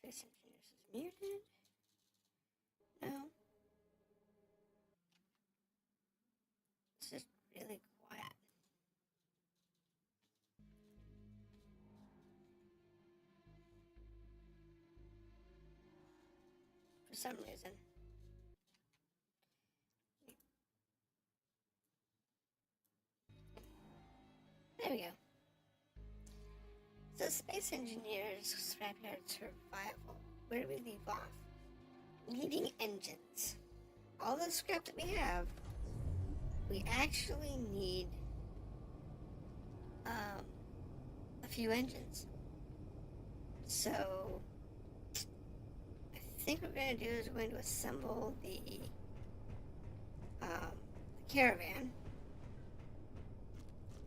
Space Engineers is muted. No. It's just really quiet. For some reason. There we go. So Space Engineers, Scrapyard Survival. Where do we leave off? Needing engines. All the scrap that we have, we actually need a few engines. So I think what we're going to do is we're going to assemble the caravan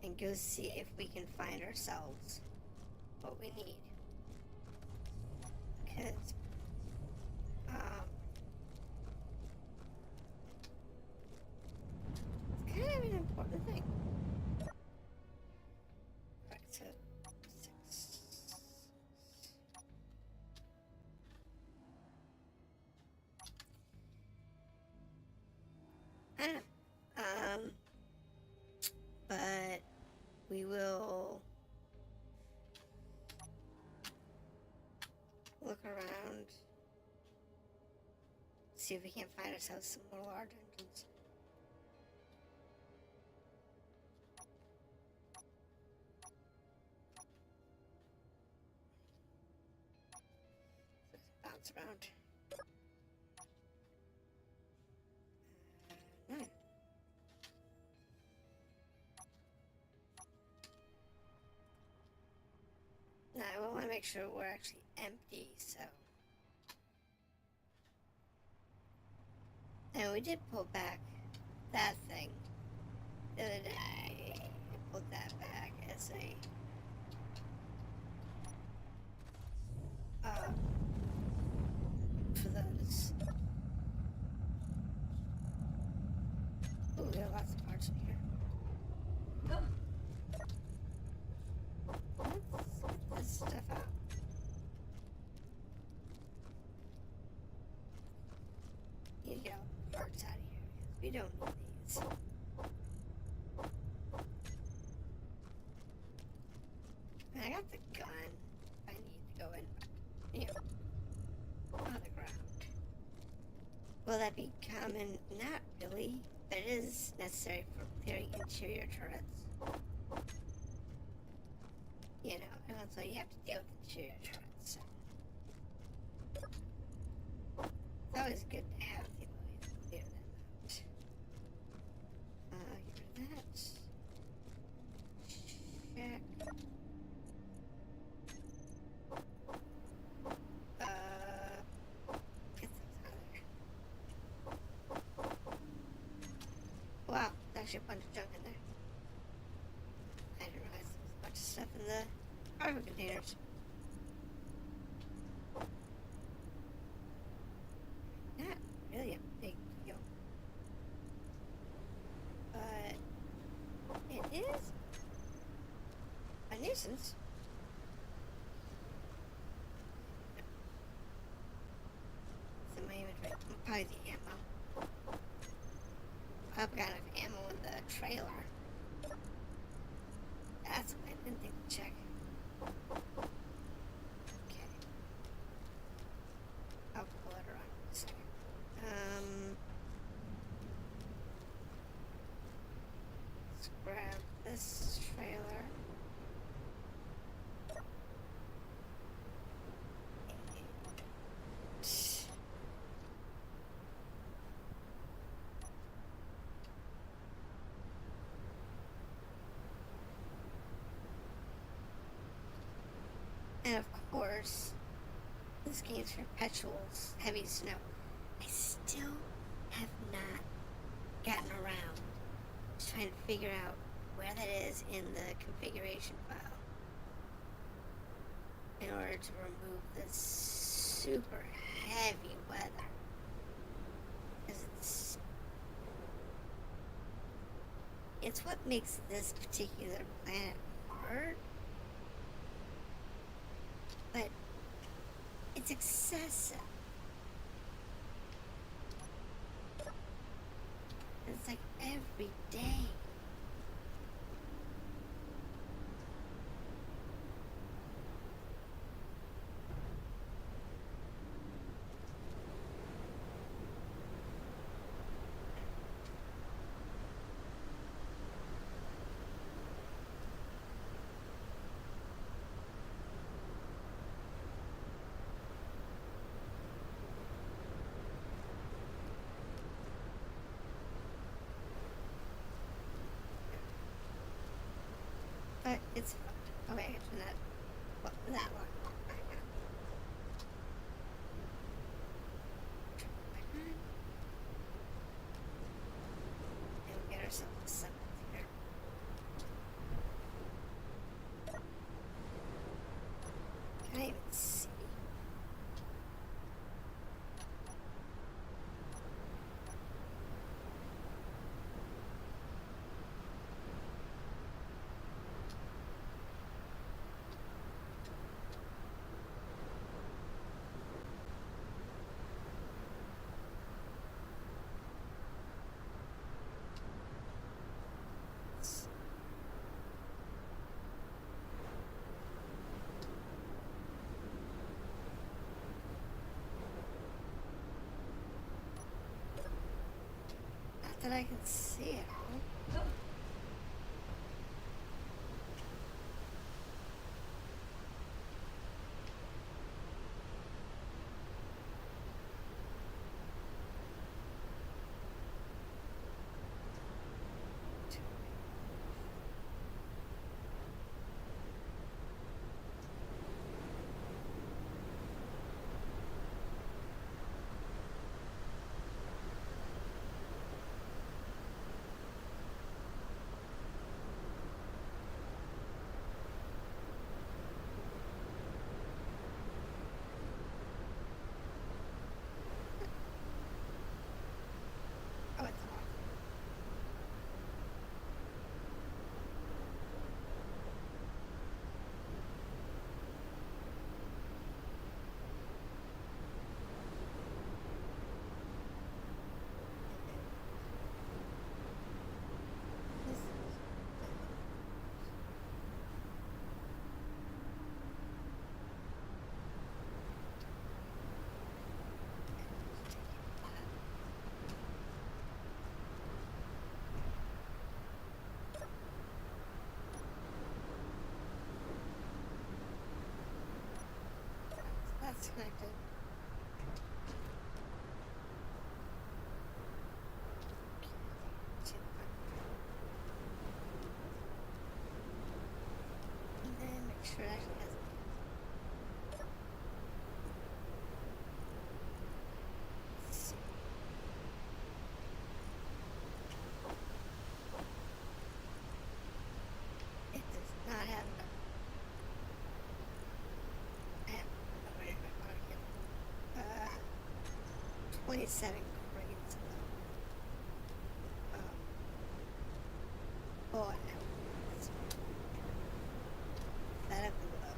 and go see if we can find ourselves what we need. Because it's kind of an important thing. Alright, so 6. I don't know. But we will look around, see if we can't find ourselves some more large engines. Bounce around. No. No, I want to make sure we're actually empty, so. And we did pull back that thing the other day. I pulled that back as a for those. Ooh, there are lots of parts in here. Let's get this stuff out. Need to get all the parts out of here because we don't need these. I got the gun. I need to go in, on the ground. Will that be common? Not really, but it is necessary for clearing interior turrets. You know, and also you have to deal with interior turrets. So. It's always good to have the ability to clear them out. Get rid of that. Check. Get those out of there. Wow, there's actually a bunch of junk in there. I didn't realize there was a bunch of stuff in the cargo containers. Not really a big deal. But it is a nuisance. It's in my inventory. Probably the ammo. I've got enough ammo in the trailer. That's what I didn't think to check. Okay. I'll pull it around in a second. Let's grab this trailer. And of course, this game's perpetual heavy snow. I still have not gotten around to trying to figure out where that is in the configuration file in order to remove this super heavy weather. Because it's what makes this particular planet hard. But it's It's excessive. It's like every day. But it's fun. Okay, I can turn that one. And we get ourselves some here. Can I even see? Not that I can see it all. Oh, it's off. That's connected. And then make sure it actually has. Let's see. It does not have enough. 27 crates of oh, no. That up below.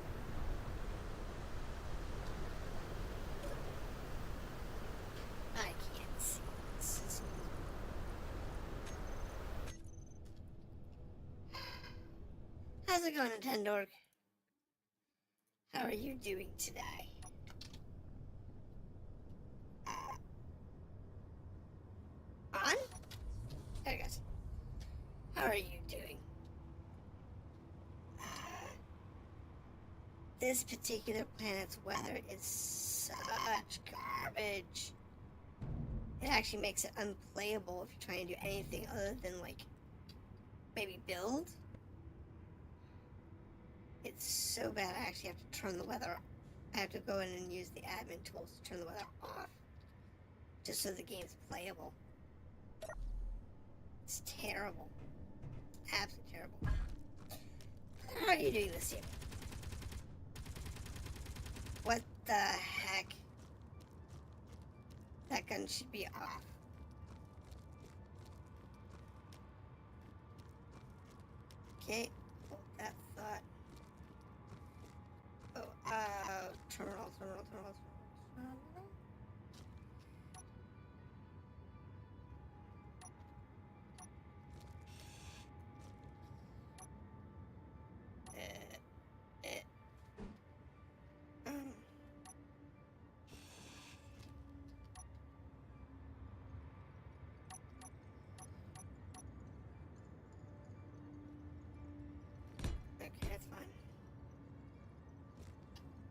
I can't see. How's it going, Nintendo? How are you doing today? On? There it goes. How are you doing? This particular planet's weather is such garbage. It actually makes it unplayable if you're trying to do anything other than, like, maybe build. It's so bad I actually have to turn the weather off. I have to go in and use the admin tools to turn the weather off. Just so the game's playable. It's terrible. Absolutely terrible. How are you doing this year? What the heck? That gun should be off. Okay, hold that thought. Oh, terminal.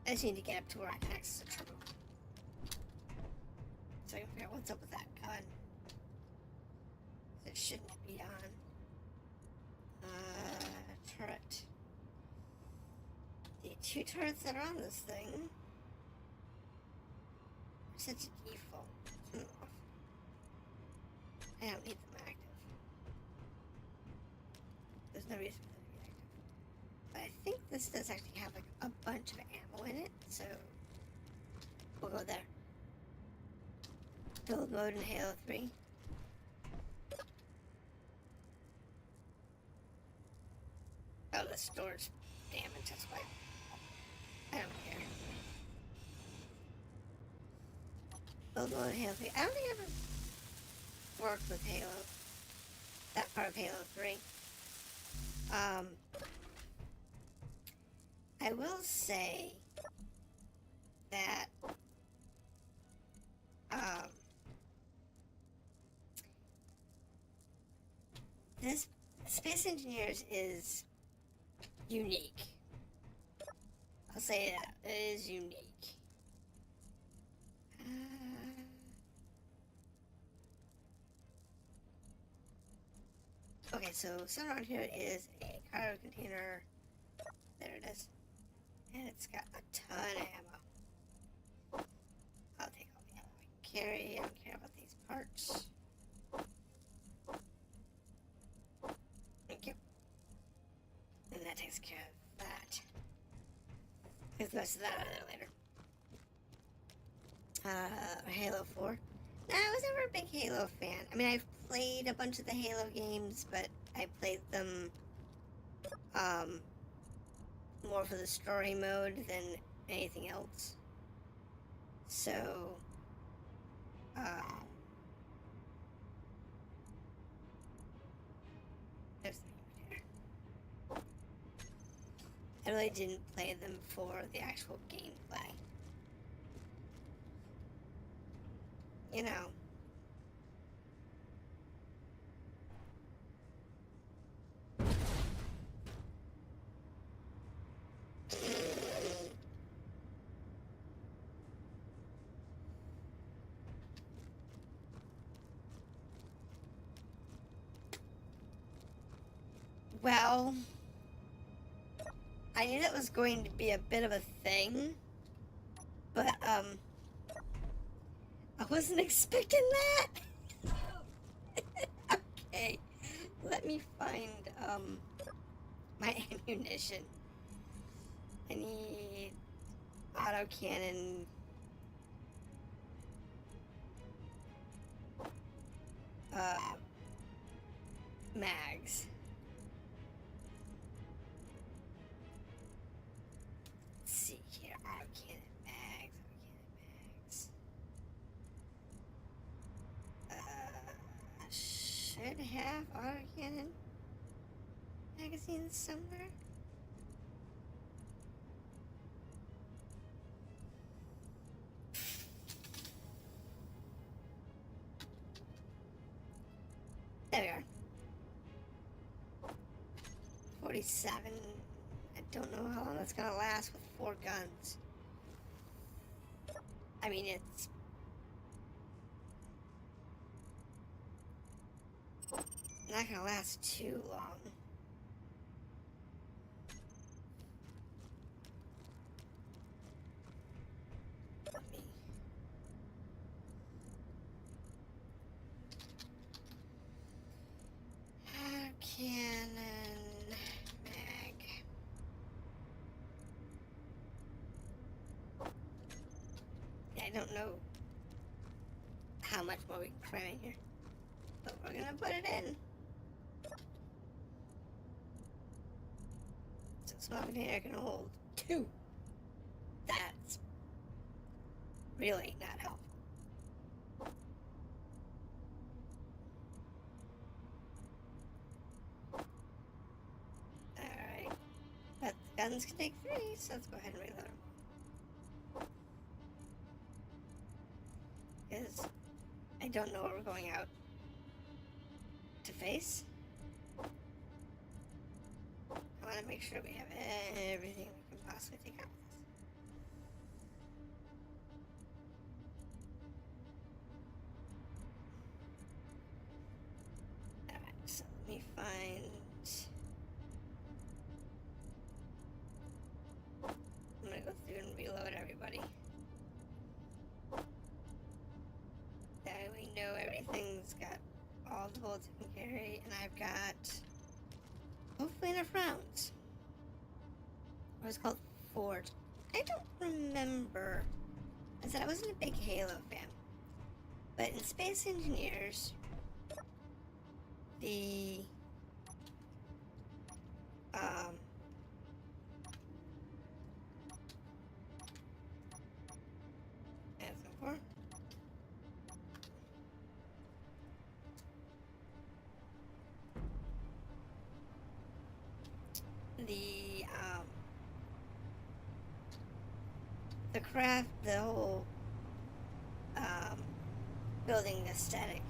I just need to get up to where I can access the terminal. So I can figure out what's up with that gun. It shouldn't be on. Turret. The 2 turrets that are on this thing are set to default. I don't need them active. There's no reason for them to be active. But I think this does actually have like a bunch of ammo in it, so we'll go there. Build mode in Halo 3. Oh, the store's damaged, that's why. I don't care. Build mode in Halo 3. I don't think I've ever worked with Halo. That part of Halo 3. I will say that this Space Engineers is unique. I'll say that. It is unique. Okay, so somewhere around here is a cargo container. There it is. And it's got a ton of ammo. I'll take all the ammo I can carry. I don't care about these parts. Thank you. And that takes care of that. Get the rest of that out of there later. Halo 4. Nah, I was never a big Halo fan. I mean, I've played a bunch of the Halo games, but I played them more for the story mode than anything else. So, there's the there. I really didn't play them for the actual gameplay. You know. Well, I knew that was going to be a bit of a thing, but, I wasn't expecting that. Okay, let me find, my ammunition. I need autocannon. Mags. Let's see here, autocannon mags, should have autocannon magazines somewhere. There we are. 47. I don't know how long that's gonna last with 4 guns. I mean, it's not gonna last too long. Cannon mag. I don't know how much more we can cram in here, but we're gonna put it in. So small container can hold 2. That's really not helpful. Alright. But the guns can take 3, so let's go ahead and reload them. Because I don't know what we're going out to face. I want to make sure we have everything we can possibly take out with us. know everything's got all the bullets it can carry, and I've got hopefully enough rounds. It was called Forge. I don't remember. I said I wasn't a big Halo fan, but in Space Engineers, the as before. The craft, the whole building aesthetic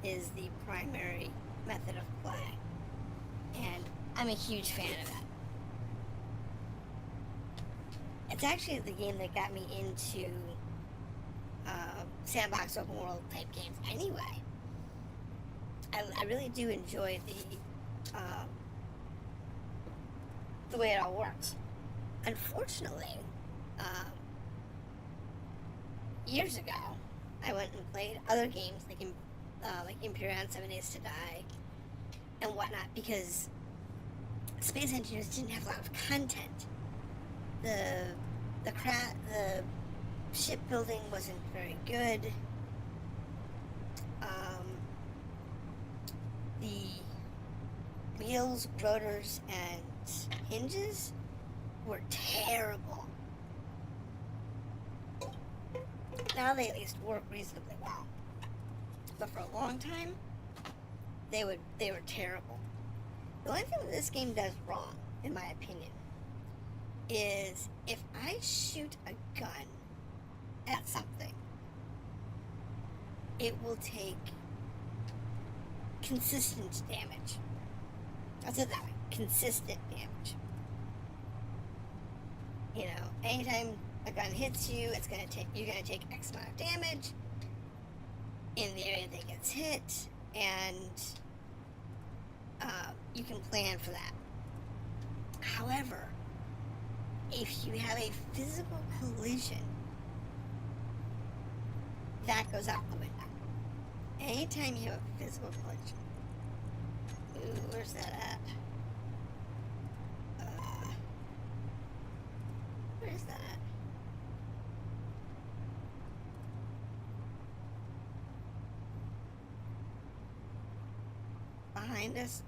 is the primary method of play, and I'm a huge fan of that. It's actually the game that got me into sandbox open world type games anyway. I really do enjoy the way it all works. Unfortunately, years ago, I went and played other games like Imperion, 7 Days to Die, and whatnot, because Space Engineers didn't have a lot of content. The shipbuilding wasn't very good. The wheels, rotors, and hinges were terrible. Now they at least work reasonably well, but for a long time, they were terrible. The only thing that this game does wrong, in my opinion, is if I shoot a gun at something, it will take consistent damage. I'll say that way, consistent damage. You know, anytime a gun hits you, you're gonna take X amount of damage in the area that gets hit, and you can plan for that. However, if you have a physical collision, that goes out the window. Anytime you have a physical collision. Ooh, where's that at? Where's that at? Behind us?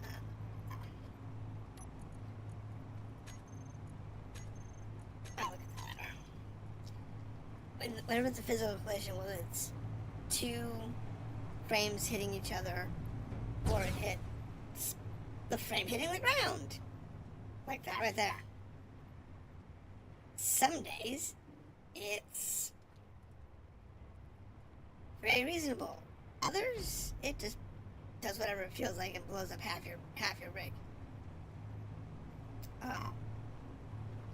Whenever it's a physical collision, whether it's two frames hitting each other, or it hits the frame hitting the ground, like that right there. Some days, it's very reasonable. Others, it just does whatever it feels like and blows up half your rig.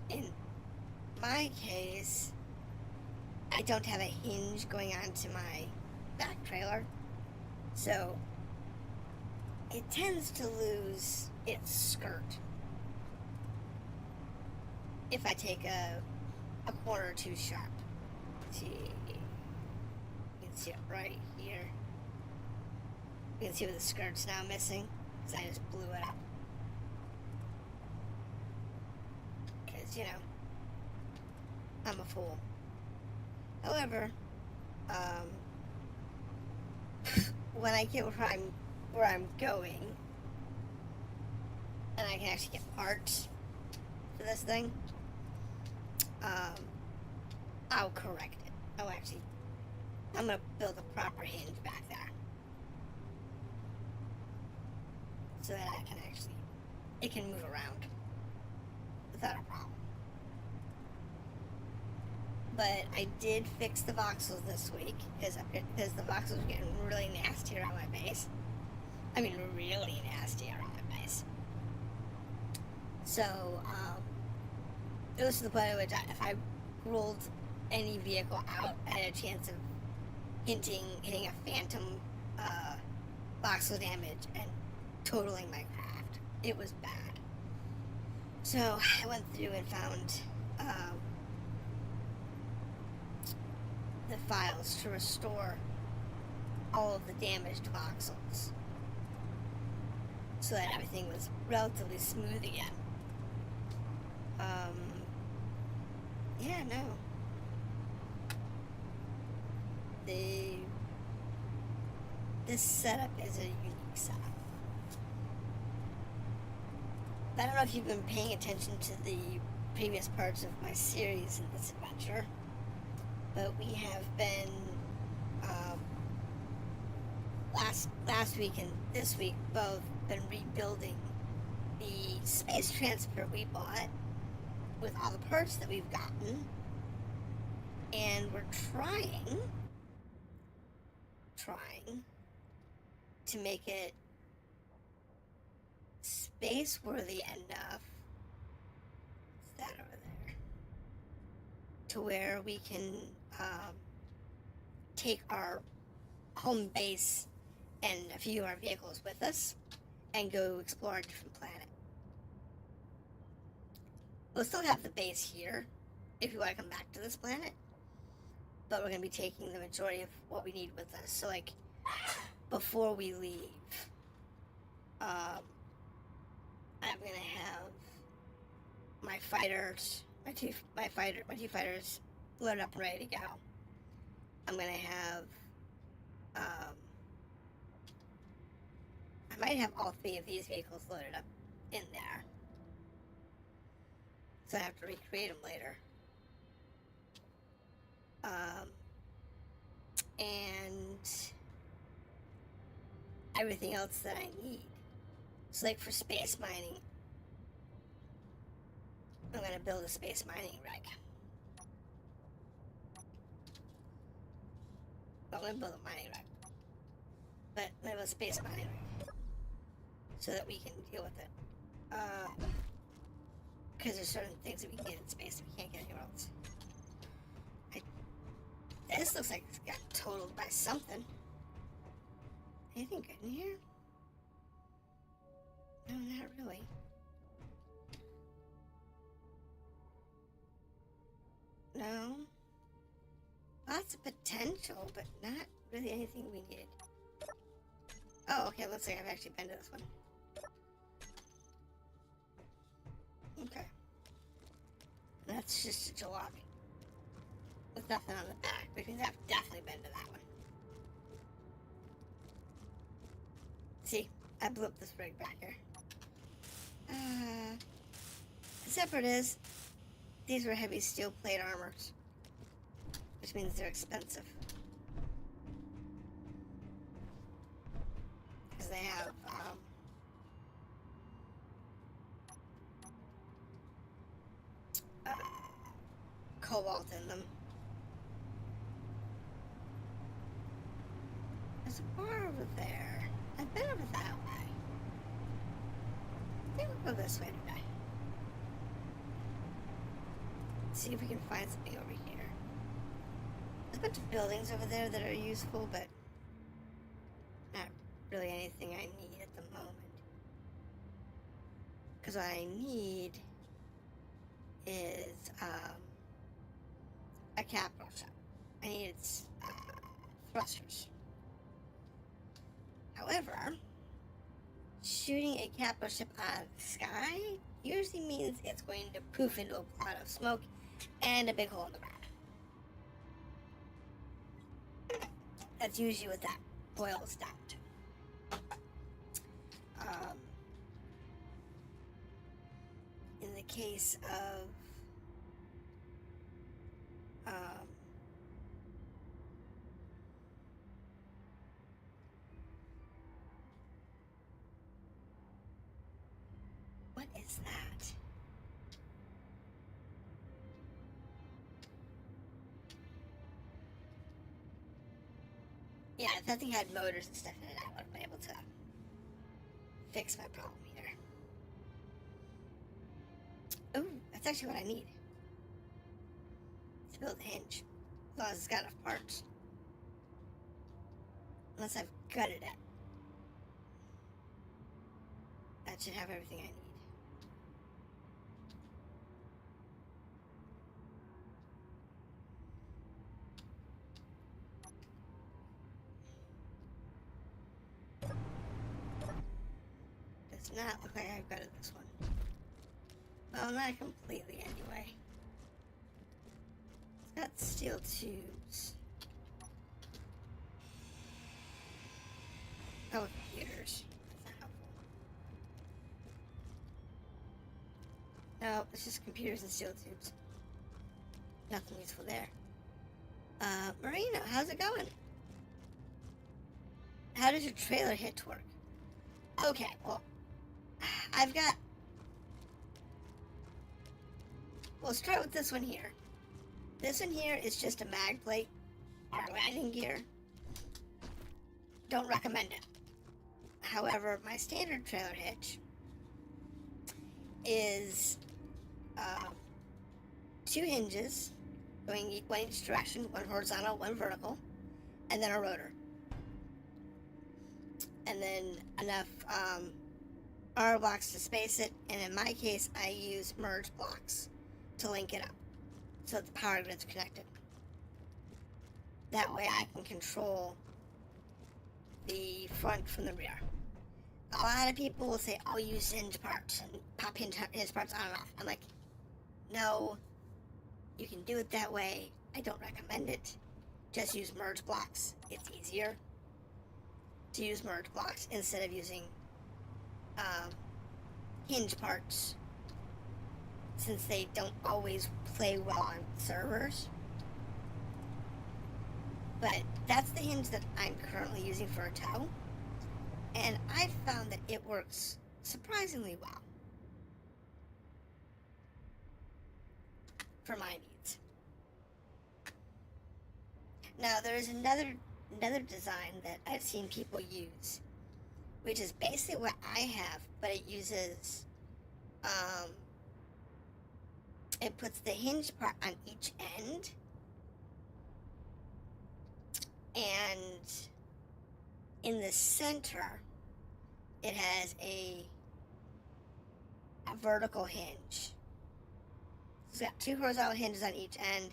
In my case, I don't have a hinge going onto my back trailer, so it tends to lose its skirt if I take a corner too sharp. See, you can see it right here. You can see where the skirt's now missing, because I just blew it up. Because, you know, I'm a fool. However, when I get where I'm going, and I can actually get parts for this thing, I'll correct it. I'm gonna build a proper hinge back there, so that it can move around without a problem. But I did fix the voxels this week, because the voxels were getting really nasty around my base. I mean, really nasty around my base. So, it was to the point at which if I rolled any vehicle out, I had a chance of hitting a phantom voxel damage and totaling my craft. It was bad. So, I went through and found the files to restore all of the damaged voxels so that everything was relatively smooth again. Yeah, no. This setup is a unique setup. I don't know if you've been paying attention to the previous parts of my series in this adventure, but we have been last week and this week both been rebuilding the space transport we bought with all the parts that we've gotten, and we're trying to make it space worthy enough. What's that over there? To where we can take our home base and a few of our vehicles with us and go explore a different planet. We'll still have the base here if we want to come back to this planet, but we're going to be taking the majority of what we need with us. So, like, before we leave, I'm going to have my fighters, my two fighters loaded up and ready to go. I'm going to have, I might have all three of these vehicles loaded up in there, so I have to recreate them later. And everything else that I need. So, like, for space mining, I'm going to build a space mining rig. I'm going to build a mining rig, but I'm going to build a space mining rig so that we can deal with it. Because there's certain things that we can get in space that we can't get anywhere else. This looks like it's got totaled by something. Anything good in here? No, not really. No. Lots of potential, but not really anything we needed. Oh, okay, looks like I've actually been to this one. Okay. And that's just a jalopy. With nothing on the back, which means I've definitely been to that one. See, I blew up this rig back here. The separate is, these were heavy steel plate armors, which means they're expensive. Because they have, cobalt in them. There's a bar over there. I've been over that way. I think we'll go this way today. Let's see if we can find something over here. There's a bunch of buildings over there that are useful, but not really anything I need at the moment. Because what I need is a capital ship. I need thrusters. However, shooting a capital ship out of the sky usually means it's going to poof into a cloud of smoke and a big hole in the ground. That's usually what that boils down to. In the case of what is that? Yeah, if that thing had motors and stuff in it, I would have been able to fix my problem here. Ooh, that's actually what I need to build a hinge. As long as it's got enough parts. Unless I've gutted it. That should have everything I need. does not look like I've got it this one. Well, not completely anyway. It's got steel tubes. Oh, computers. That's not helpful. No, it's just computers and steel tubes. Nothing useful there. Marina, how's it going? How does your trailer hitch work? Okay, well, I've got... We'll start with this one here. This one here is just a mag plate or landing gear. Don't recommend it. However, my standard trailer hitch is 2 hinges going one each direction, one horizontal, one vertical, and then a rotor. And then enough R blocks to space it, and in my case, I use merge blocks to link it up so that the power grid's connected. That way I can control the front from the rear. A lot of people will say, oh, use hinge parts and pop hinge parts on and off. I'm like, no, you can do it that way. I don't recommend it. Just use merge blocks. It's easier to use merge blocks instead of using hinge parts, since they don't always play well on servers. But that's the hinge that I'm currently using for a tow, and I've found that it works surprisingly well for my needs. Now there's another design that I've seen people use, which is basically what I have, but it uses it puts the hinge part on each end, and in the center it has a vertical hinge. It's got 2 horizontal hinges on each end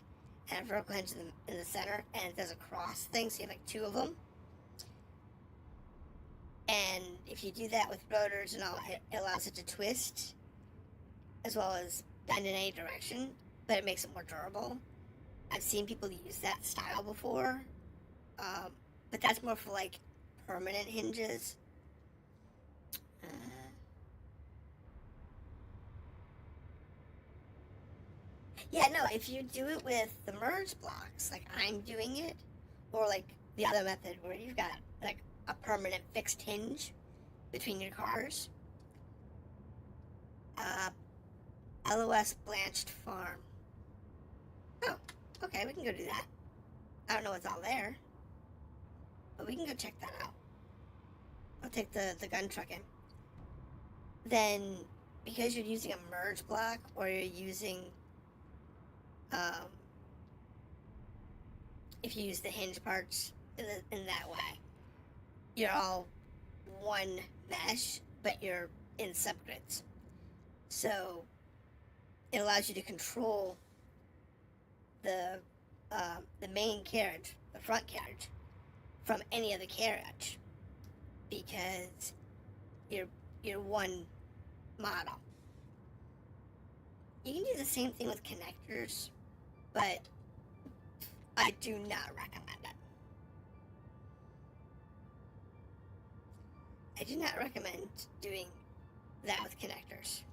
and a vertical hinge in the center, and it does a cross thing, so you have like 2 of them. And if you do that with rotors and all, it allows it to twist as well as bend in any direction, but it makes it more durable. I've seen people use that style before, but that's more for like permanent hinges. Yeah, no, if you do it with the merge blocks, like I'm doing it, or like the other method where you've got like a permanent fixed hinge between your cars. LOS Blanched Farm. Oh, okay, we can go do that. I don't know what's all there, but we can go check that out. I'll take the gun truck in. Then, because you're using a merge block, or you're using, if you use the hinge parts in that way, you're all one mesh, but you're in subgrids. So it allows you to control the main carriage, the front carriage, from any other carriage, because you're one model. You can do the same thing with connectors, but I do not recommend it. I do not recommend doing that with connectors.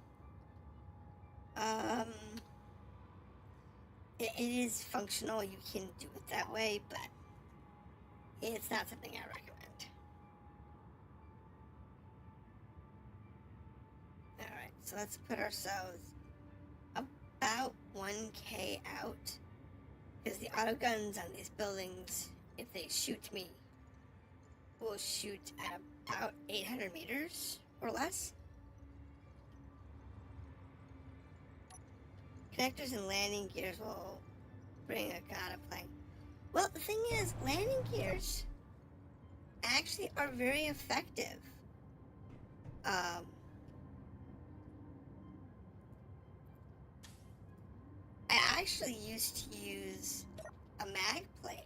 It is functional, you can do it that way, but it's not something I recommend. Alright, so let's put ourselves about 1K out, because the auto guns on these buildings, if they shoot me, will shoot at about 800 meters or less. Connectors and landing gears will bring a god of play. Well, the thing is, landing gears actually are very effective. I actually used to use a mag plate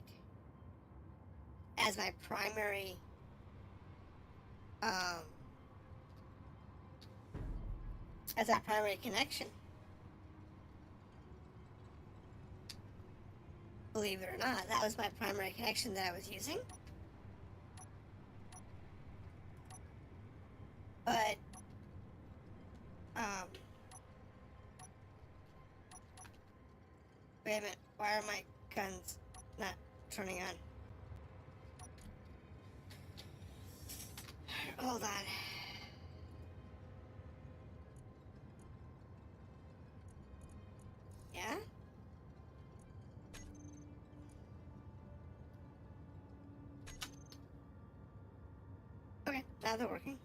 as my primary as our primary connection. Believe it or not, that was my primary connection that I was using. But, wait a minute, why are my guns not turning on? Hold on. Yeah? Okay, now they're working.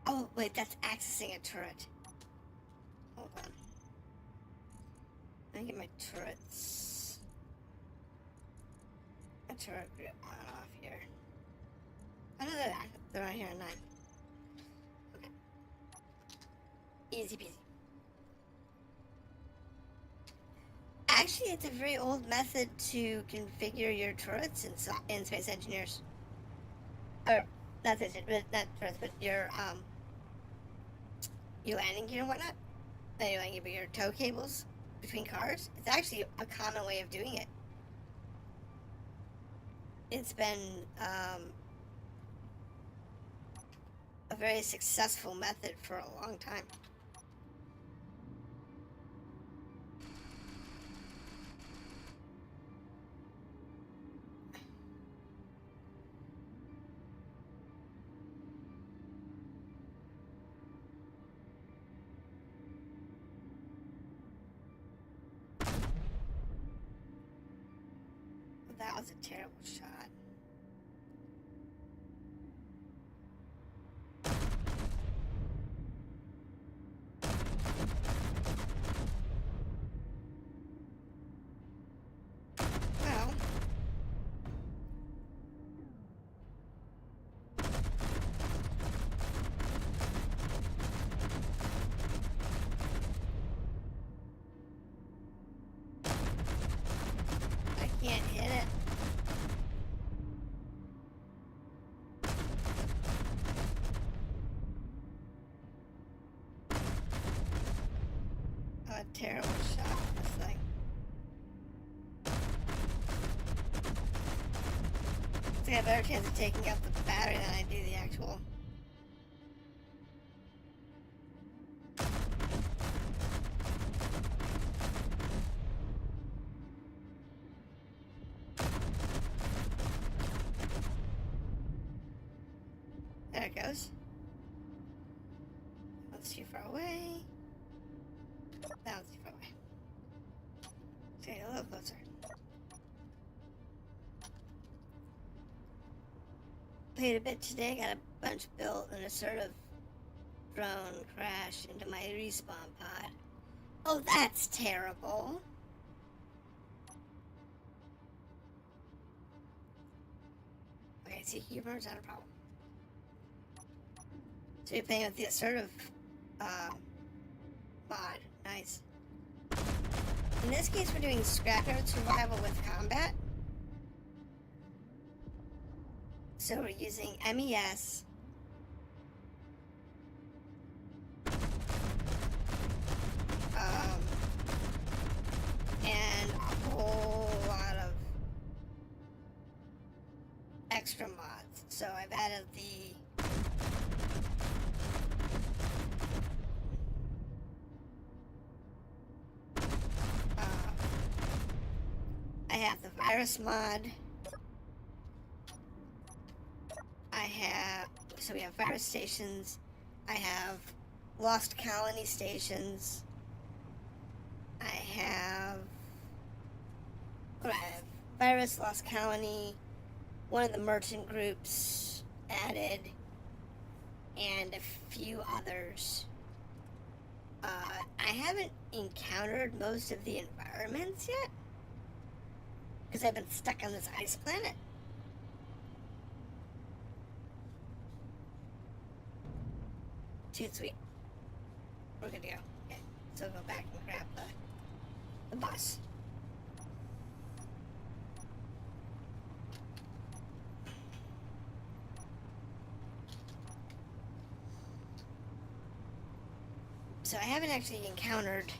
Oh, wait, that's accessing a turret. Hold on. Let me get my turrets. My turret grid on off here. Oh, no, they're right here on 9. Okay. Easy peasy. Actually, it's a very old method to configure your turrets in Space Engineers. Or, not turrets, but your landing gear and whatnot. Anyway, your tow cables between cars. It's actually a common way of doing it. It's been a very successful method for a long time. That was a terrible shot. Well, I can't hit it. A terrible shot, this thing. I have a better chance of taking out the battery than I do the actual. There it goes. That's too far away. That was too far away. Let's get a little closer. Played a bit today, got a bunch built, and a sort of drone crashed into my respawn pod. Oh, that's terrible. Okay, see, humor's not a problem. So you're playing with the assertive mod. Nice. In this case, we're doing Scrapyard survival with combat. So we're using MES. And a whole lot of extra mods. So I've added I have the virus mod. So we have virus stations. I have lost colony stations. I have virus, lost colony, one of the merchant groups added, and a few others. I haven't encountered most of the environments yet, because I've been stuck on this ice planet. Too sweet. We're good to go. Okay, so go back and grab the bus. So I haven't actually encountered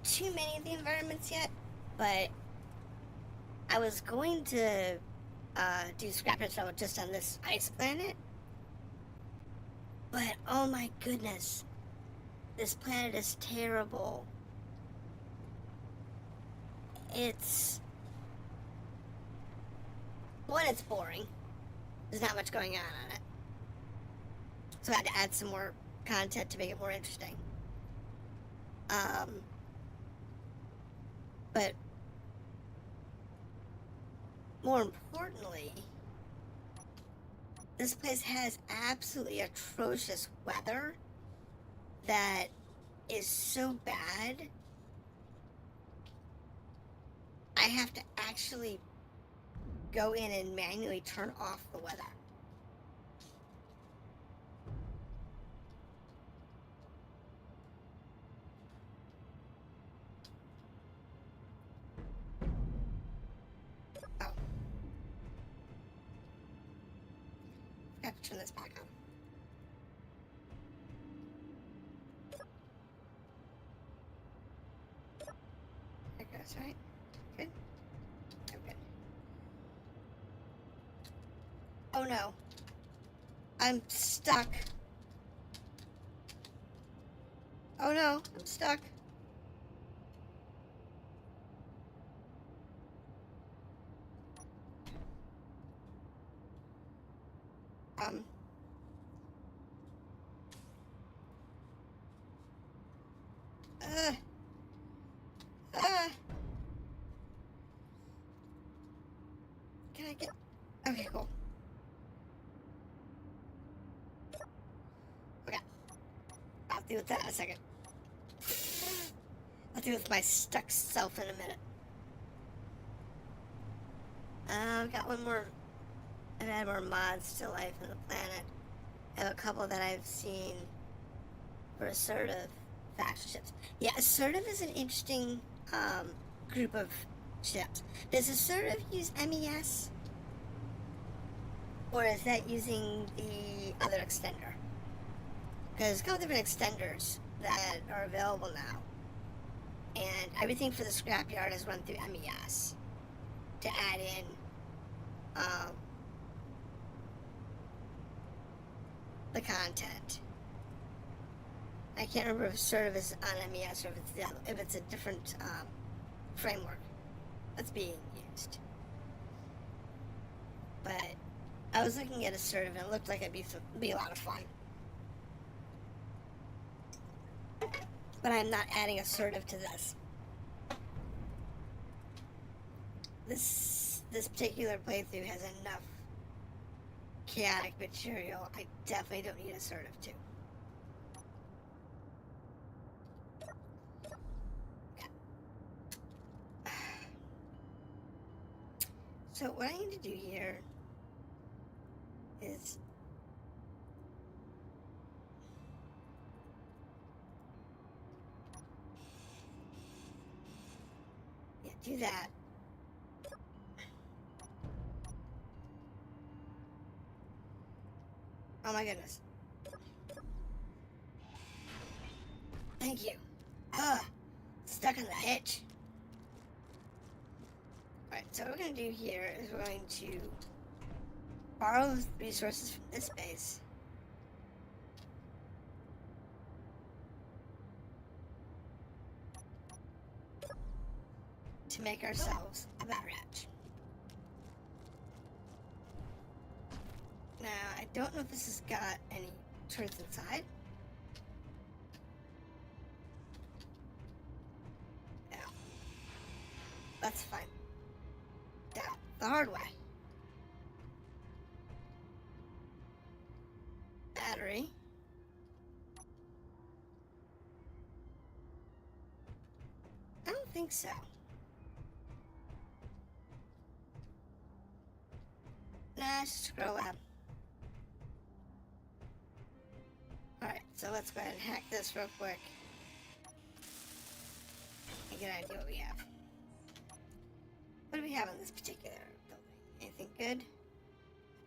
too many of the environments yet, but I was going to do Scrapyard travel just on this ice planet. But oh my goodness, this planet is terrible. It's it's boring. There's not much going on it. So I had to add some more content to make it more interesting. But more importantly, this place has absolutely atrocious weather that is so bad. I have to actually go in and manually turn off the weather. Oh. I have to turn this back on. There it goes, right? Good. Oh, good. Oh no. I'm stuck. Oh no, I'm stuck. Um. Uh. Can I get... Okay, cool. Okay. I'll deal with that in a second. I'll deal with my stuck self in a minute. I've got one more. I've had more mods to life on the planet. I have a couple that I've seen for assertive faction ships. Yeah, assertive is an interesting group of ships. Does assertive use MES? Or is that using the other extender? Because there's a couple different extenders that are available now. And everything for the scrapyard is run through MES to add in the content. I can't remember if assertive is on MES or if it's a different framework that's being used. But I was looking at assertive and it looked like it'd be a lot of fun. But I'm not adding assertive to this. This particular playthrough has enough chaotic material. I definitely don't need assertive too. So what I need to do here is do that. Oh my goodness. Thank you. Stuck in the hitch. Alright, so what we're going to do here is we're going to borrow resources from this base. To make ourselves a bat ratch. Now, I don't know if this has got any turrets inside. No. That's fine. Down the hard way. Battery. I don't think so. Nah, it's just a grow lab. Alright, so let's go ahead and hack this real quick. And get an idea what we have. What do we have in this particular building? Anything good?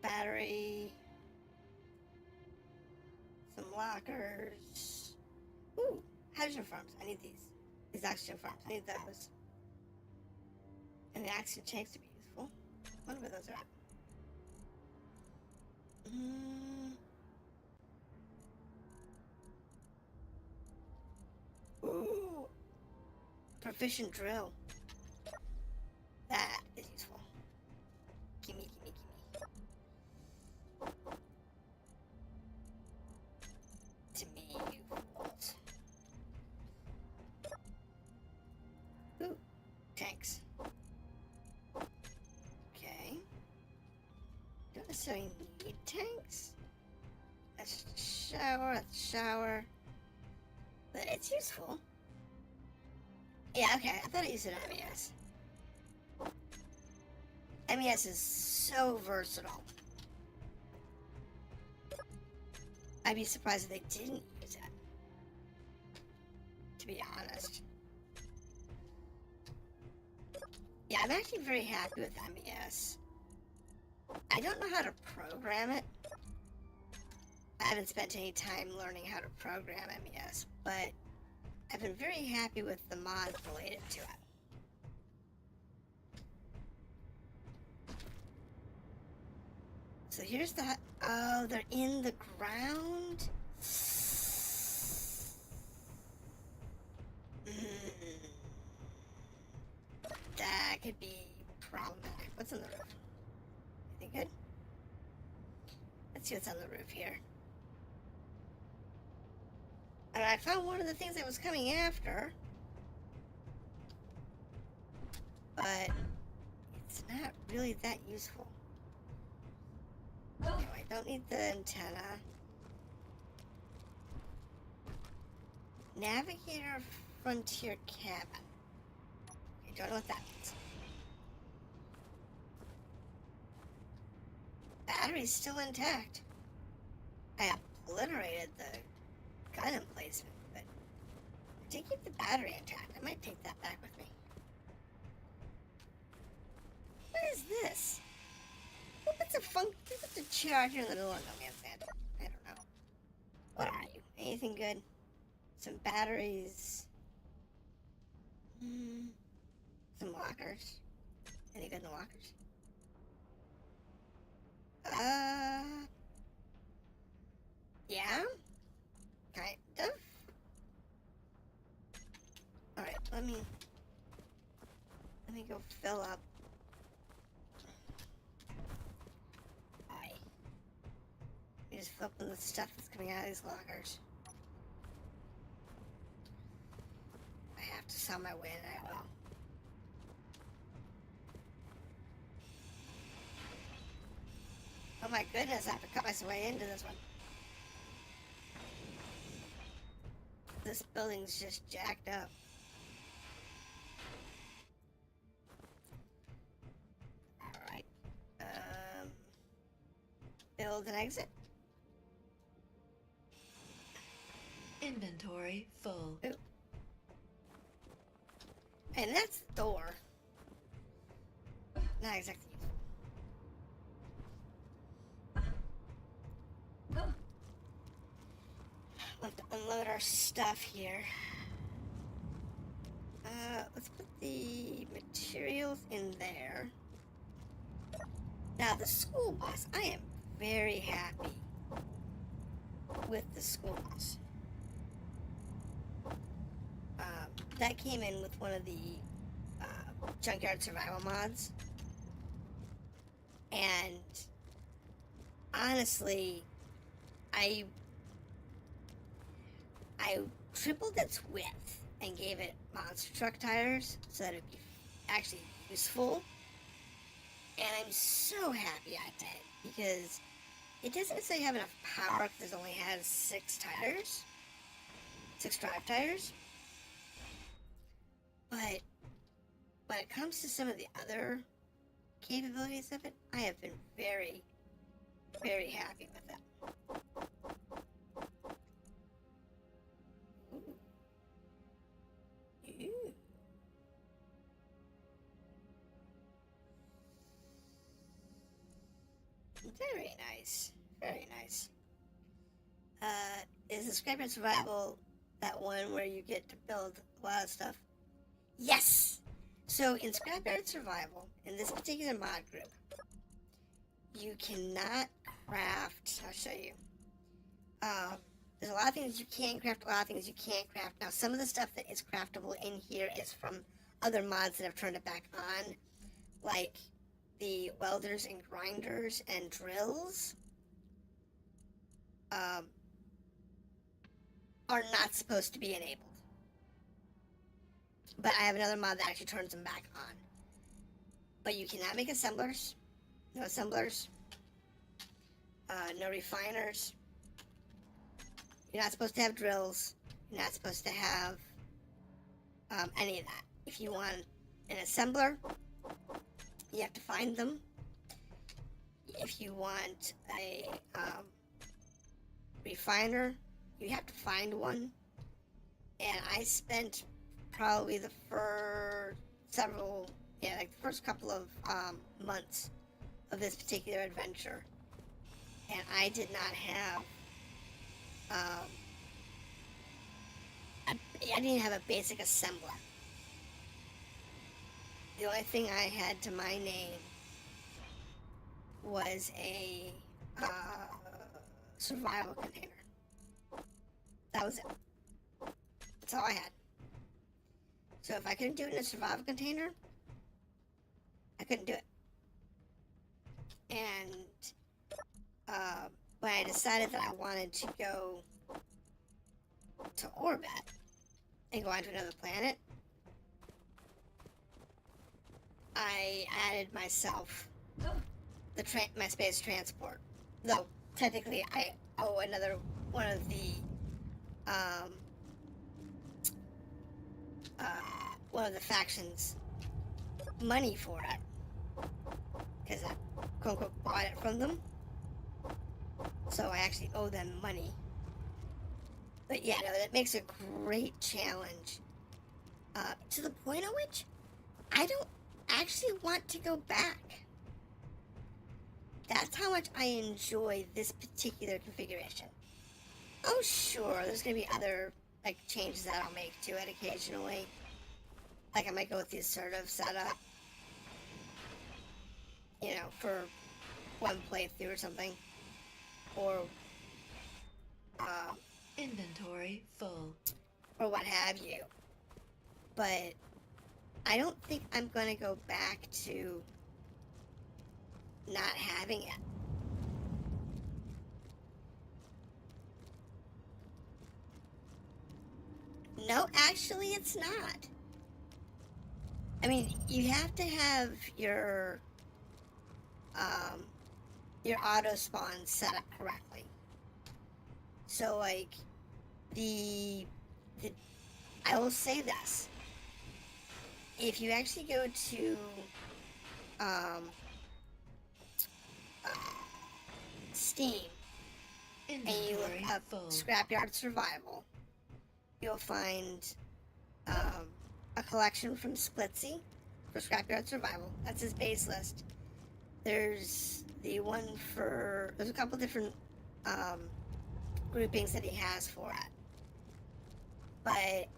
Battery. Some lockers. Ooh, hydrogen farms. I need these. These oxygen farms. I need those. And the oxygen tanks to be useful. I wonder where those are at. Ooh. Proficient drill. That is useful. Gimme, gimme, gimme. To me, you fools. Ooh, tanks. Okay. Don't necessarily need tanks. That's just a shower, that's a shower. But it's useful. Yeah, okay, I thought I used it on MES. MES is so versatile. I'd be surprised if they didn't use it. To be honest. Yeah, I'm actually very happy with MES. I don't know how to program it. I haven't spent any time learning how to program MES, but I've been very happy with the mods related to it. So here's the... Oh, they're in the ground? That could be problematic. What's on the roof? Anything good? Let's see what's on the roof here. And I found one of the things I was coming after. But it's not really that useful. No, I don't need the antenna. Navigator Frontier Cabin. I don't know what that means. Battery's still intact. I obliterated the gun emplacement, but I did keep the battery intact. I might take that back with me. What is this? What's a chair out here in the middle of no man's land? I don't know. What are you? Anything good? Some batteries. Some lockers. Any good in the lockers? Yeah? Kind of? Alright, let me go fill up. Just fill up with the stuff that's coming out of these lockers. I have to sell my way, and I will. Oh my goodness, I have to cut my way into this one. This building's just jacked up. Alright. Build an exit. Inventory full. Ooh. And that's the door. Not exactly useful. We'll have to unload our stuff here. Let's put the materials in there. Now the school bus. I am very happy with the school bus. That came in with one of the Junkyard Survival mods. And honestly, I tripled its width and gave it monster truck tires so that it'd be actually useful. And I'm so happy I did, because it doesn't necessarily have enough power because it only has 6 tires. 6 drive tires. But when it comes to some of the other capabilities of it, I have been very, very happy with it. Ooh. Ooh. Very nice. Very nice. Is the Scrapyard Survival That one where you get to build a lot of stuff. Yes! So in Scrapyard Survival, in this particular mod group, you cannot craft. I'll show you. There's a lot of things you can craft, a lot of things you can't craft. Now, some of the stuff that is craftable in here is from other mods that have turned it back on, like the welders and grinders and drills. Are not supposed to be enabled. But I have another mod that actually turns them back on. But you cannot make assemblers. No assemblers. No refiners. You're not supposed to have drills. You're not supposed to have any of that. If you want an assembler, you have to find them. If you want a refiner, you have to find one. And I spent probably the first couple of months of this particular adventure, and I did not have I didn't have a basic assembler. The only thing I had to my name was a survival container. That was it. That's all I had. So if I couldn't do it in a survival container, I couldn't do it. And when I decided that I wanted to go to orbit and go onto another planet, I added myself my space transport. Though technically I owe another one of the factions money for it, because I quote unquote bought it from them, so I actually owe them money. But yeah, no, that makes a great challenge, to the point at which I don't actually want to go back. That's how much I enjoy this particular configuration. Oh sure, there's gonna be other changes that I'll make to it occasionally. Like I might go with the assertive setup, for one playthrough or something, or inventory full, or what have you. But I don't think I'm going to go back to not having it. No, actually, it's not. I mean, you have to have your auto spawn set up correctly. So, I will say this. If you actually go to Steam and you look up Scrapyard Survival, you'll find a collection from Splitsy for Scrapyard Survival. That's his base list. There's the one there's a couple different groupings that he has for it. But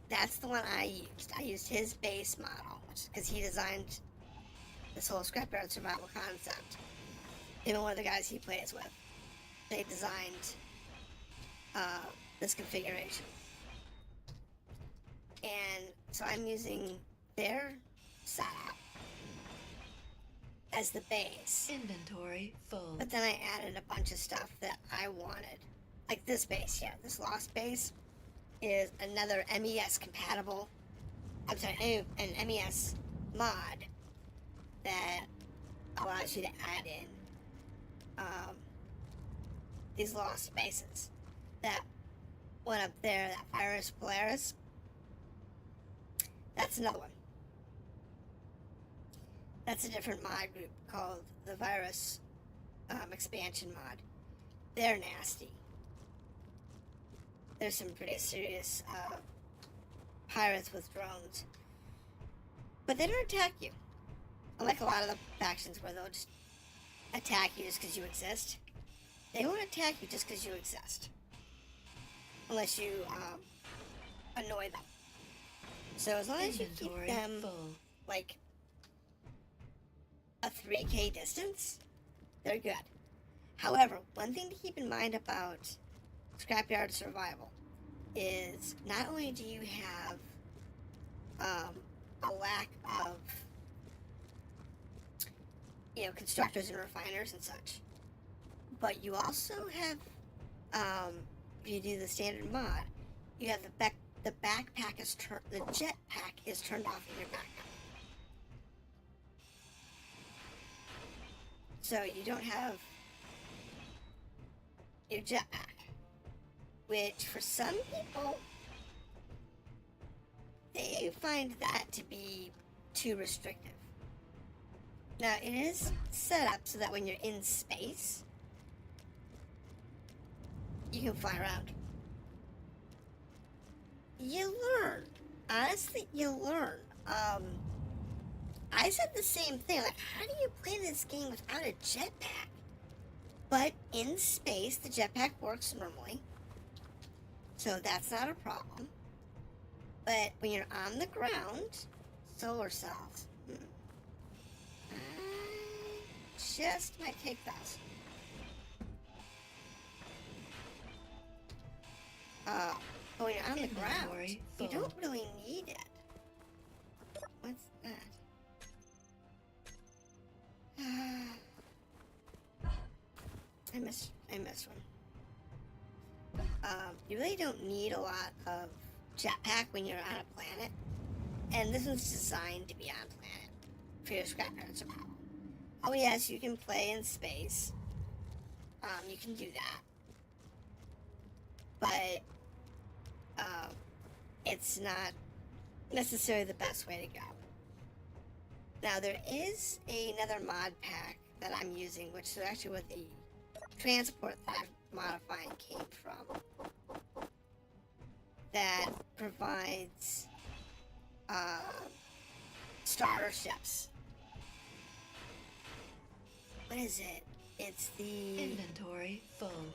that's the one I used. I used his base model, because he designed this whole Scrapyard Survival concept. Him and one of the guys he plays with, they designed this configuration. And so I'm using their setup as the base. Inventory full. But then I added a bunch of stuff that I wanted. Like this base, this Lost base is another MES compatible, an MES mod that allows you to add in these Lost bases. That one up there, that Virus Polaris, that's another one. That's a different mod group called the Virus Expansion mod. They're nasty. There's some pretty serious pirates with drones. But they don't attack you. Unlike a lot of the factions where they'll just attack you just because you exist. They won't attack you just because you exist. Unless you, annoy them. So as long as you keep Inventory them, full. like, a 3K distance, they're good. However, one thing to keep in mind about Scrapyard survival is not only do you have a lack of, constructors and refiners and such, but you also have, if you do the standard mod, you have the backpack is the jetpack is turned off in your backpack. So you don't have your jetpack, which for some people, they find that to be too restrictive. Now, it is set up so that when you're in space, you can fly around. You learn. Honestly, you learn. I said the same thing. Like, how do you play this game without a jetpack? But in space, the jetpack works normally. So that's not a problem. But when you're on the ground, solar cells. Just might take those. But when you're on the ground, Inventory you full. don't really need it. What's that? I missed one. You really don't need a lot of jetpack when you're on a planet. And this one's designed to be on planet for your Scrapyard survival. Oh yes, you can play in space. You can do that. But it's not necessarily the best way to go. Now there is another mod pack that I'm using, which is actually what the transport that I'm modifying came from, that provides starter ships. What is it? It's the... Inventory full.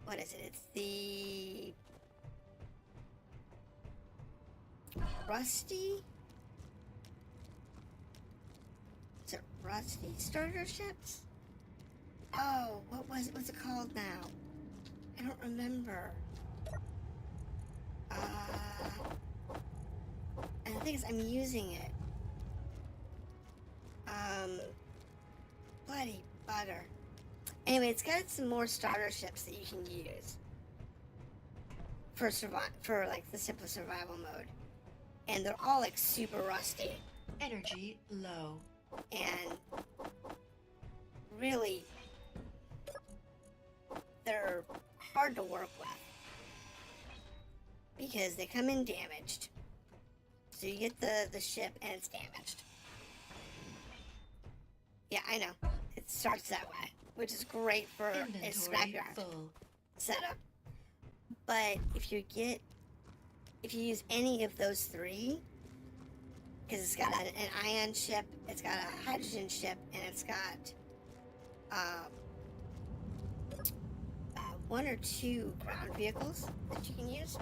What is it? It's the... Rusty? Is it Rusty starter ships? Oh, what's it called now? I don't remember. And the thing is, I'm using it. Bloody butter. Anyway, it's got some more starter ships that you can use for like the simple survival mode, and they're all like super rusty Energy low. and really they're hard to work with because they come in damaged. So you get the ship and it's damaged. Yeah, I know. It starts that way, which is great for a Inventory scrapyard full. setup. But if you use any of those three, because it's got an ion ship, it's got a hydrogen ship, and it's got one or two ground vehicles that you can use.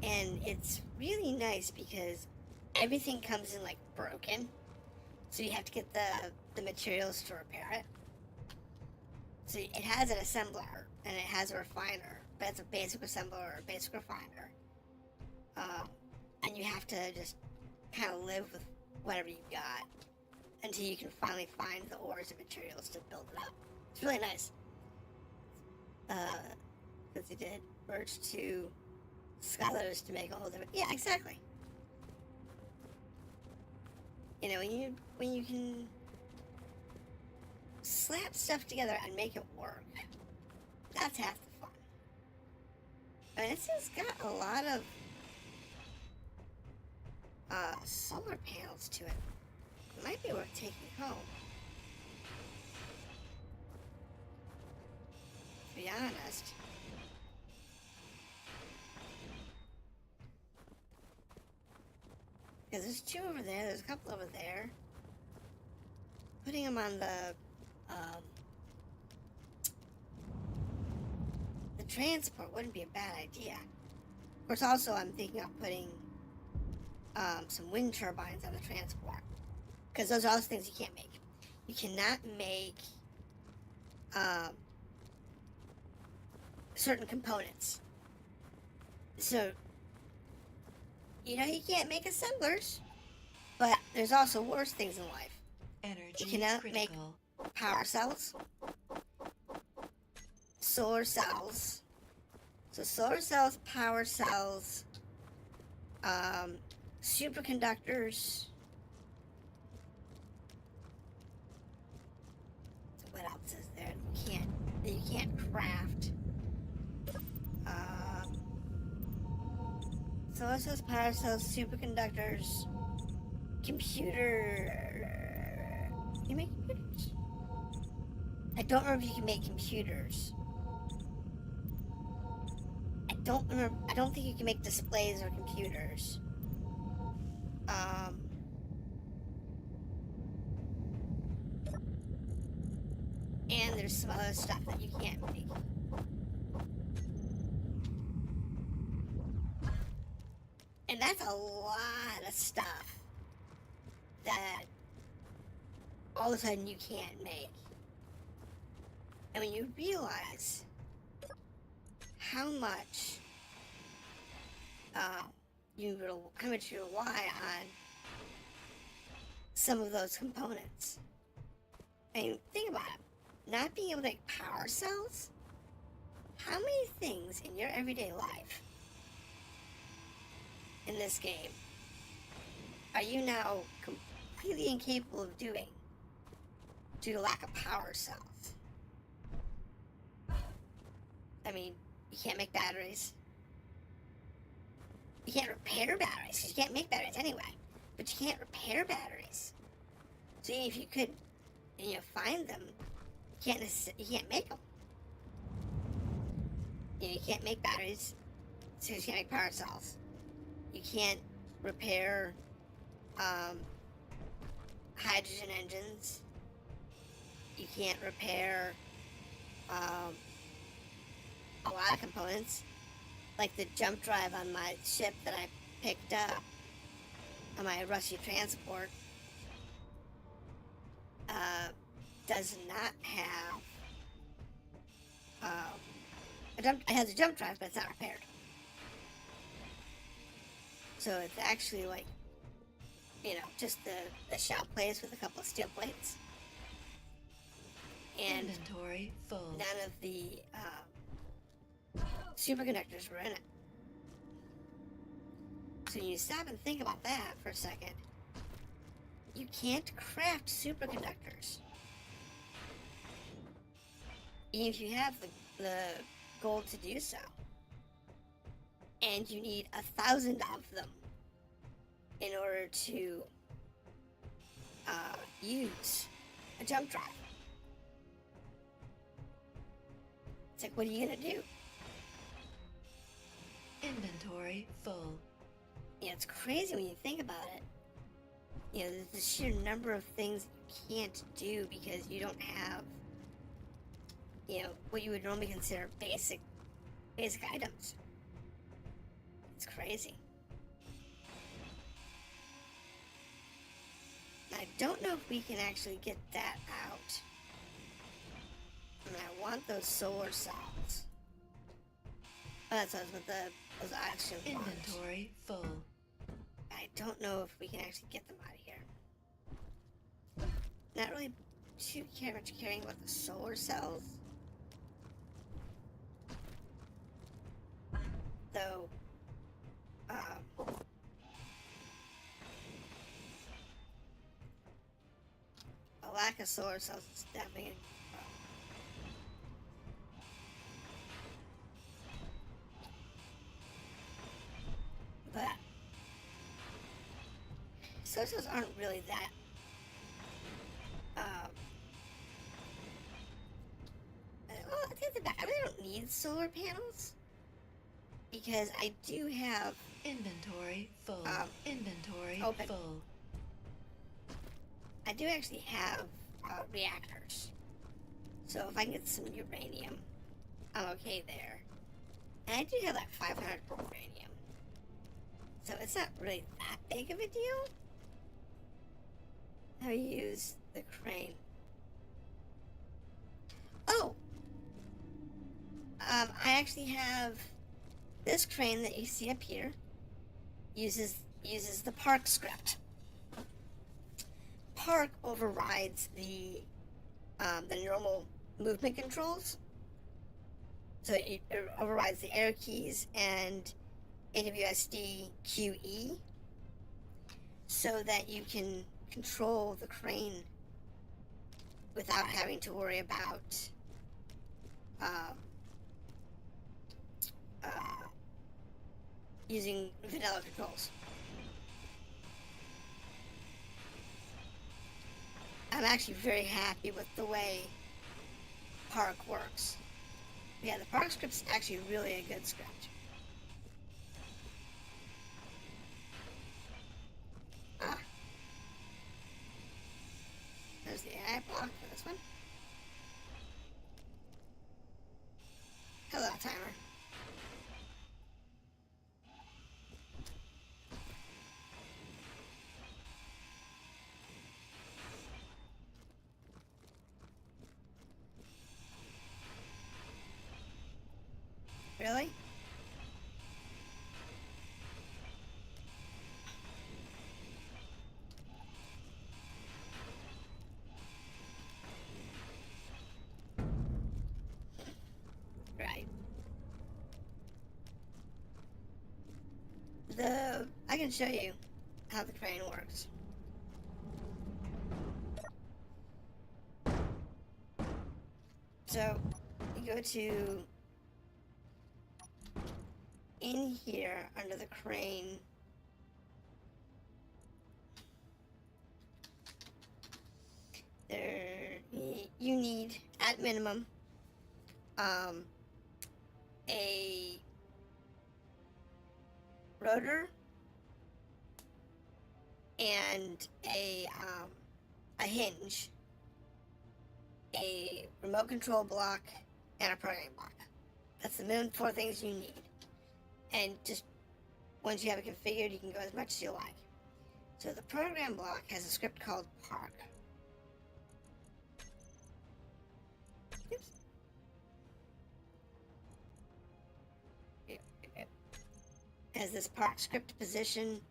And it's really nice because everything comes in like broken, so you have to get the materials to repair it. So it has an assembler and it has a refiner, but it's a basic assembler or a basic refiner. And you have to just kind of live with whatever you've got until you can finally find the ores and materials to build it up. It's really nice. Because they did merge two scholars to make a whole different... Yeah, exactly. You know, when you can slap stuff together and make it work, that's half the fun. I mean, this has got a lot of solar panels to it. It might be worth taking home. To be honest. Because there's two over there, there's a couple over there. putting them on the transport wouldn't be a bad idea. Of course, also I'm thinking of putting some wind turbines on the transport, because those are also things you can't make. You cannot make certain components. So, you know, you can't make assemblers, but there's also worse things in life. Energy You cannot critical. make power cells, solar cells. So solar cells, power cells, superconductors. So what else is there that you can't craft? Solar cells, power cells, superconductors, computer. Can you make computers? I don't remember if you can make computers. I don't think you can make displays or computers. And there's some other stuff that you can't make. And that's a lot of stuff that all of a sudden you can't make. And when you realize how much you rely on some of those components. I mean, think about it. Not being able to make power cells? How many things in your everyday life in this game are you now completely incapable of doing due to lack of power cells? I mean, you can't make batteries. You can't repair batteries, because you can't make batteries anyway. But you can't repair batteries. So even if you could, find them, you can't make them. You can't make batteries, so you can't make power cells. You can't repair hydrogen engines. You can't repair a lot of components, like the jump drive on my ship that I picked up on my rusty transport. Does not have it has a jump drive, but it's not repaired. So it's actually like, just the shell plates with a couple of steel plates. And Inventory full. none of the superconductors were in it. So you stop and think about that for a second. You can't craft superconductors. Even if you have the gold to do so. And you need 1,000 of them in order to use a jump drive. It's like, what are you gonna do? Inventory full. It's crazy when you think about it. The sheer number of things you can't do because you don't have, what you would normally consider basic items. It's crazy. I don't know if we can actually get that out. I mean, I want those solar cells. Oh, that's what those action ones. Inventory full. I don't know if we can actually get them out of here. Not really too much caring about the solar cells. Though, a lack of solar cells is definitely a problem. But solar cells aren't really that well, I think I really don't need solar panels because I do have Inventory full. Inventory open. full. I do actually have reactors. So if I can get some uranium, I'm okay there. And I do have like 500 uranium. So it's not really that big of a deal. How you use the crane. Oh! I actually have this crane that you see up here. Uses the park script. Park overrides the normal movement controls. So it overrides the arrow keys and AWSD QE so that you can control the crane without having to worry about using vanilla controls. I'm actually very happy with the way Park works. Yeah, the Park script's actually really a good script. Ah. There's the AI block for this one. Hello, timer. Really? Right. I can show you how the crane works. So, you go to in here under the crane. You need at minimum a rotor and a hinge, a remote control block, and a programming block. That's the minimum 4 things you need. And just once you have it configured, you can go as much as you like. So the program block has a script called Park. Oops. Has this Park script position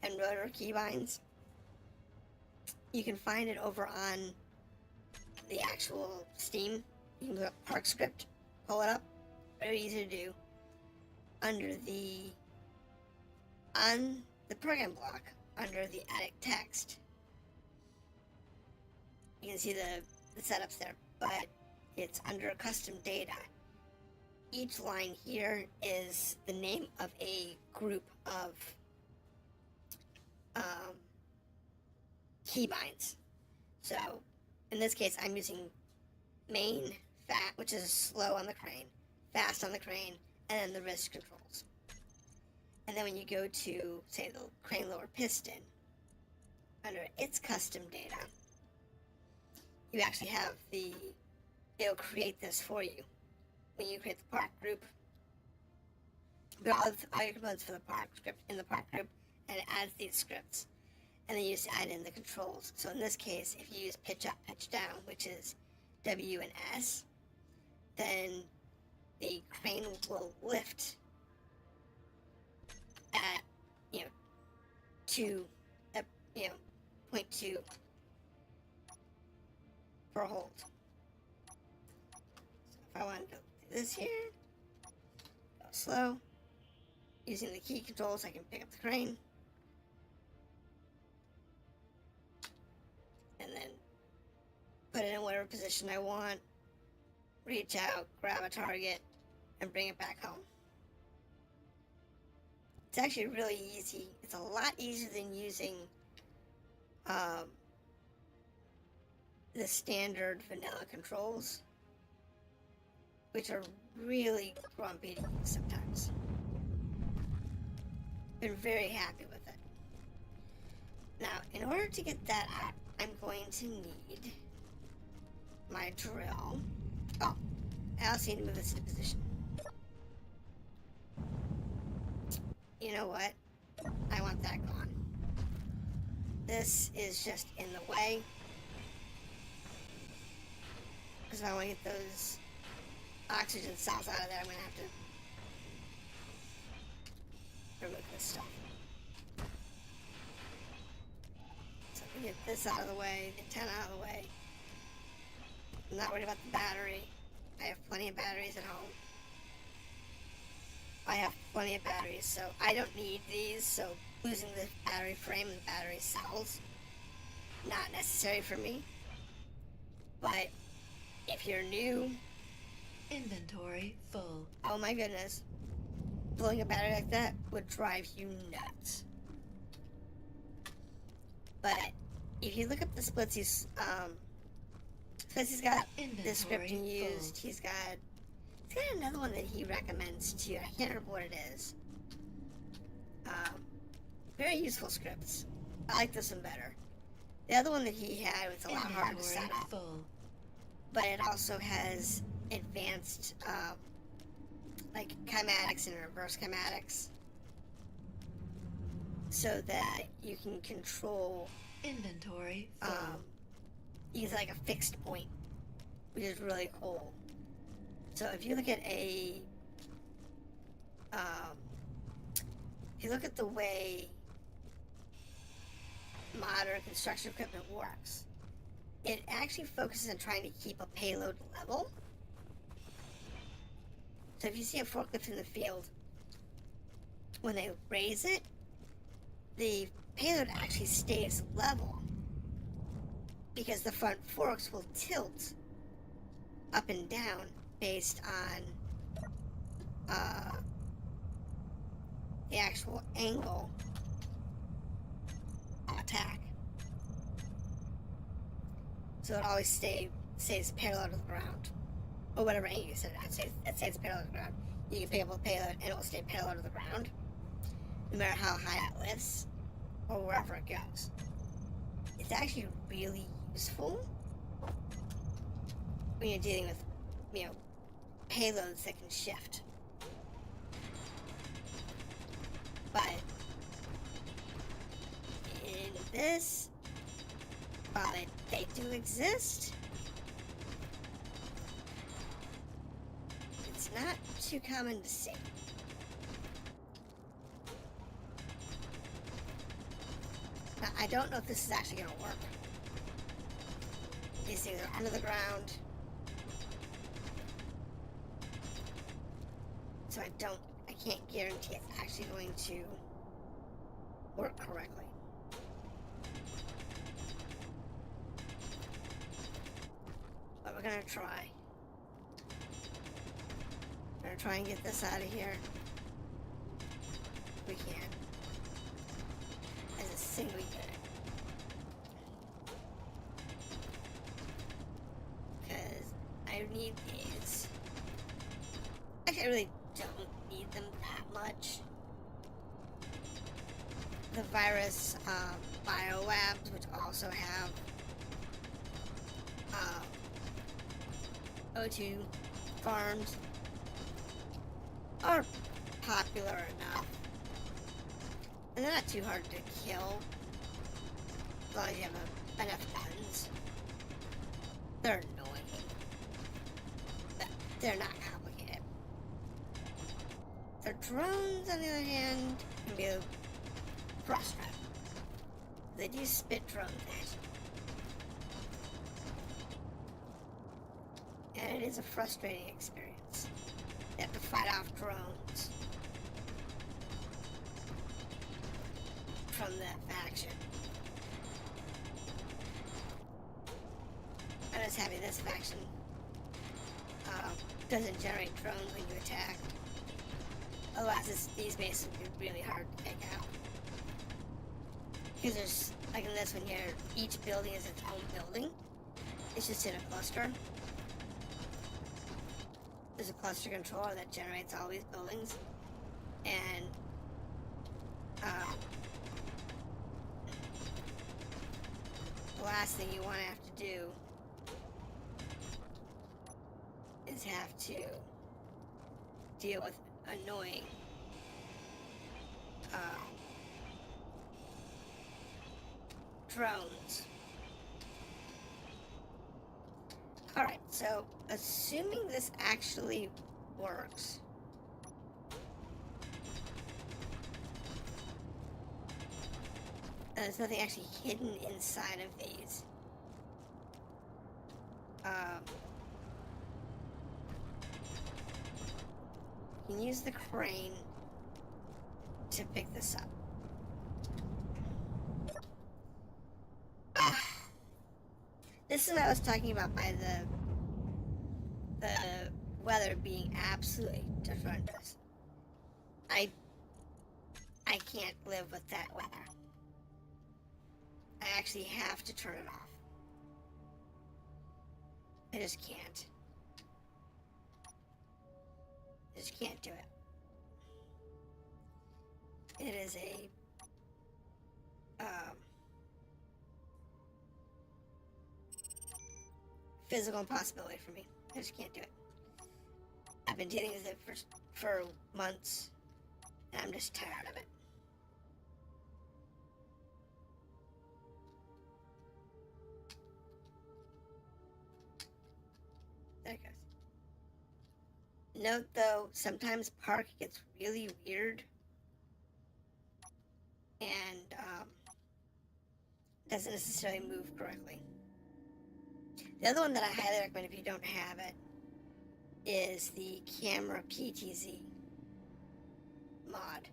and rotor keybinds. You can find it over on the actual Steam. You can look up Park script, pull it up. Very easy to do. On the program block, under the attic text, you can see the setups there, but it's under custom data. Each line here is the name of a group of keybinds. So in this case, I'm using main, fat, which is slow on the crane, fast on the crane, and then the wrist controls. And then when you go to, say, the crane lower piston, under its custom data, you actually have it'll create this for you. When you create the Park group, put all your components for the Park script in the Park group, and it adds these scripts. And then you just add in the controls. So in this case, if you use pitch up, pitch down, which is W and S, then the crane will lift at, 0.2 for a hold. So if I want to do this here, go slow, using the key controls, I can pick up the crane, and then put it in whatever position I want, reach out, grab a target, and bring it back home. It's actually really easy. It's a lot easier than using the standard vanilla controls, which are really grumpy to use sometimes. Been very happy with it. Now, in order to get that out, I'm going to need my drill. Oh, I also need to move this into position. You know what? I want that gone. This is just in the way. Because if I want to get those oxygen cells out of there, I'm going to have to remove this stuff. So we get this out of the way, the 10 out of the way. I'm not worried about the battery. I have plenty of batteries at home. I have plenty of batteries, so I don't need these, so losing the battery frame and battery cells, not necessary for me. But if you're new, Inventory full. oh my goodness, blowing a battery like that would drive you nuts. But if you look up the splits he's got this scripting used, he's got another one that he recommends too. I can't remember what it is. Very useful scripts. I like this one better. The other one that he had was a lot harder to set up. Full. But it also has advanced, like kinematics and reverse kinematics. So that you can control Inventory full. use like a fixed point, which is really cool. So if you look at if you look at the way modern construction equipment works, it actually focuses on trying to keep a payload level. So if you see a forklift in the field, when they raise it, the payload actually stays level because the front forks will tilt up and down based on the actual angle of attack. So it always stays parallel to the ground. Or whatever angle you set it at. It stays parallel to the ground. You can pick up a payload and it will stay parallel to the ground, no matter how high it lifts or wherever it goes. It's actually really useful when you're dealing with, payloads that can shift. But in this, while they do exist, it's not too common to see. Now, I don't know if this is actually going to work. These things are under the ground. So I can't guarantee it's actually going to work correctly. But we're gonna try. We're gonna try and get this out of here. If we can. As a single unit. Because I need these. Actually, I really don't need them that much. The virus biolabs, which also have O2 farms, are popular enough. And they're not too hard to kill, as long as you have enough guns. They're annoying, but they're not complicated. The drones, on the other hand, can be frustrating. They do spit drones at you. And it is a frustrating experience. You have to fight off drones from that faction. I'm just happy this faction doesn't generate drones when you attack. Otherwise, these bases would be really hard to take out. Because there's, like in this one here, each building is its own building. It's just in a cluster. There's a cluster controller that generates all these buildings. And, the last thing you want to have to do always have to deal with annoying drones. Alright, so assuming this actually works. There's nothing actually hidden inside of these. You can use the crane to pick this up. This is what I was talking about by the weather being absolutely horrendous. I can't live with that weather. I actually have to turn it off. I just can't. I just can't do it. It is a physical impossibility for me. I just can't do it. I've been dealing with it for months, and I'm just tired of it. There it goes. Note though, sometimes Park gets really weird and doesn't necessarily move correctly. The other one that I highly recommend if you don't have it is the camera PTZ mod.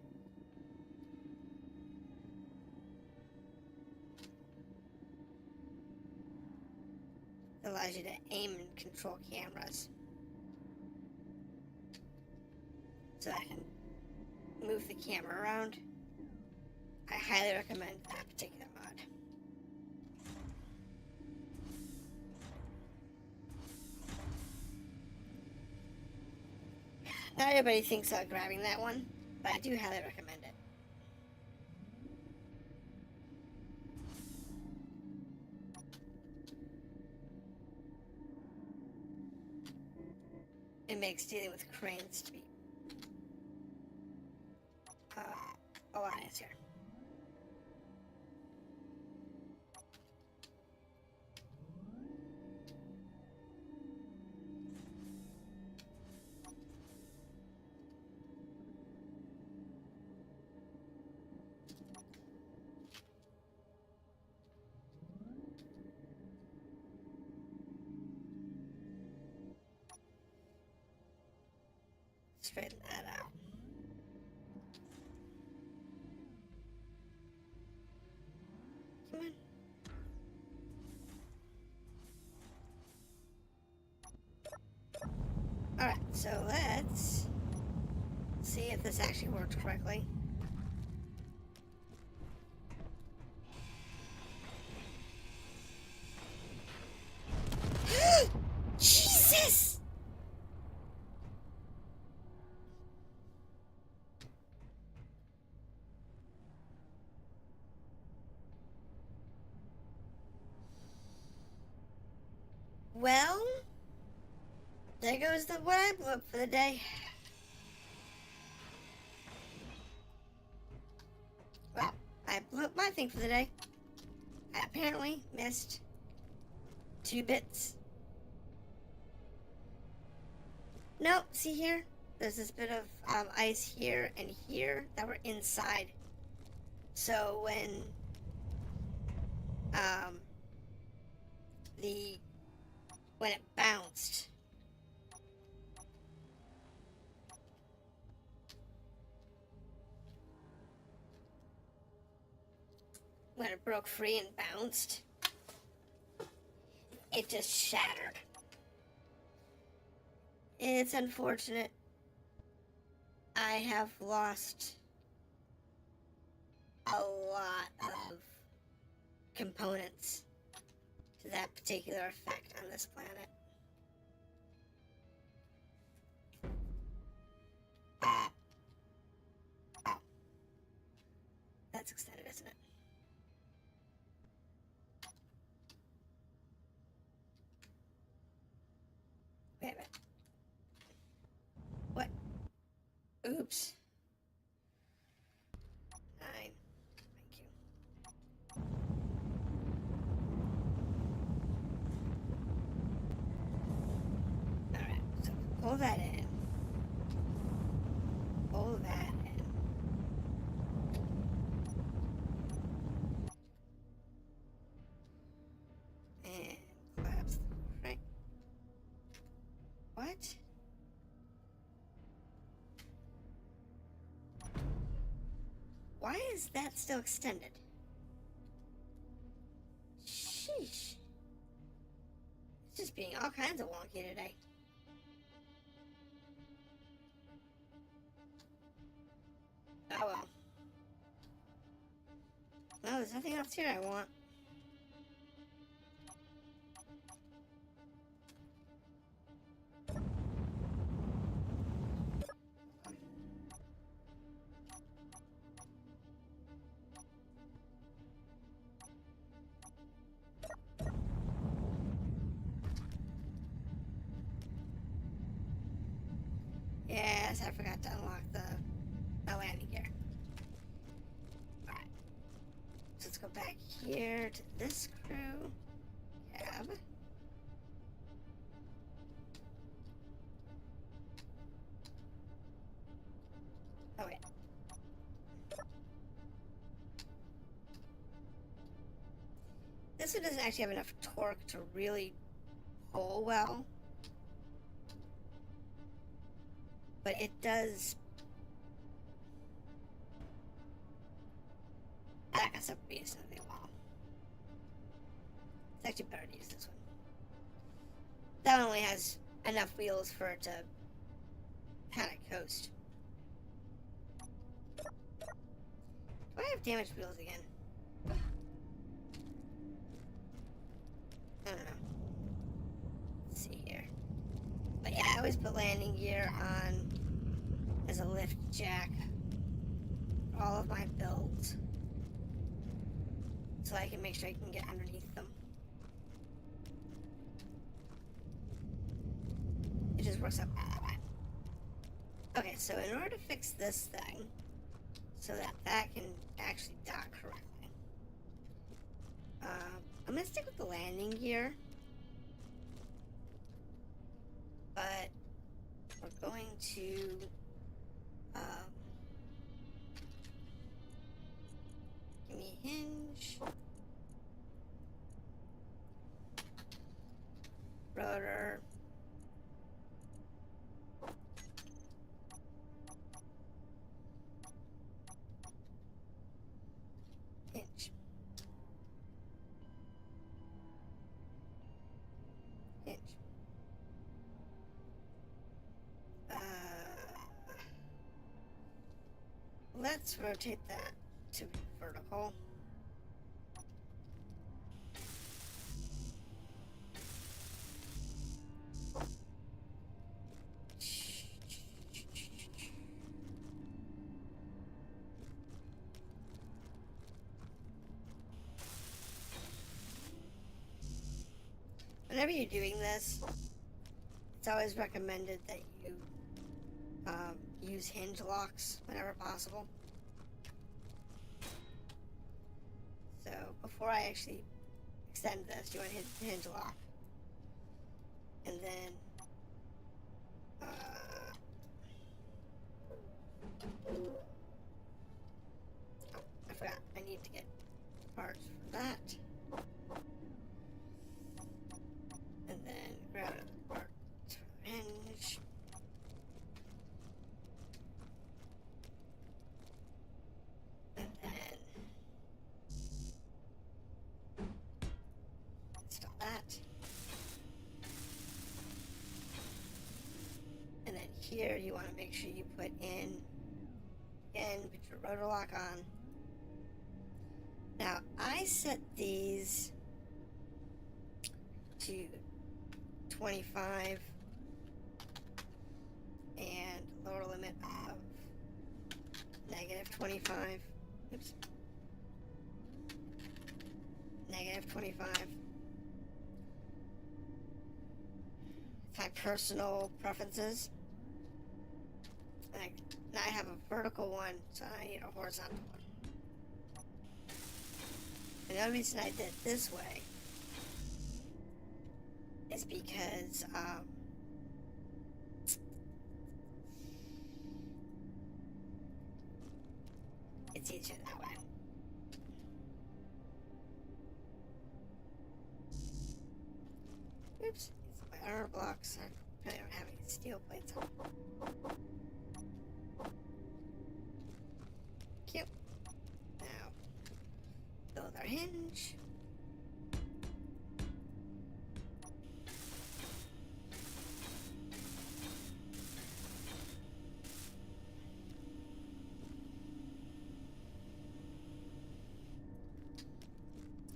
It allows you to aim and control cameras. So I can move the camera around. I highly recommend that particular mod. Not everybody thinks about grabbing that one, but I do highly recommend it. It makes dealing with cranes to be a lot easier. Straighten that out. Come on. Alright, so let's see if this actually works correctly. Jesus! Well, there goes what I blew up for the day. Well, I blew up my thing for the day. I apparently missed 2 bits. No, see here? There's this bit of ice here and here that were inside. So when it bounced, when it broke free and bounced, it just shattered. It's unfortunate. I have lost a lot of components to that particular effect on this planet. Oh. That's extended, isn't it? Wait a minute. Oops. 9. Thank you. Alright, so pull that in. Pull that in. And collapse the crank. What? Why is that still extended? Sheesh. It's just being all kinds of wonky today. Oh well. Well, there's nothing else here I want. Yes, I forgot to unlock the landing gear. Alright. So let's go back here to this crew. Cab. Oh wait. This one doesn't actually have enough torque to really pull well. But it does back us up reasonably well. It's actually better to use this one. That one only has enough wheels for it to kind of coast. Do I have damaged wheels again? I don't know. Let's see here. But yeah, I always put landing gear on as a lift jack for all of my builds, so I can make sure I can get underneath them. It just works out that way. Okay, so in order to fix this thing, so that that can actually dock correctly, I'm gonna stick with the landing gear, but we're going to give me a hinge, rotor, hinge, hinge. Let's rotate that to vertical. Whenever you're doing this, it's always recommended that you use hinge locks whenever possible. So before I actually extend this, you want to hit the hinge lock. And then oh, I forgot. I need to get parts for that. And then grab another part for the hinge. And then install that. And then here you want to make sure you put in, again, put your rotor lock on. Now I set these to 25 and lower limit of negative 25. Oops. Negative 25. It's my personal preferences. Like, now I have a vertical one, so I need a horizontal one. And the only reason I did it this way is because, it's easier that way. Oops, these are my armor blocks. I probably don't have any steel plates on. Cute. Now, build our hinge.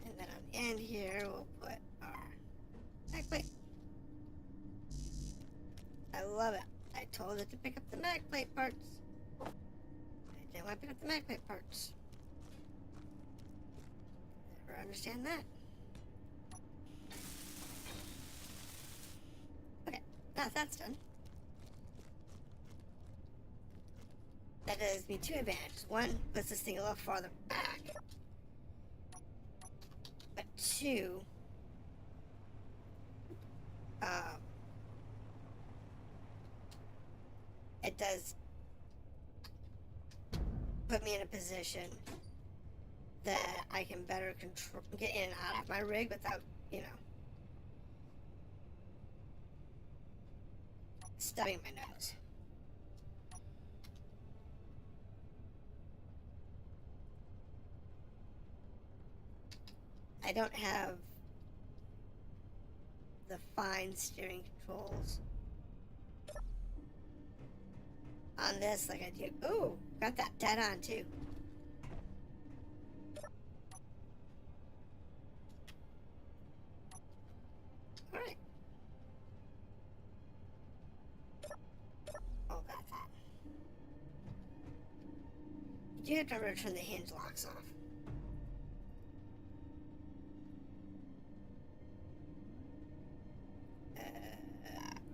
And then on the end here, we'll put our backplate. I love it. I told it to pick up the backplate parts. I didn't want to pick up the backplate parts. Never understand that. Okay, now that's done. That does me two advantages. One, puts this thing a little farther back. But two, it does put me in a position that I can better control, get in and out of my rig without, stubbing my nose. I don't have the fine steering controls on this like I do. Ooh, got that dead on too. Alright. Oh, got that. You do have to remember to turn the hinge locks off.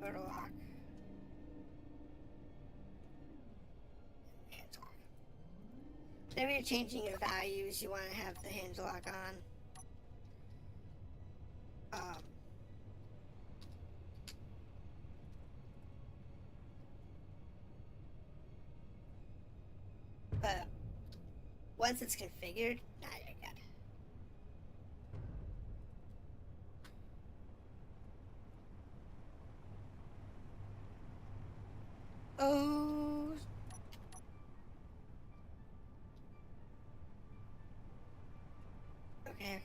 Auto lock. Hinge lock. Whenever you're changing your values, you want to have the hinge lock on. But once it's configured, now you're good. Oh. Okay.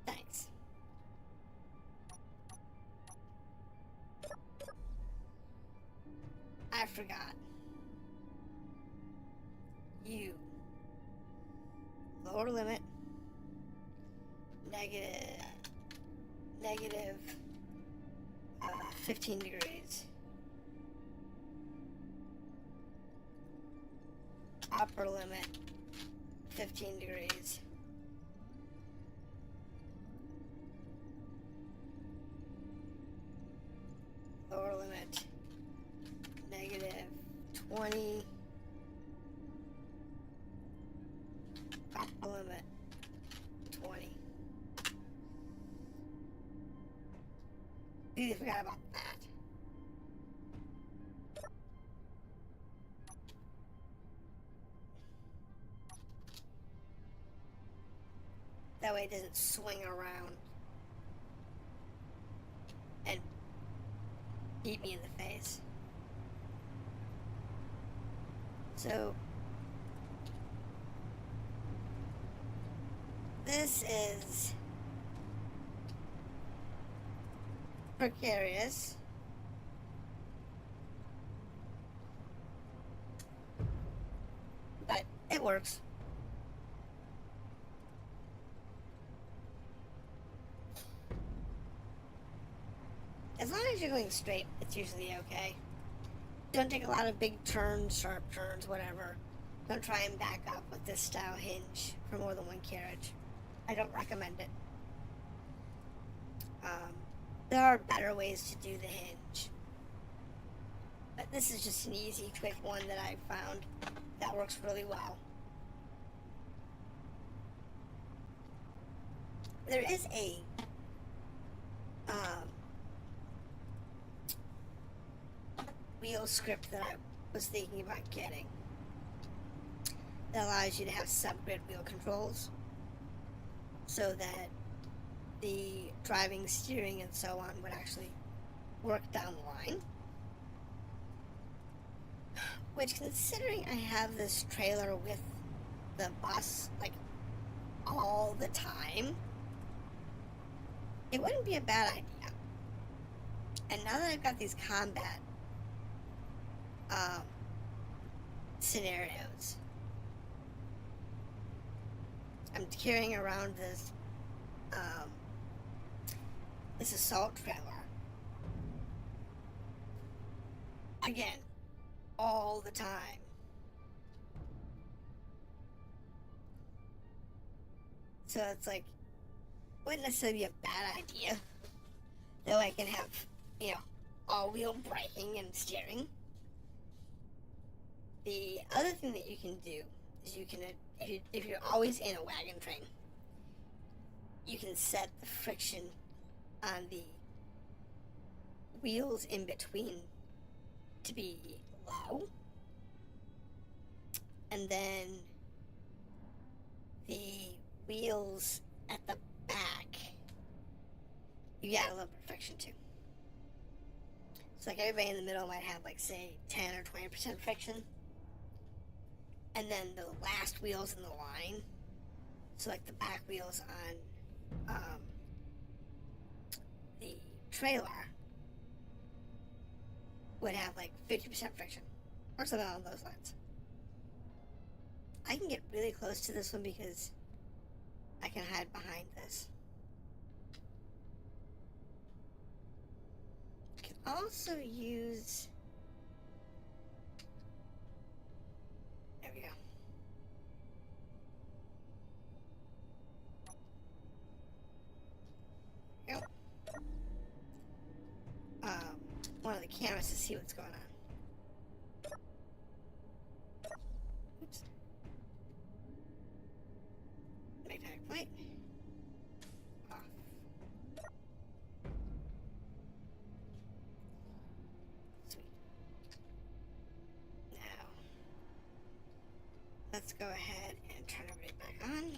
Thanks. I forgot. You. Lower limit. Negative 15 degrees. Upper limit 15 degrees. Lower limit negative 20. Upper limit 20. I forgot about that. That way it doesn't swing around and beat me in the face. So this is precarious. But it works. As long as you're going straight, it's usually okay. Don't take a lot of big turns, sharp turns, whatever. Don't try and back up with this style hinge for more than one carriage. I don't recommend it. There are better ways to do the hinge. But this is just an easy, quick one that I found that works really well. There is a wheel script that I was thinking about getting that allows you to have subgrid wheel controls so that the driving, steering, and so on would actually work down the line. Which, considering I have this trailer with the bus like all the time, it wouldn't be a bad idea. And now that I've got these combat scenarios, I'm carrying around this assault trailer again all the time. So it's like, wouldn't necessarily be a bad idea, though I can have, you know, all-wheel braking and steering. The other thing that you can do is you can, if you're always in a wagon train, you can set the friction on the wheels in between to be low, and then the wheels at the back, you got a little bit of friction too. So like everybody in the middle might have like, say, 10 or 20% friction, and then the last wheels in the line, so like the back wheels on the trailer would have like 50% friction or something along those lines. I can get really close to this one because I can hide behind this. I can also use... There we go. Yep. One of the cameras to see what's going on. Oops. Magnetic plate. Off. Sweet. Now, let's go ahead and turn everything back on.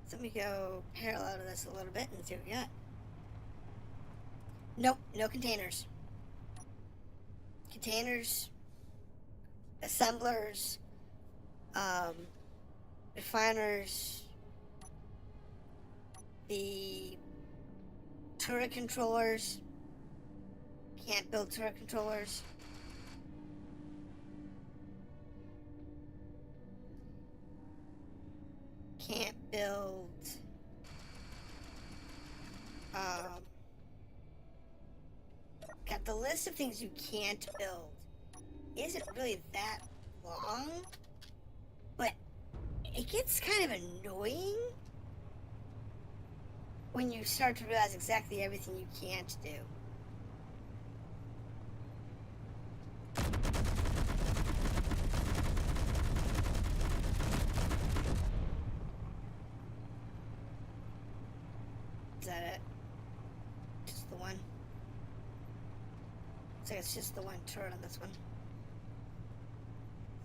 So let me go parallel to this a little bit and see what we got. Nope, no containers. Containers, assemblers, refiners, the turret controllers. Can't build turret controllers. Can't build got the list of things you can't build isn't really that long, but it gets kind of annoying when you start to realize exactly everything you can't do. Is that it? Just the one? So it's just the one turret on this one.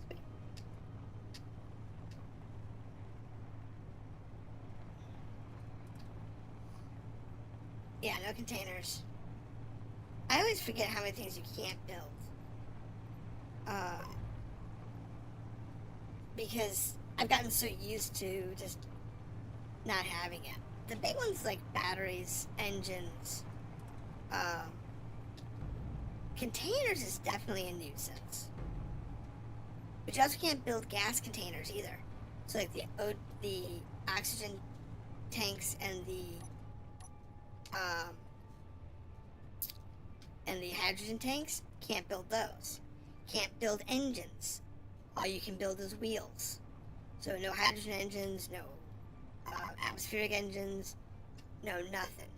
Sweet. Yeah, no containers. I always forget how many things you can't build. Because I've gotten so used to just not having it. The big ones like batteries, engines, containers is definitely a nuisance. But you also can't build gas containers either. So like the oxygen tanks and the hydrogen tanks, can't build those. Can't build engines. All you can build is wheels. So no hydrogen engines, no atmospheric engines, no nothing.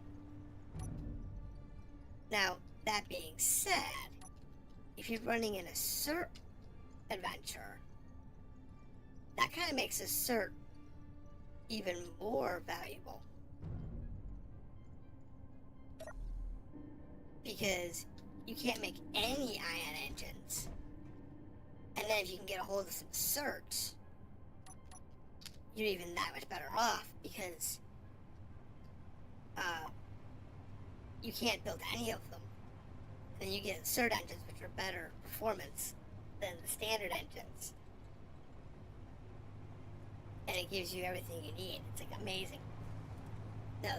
Now, that being said, if you're running in a cert adventure, that kind of makes a cert even more valuable. Because you can't make any ion engines. And then if you can get a hold of some certs, you're even that much better off, because you can't build any of them. And you get cert engines, which are better performance than the standard engines. And it gives you everything you need. It's like amazing. Now,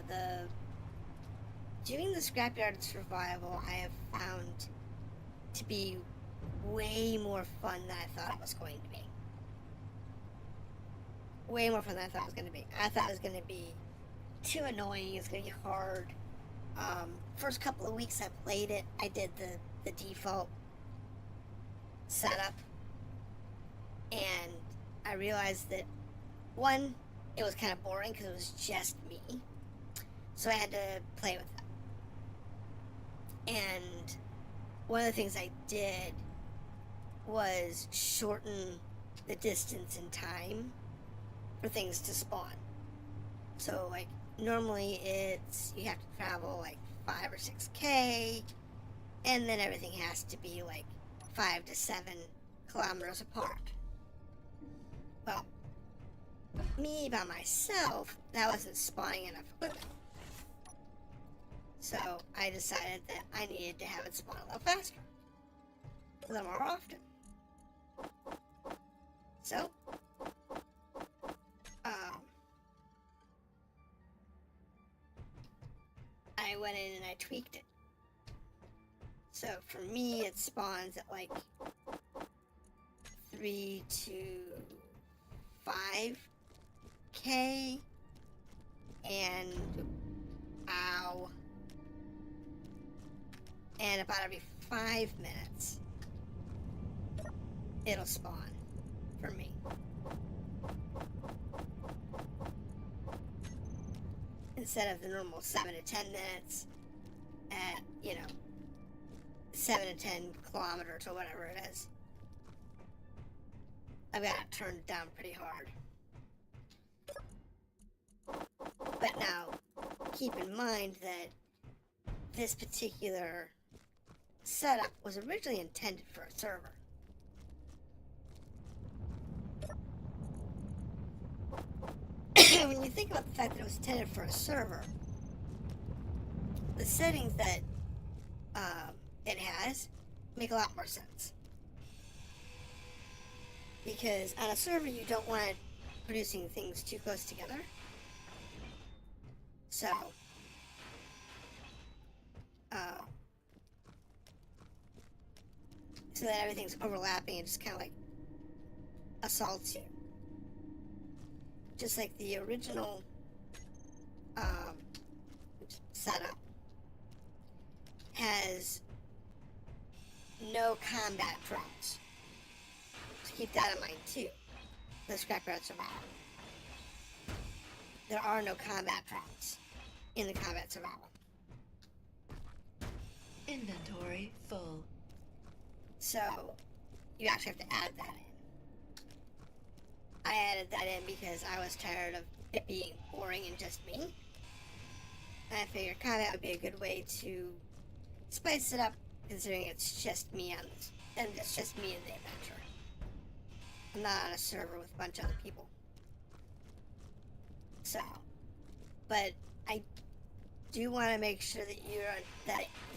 doing the Scrapyard survival I have found to be way more fun than I thought it was going to be. Way more fun than I thought it was going to be. I thought it was going to be too annoying. It's going to be hard. First couple of weeks I played it, I did the default setup, and I realized that, one, it was kind of boring because it was just me, so I had to play with that. And one of the things I did was shorten the distance and time for things to spawn. So, like, normally it's, you have to travel like 5 or 6K, and then everything has to be like 5 to 7 kilometers apart. Well, me by myself, that wasn't spawning enough equipment. So I decided that I needed to have it spawn a little faster, a little more often. So, I went in and I tweaked it. So for me, it spawns at like 3 to 5K, and and about every 5 minutes it'll spawn for me. Instead of the normal 7 to 10 minutes at, 7 to 10 kilometers or whatever it is. I've got it turned down pretty hard. But now, keep in mind that this particular setup was originally intended for a server. When you think about the fact that it was intended for a server, the settings that it has make a lot more sense. Because on a server, you don't want producing things too close together. So, so that everything's overlapping and just kind of like assaults you. Just like the original setup has no combat drones. So keep that in mind too. The Scrapyard survival. There are no combat drones in the combat survival. Inventory full. So you actually have to add that in. I added that in because I was tired of it being boring and just me. And I figured combat would be a good way to spice it up, considering it's just me on this, and it's just me in the adventure. I'm not on a server with a bunch of other people. So, but I do want to make sure that you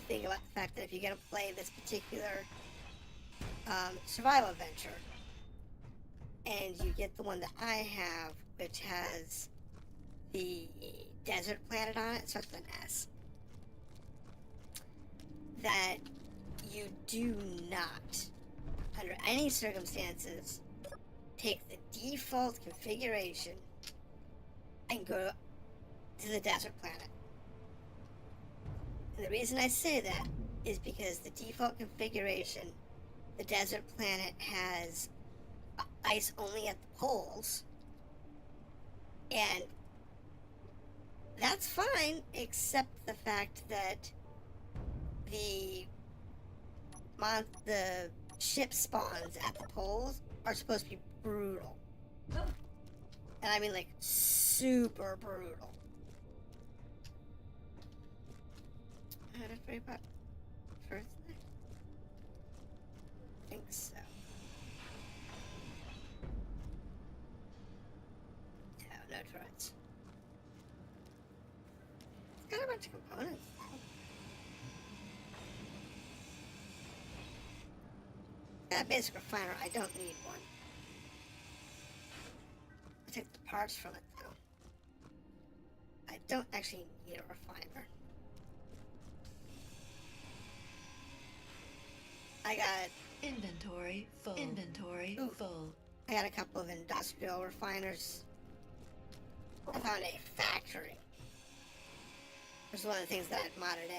think about the fact that if you're going to play this particular survival adventure, and you get the one that I have, which has the desert planet on it, starts with an S, that you do not, under any circumstances, take the default configuration and go to the desert planet. And the reason I say that is because the default configuration, the desert planet has ice only at the poles, and that's fine, except the fact that the ship spawns at the poles are supposed to be brutal. And I mean, like, super brutal. How did I put first? I think so. No turrets. It's got a bunch of components. That basic refiner, I don't need one. I take the parts from it, though. I don't actually need a refiner. I got... Inventory full. Inventory full. I got a couple of industrial refiners. I found a factory. Which is one of the things that I'd modded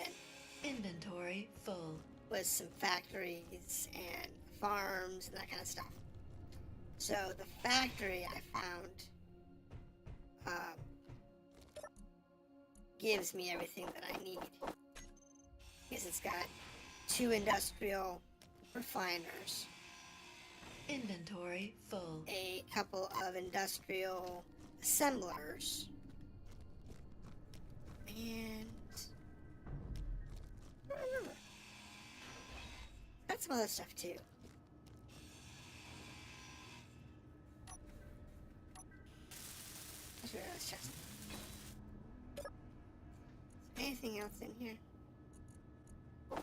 in. Inventory full. Was some factories and farms and that kind of stuff. So the factory I found gives me everything that I need. Because it's got 2 industrial refiners. Inventory full. A couple of industrial assemblers. And I don't remember. Got some other stuff too. Let's check something. Is there anything else in here? Okay,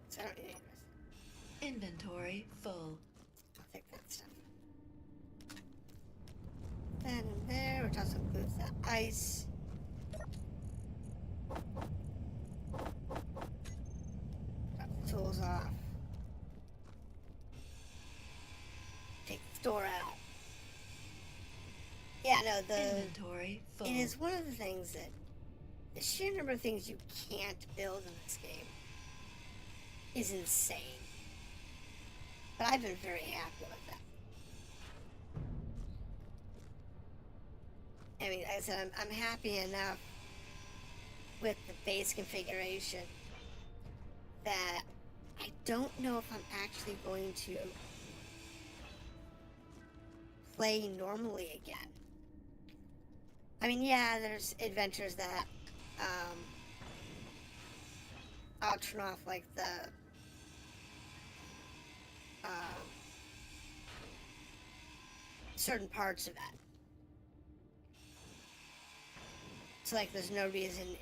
so I don't need any of this. Inventory full. I'll take that stuff. That in there, which also includes the ice. Drop the tools off. Take the store out. Yeah, no, Inventory full. it is one of the things that the sheer number of things you can't build in this game is insane. But I've been very happy with that. I mean, like I said, I'm happy enough with the base configuration that I don't know if I'm actually going to play normally again. I mean, yeah, there's adventures that I'll turn off, like the certain parts of it. So, like, there's no reason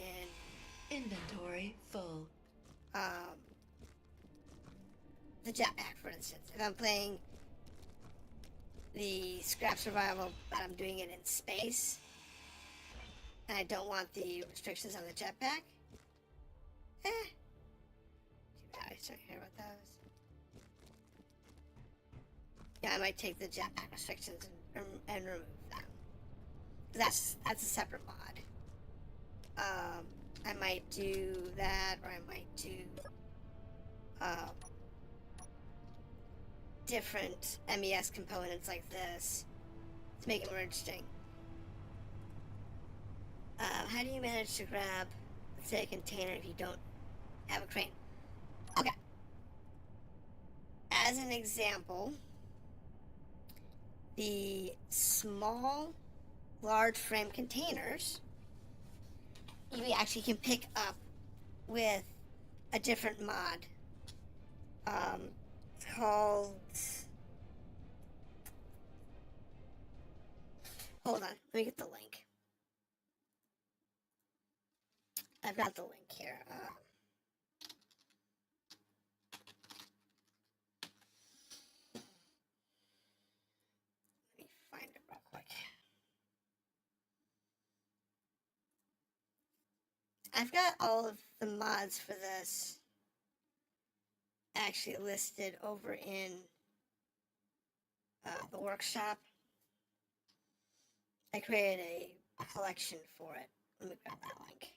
in Inventory full. the jetpack, for instance. If I'm playing the scrap survival, but I'm doing it in space, and I don't want the restrictions on the jetpack, too bad I don't hear about those. Yeah, I might take the jetpack restrictions and remove them. That's a separate mod. I might do that, or I might do different MES components like this to make it more interesting. How do you manage to grab, let's say, a container if you don't have a crane? Okay. As an example, the small, large frame containers you actually can pick up with a different mod. It's called... Hold on, let me get the link. I've got the link here. Let me find it real quick. I've got all of the mods for this actually listed over in the workshop. I created a collection for it. Let me grab that link.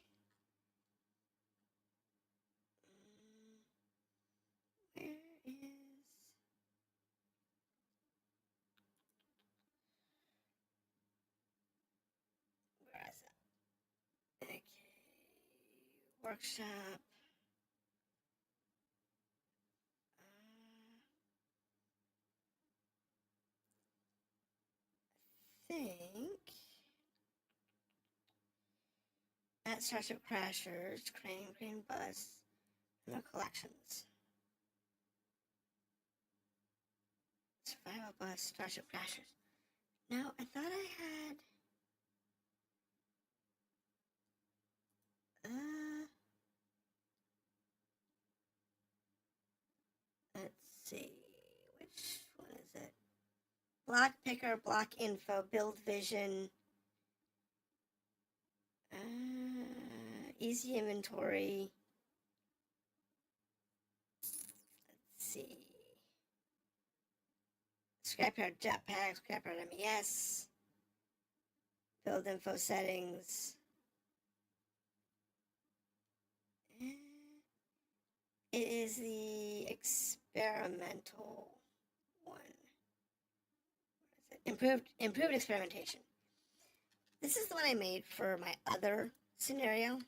Where is it? Okay. Workshop. I think at StarShip Crashers, Crane Bus, no collections. Survival Bus, StarShip Crashers. No, I thought I had. Let's see. Which one is it? Block Picker, Block Info, Build Vision, Easy Inventory. Let's see. Scrapyard Jetpack, Scrapyard MES, Build Info Settings. It is the experimental one. What is it? Improved experimentation. This is the one I made for my other scenario.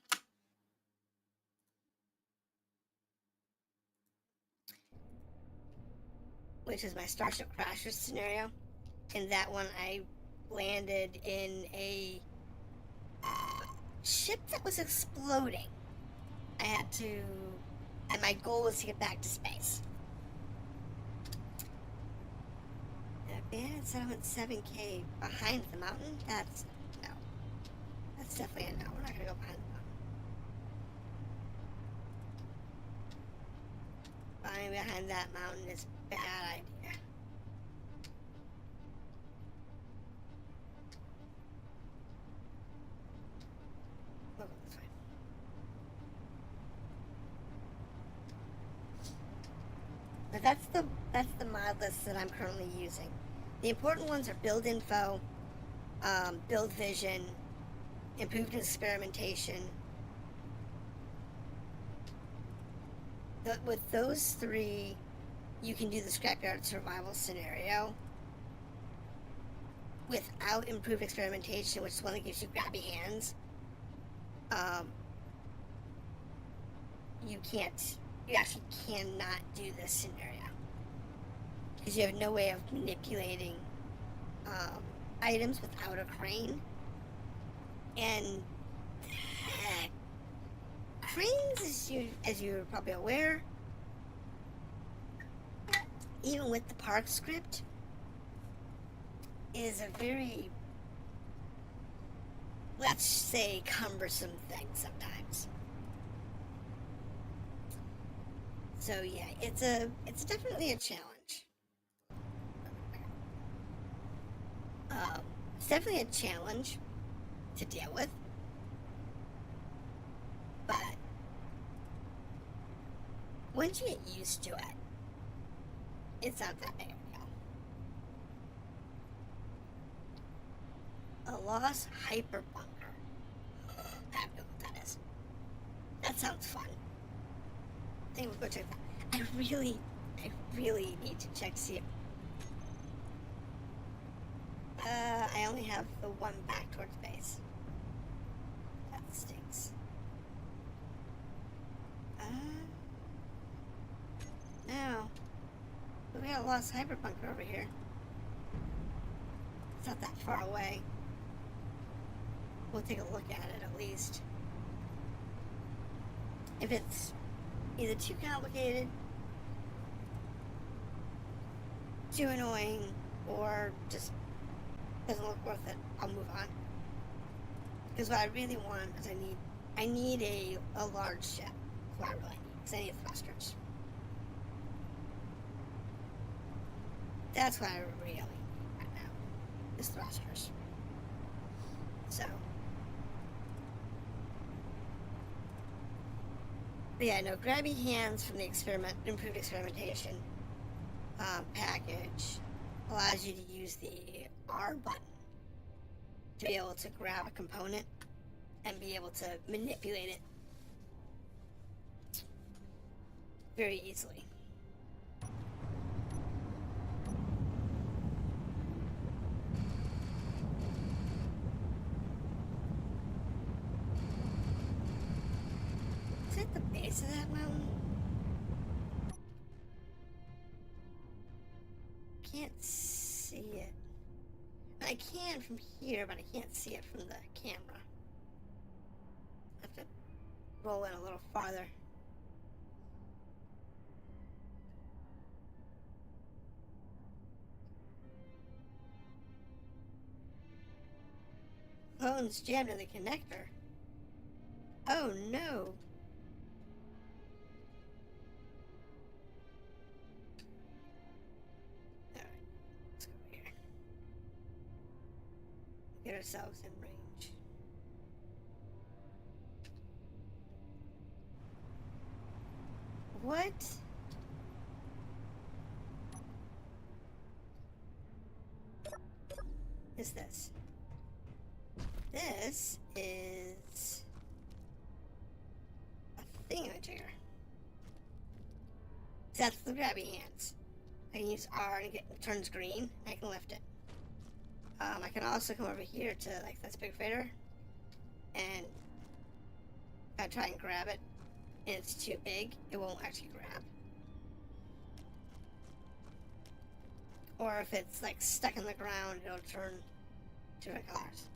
Which is my StarShip Crashers scenario. In that one, I landed in a ship that was exploding. I had to, and my goal was to get back to space. An abandoned settlement 7K behind the mountain? That's, no. That's definitely a no. We're not going to go behind the mountain. Going behind that mountain is a bad idea. We'll go this way. But that's the mod list that I'm currently using. The important ones are build info, build vision, improved experimentation. With those three, you can do the Scrapyard survival scenario without improved experimentation, which is one that gives you grabby hands. You actually cannot do this scenario because you have no way of manipulating items without a crane. And cranes, as you're probably aware, even with the park script, is a very, let's say, cumbersome thing sometimes. So yeah, it's definitely a challenge. It's definitely a challenge to deal with, but once you get used to it, it's not that big of a deal. A lost hyper bunker. I have no clue what that is. That sounds fun. I think we'll go check that. I really need to check to see if I only have the one back towards base. That stinks. No. But we got a lost hyperbunker over here. It's not that far away. We'll take a look at it at least. If it's either too complicated, too annoying, or just doesn't look worth it, I'll move on. Because what I really want is I need a large ship. That's what I really need. Because I need thrusters. That's what I really need right now. Is thrusters. So But yeah, no, grabby hands from the improved experimentation package allows you to use the R button to be able to grab a component and be able to manipulate it very easily. Is it the base of that mountain? Can't see it. I can from here, but I can't see it from the camera. I have to roll in a little farther. Phone's jammed to the connector. Oh no. Alright, let's go over here. Get ourselves in range. What? Is this? This is a thingamajigger. That's the grabby hands. I can use R and it turns green. I can lift it. I can also come over here to like this big freighter, and if I try and grab it and it's too big, it won't actually grab. Or if it's like stuck in the ground, it'll turn different colors.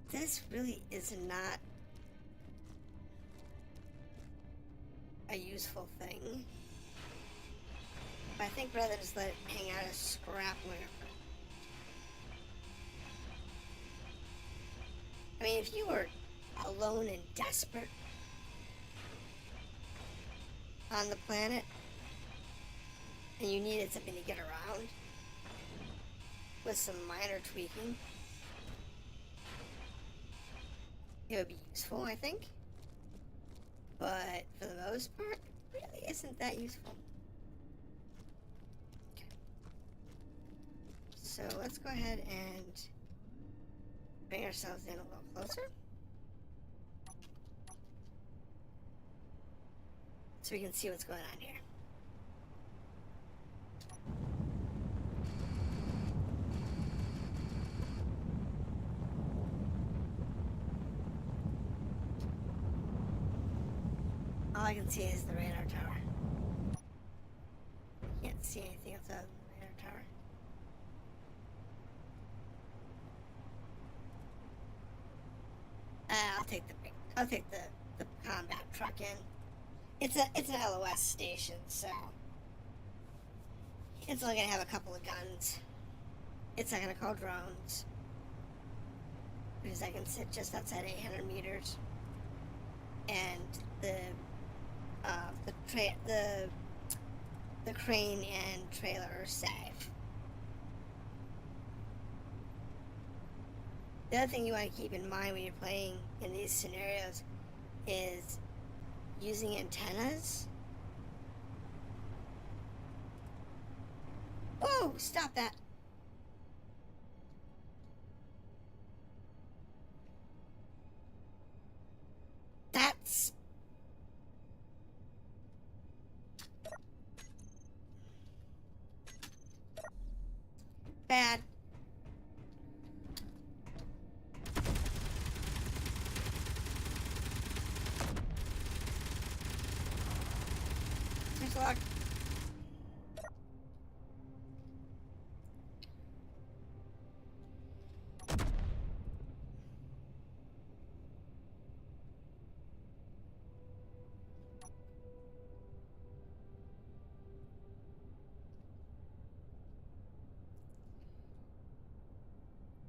This really is not a useful thing. But I think rather just let it hang out as scrap wherever. I mean, if you were alone and desperate on the planet and you needed something to get around with some minor tweaking, it would be useful, I think. But for the most part, it really isn't that useful. Okay. So let's go ahead and bring ourselves in a little closer, so we can see what's going on here. All I can see is the radar tower. Can't see anything else other than the radar tower. I'll take the combat truck in. It's an LOS station, so it's only gonna have a couple of guns. It's not gonna call drones because I can sit just outside 800 meters, and the crane and trailer are safe. The other thing you want to keep in mind when you're playing in these scenarios is using antennas. Whoa, stop that. That's bad. Thanks a lot.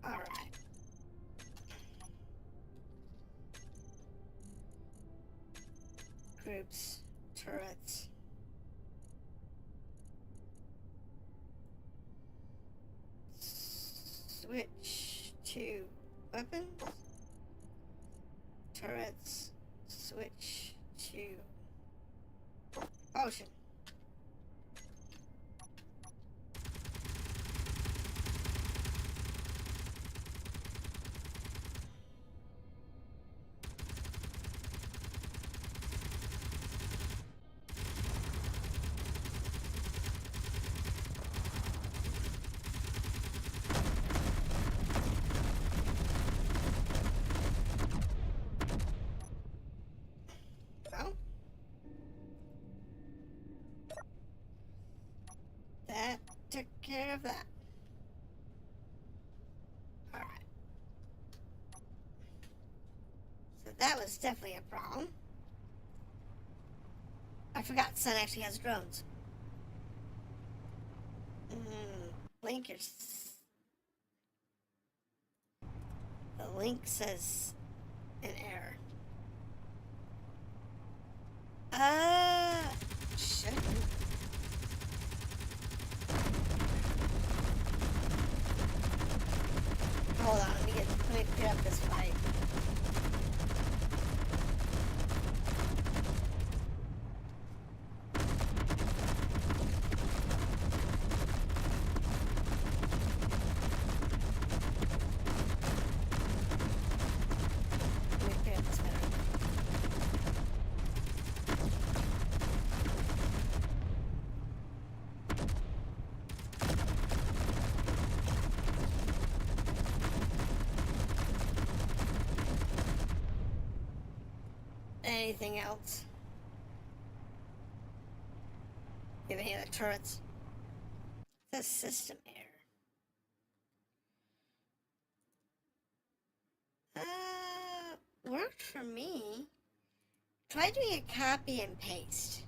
All right. Groups, turrets. Switch to weapons. Turrets. switch to ocean. Well, that took care of that. Alright. So that was definitely a problem. I forgot Sun actually has drones. Blinkers. The link says an error. Shit. Hold on, let me clear up this fight. Let me clear up this better. Anything else? You have any other turrets? It says system error. Worked for me. Try doing a copy and paste.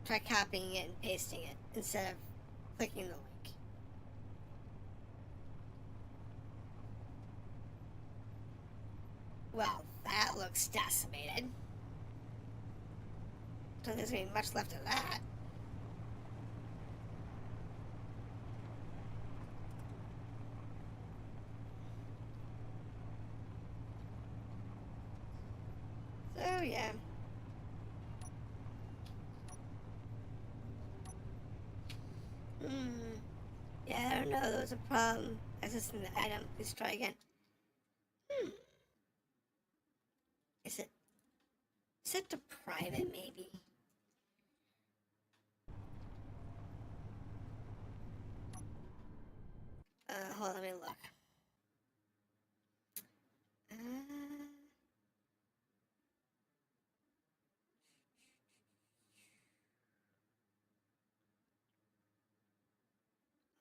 Try copying it and pasting it instead of clicking the link. Well, that looks decimated. So there's gonna be much left of that. So yeah. Yeah, I don't know. There was a problem. Accessing the item. Please try again. Is it set to private, maybe? Hold on, let me look.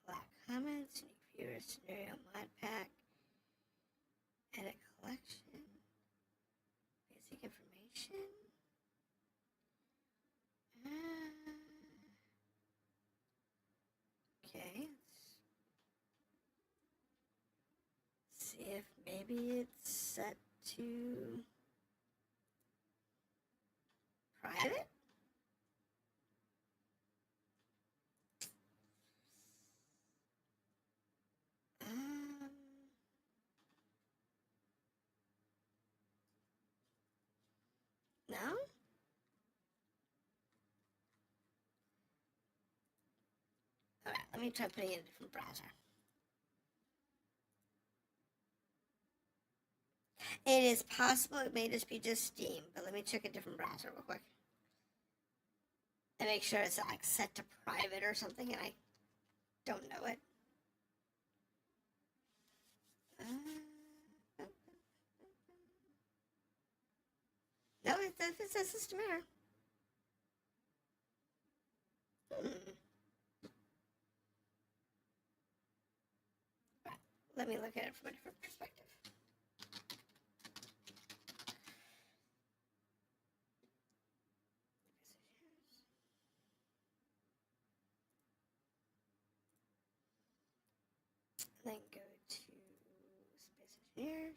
Black comments, unique viewer, scenario, mod pack, edit collection, basic information. Okay, let's see if maybe it's set to private. No? Alright, let me try putting it in a different browser. It is possible it may just be Steam, but let me check a different browser real quick. And make sure it's like set to private or something and I don't know it. No, it's a system error. Right, let me look at it from a different perspective. Then go to Space Engineers.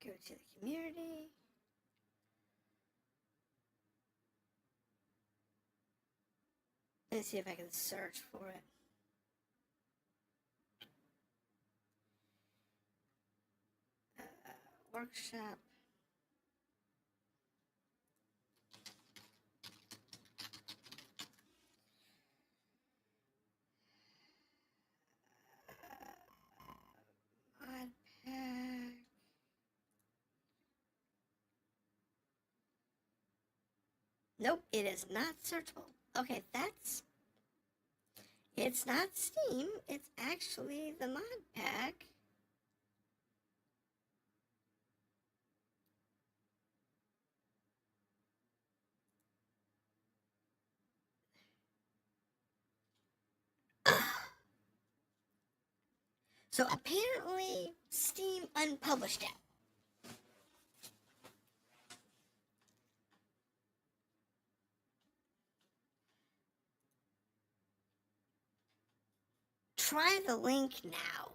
Go to the community. And see if I can search for it. workshop. Mod pack. Nope, it is not searchable. Okay, that's... It's not Steam, it's actually the mod pack. So apparently, Steam unpublished it. Try the link now.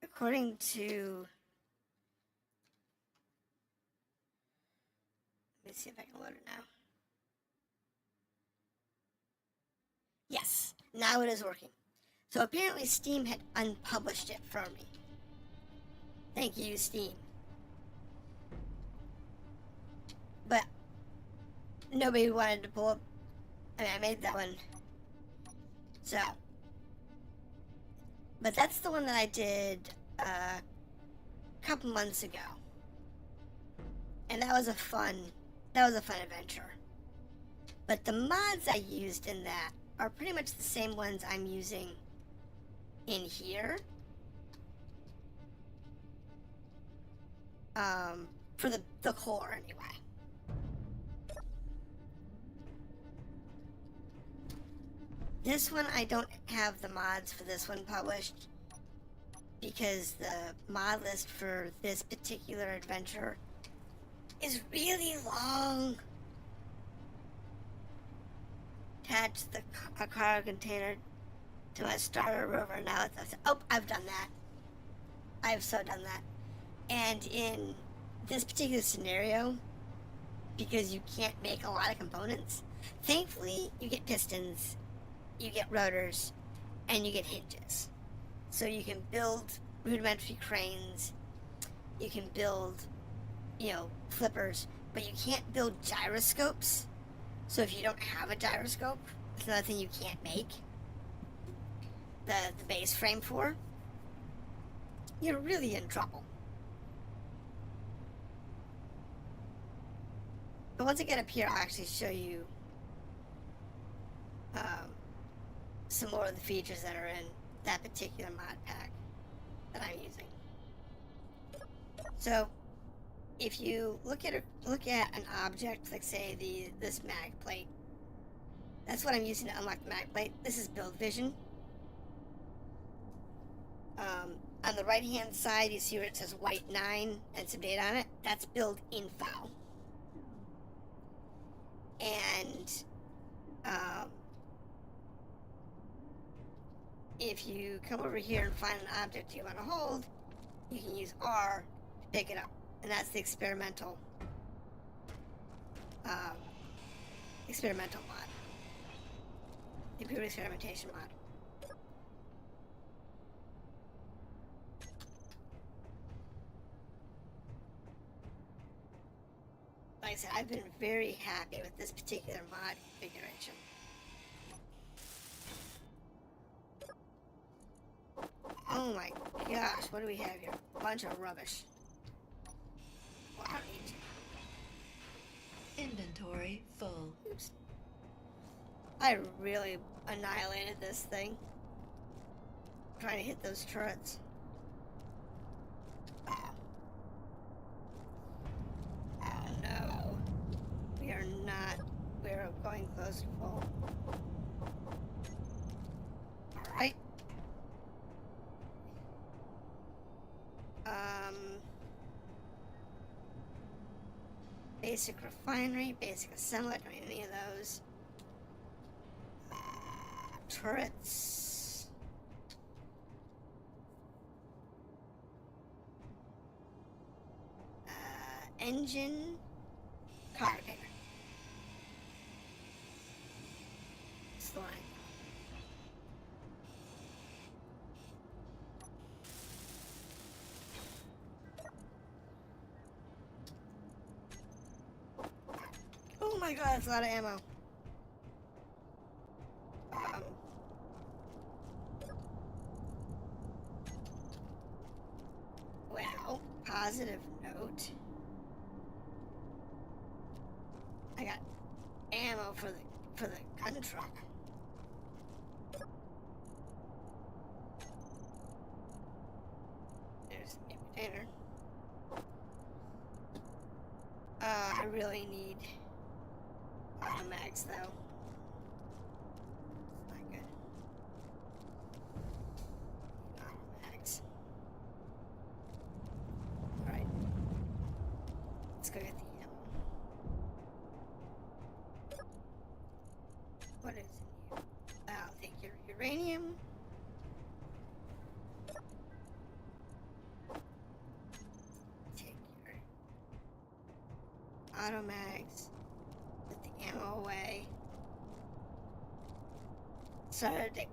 According to... Let me see if I can load it now. Yes, now it is working. So apparently Steam had unpublished it for me. Thank you, Steam. But nobody wanted to pull up. I mean, I made that one. So. But that's the one that I did a couple months ago. And that was a fun adventure. But the mods I used in that are pretty much the same ones I'm using in here. For the core anyway. This one, I don't have the mods for this one published because the mod list for this particular adventure is really long. Attach a cargo container to my starter rover. Now it's... Oh, I've done that. I've so done that. And in this particular scenario, because you can't make a lot of components, thankfully you get pistons, you get rotors, and you get hinges. So you can build rudimentary cranes, you can build, flippers, but you can't build gyroscopes. So if you don't have a gyroscope, it's another thing you can't make the base frame for. You're really in trouble. But once I get up here, I'll actually show you some more of the features that are in that particular mod pack that I'm using. So, if you look at an object, like say this mag plate, that's what I'm using to unlock the mag plate. This is build vision. On the right hand side, you see where it says white 9 and some data on it. That's build info. And if you come over here and find an object you want to hold, you can use R to pick it up. And that's the experimental mod. Improved experimentation mod. Like I said, I've been very happy with this particular mod configuration. Oh my gosh, what do we have here? A bunch of rubbish. Well, I don't need to. Inventory full. Oops. I really annihilated this thing. Trying to hit those turrets. Oh. Oh no. We are not. We're going close to full. Alright. Basic refinery, basic assembly, don't need any of those. Turrets. Engine. Car repair. Slime. my god, that's a lot of ammo. Well, positive note. I got ammo for the gun truck. There's a container. I really need mags though. It's not good. Mags. Alright. Let's go get the ammo. What is in here? I'll take your uranium. Take your auto mags. Put the ammo away. Started to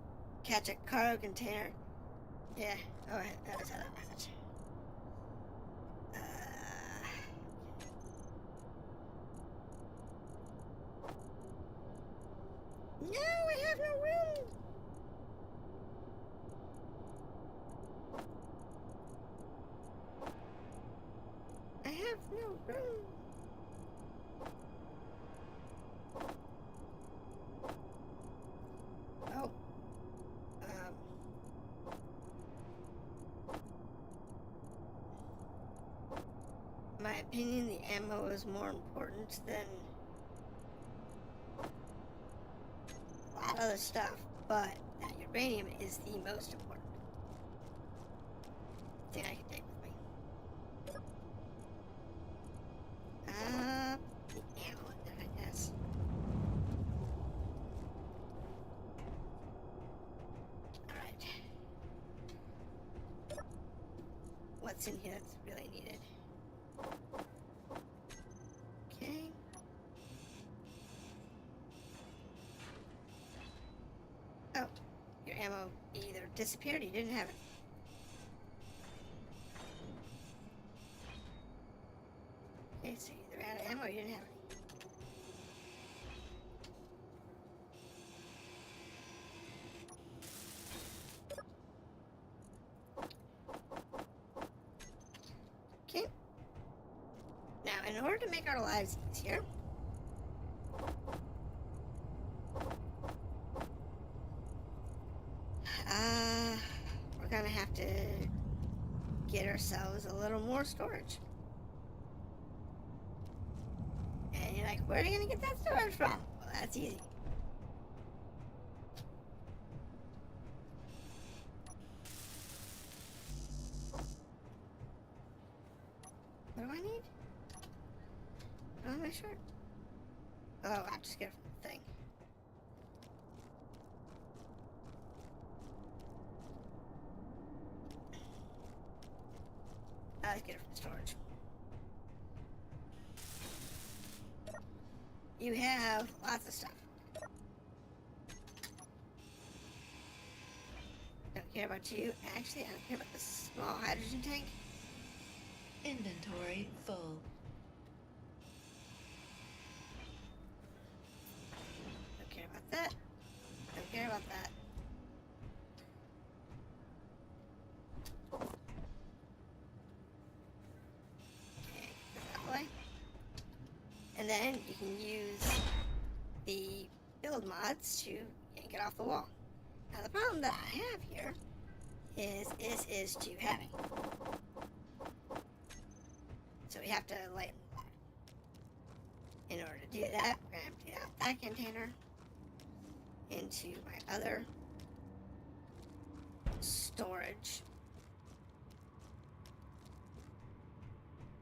catch a cargo container. Yeah. Oh, that was how that match. No, I have no room. I have no room. Oh. In my opinion, the ammo is more important than a lot of other stuff, but that uranium is the most important thing I can take with me. The ammo in there, I guess. Alright. What's in here that's really needed? Okay. Oh, your ammo either disappeared or you didn't have it. Okay, so you either had ammo or you didn't have it. Okay. Now, in order to make our lives easier, we're gonna have to get ourselves a little more storage. And you're like, where are you gonna get that storage from? Well, that's easy. What do I need? Put on my shirt. Oh, I'll just get it from the thing. I'll get it from storage. You have lots of stuff. Don't care about you. Actually, I don't care about the small hydrogen tank. Inventory full. Don't care about that. Don't care about that. Okay, go that way. And then you can use the build mods to yank it off the wall. Now the problem that I have here is this is too heavy. So we have to lighten the load. In order to do that, we're going to empty out that container into my other storage.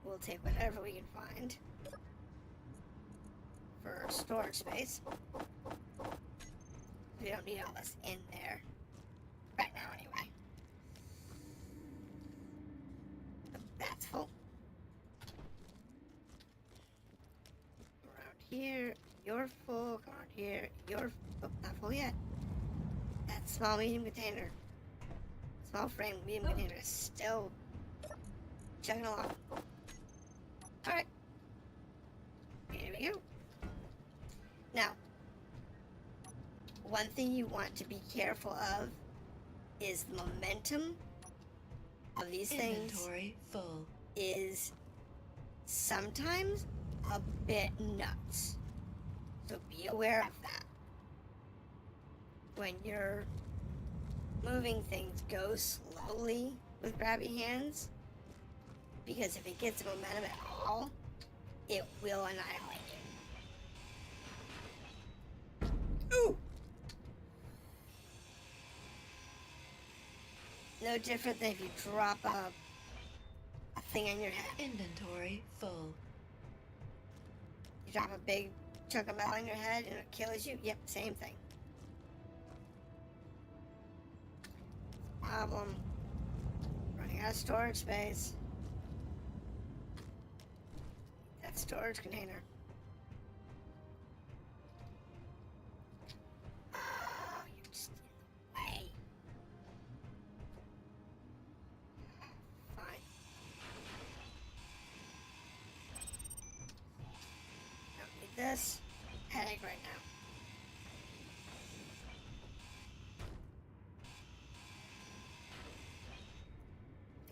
We'll take whatever we can find for storage space. We don't need all this in there right now anyway. But that's full. Around here, you're full. Around here, you're not full yet. That small medium container, small frame medium container is still chugging along. Alright. Here we go. one thing you want to be careful of is the momentum of these things Inventory full. is sometimes a bit nuts. So be aware of that. When you're moving things, go slowly with grabby hands, because if it gets momentum at all, it will annihilate you. Ooh! No different than if you drop a thing on your head. Inventory full. You drop a big chunk of metal on your head and it kills you. Yep, same thing. Problem. Running out of storage space. That storage container. Oh, you're just in the way. Fine. Don't need this. Headache right now.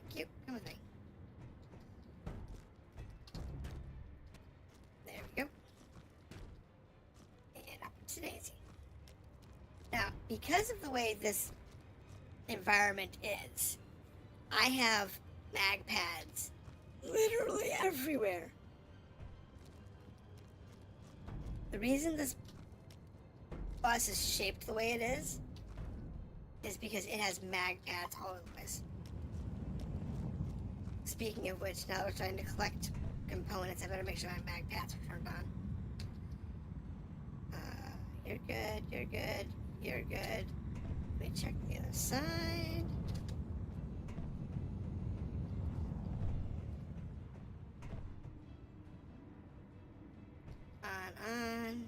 Thank you. Come with me. There we go. And up to Daisy. Now, because of the way this environment is, I have mag pads literally everywhere. The reason this bus is shaped the way it is because it has mag pads all over the place. Speaking of which, now we're trying to collect components. I better make sure my mag pads are turned on. You're good, you're good, you're good. Let me check the other side. On.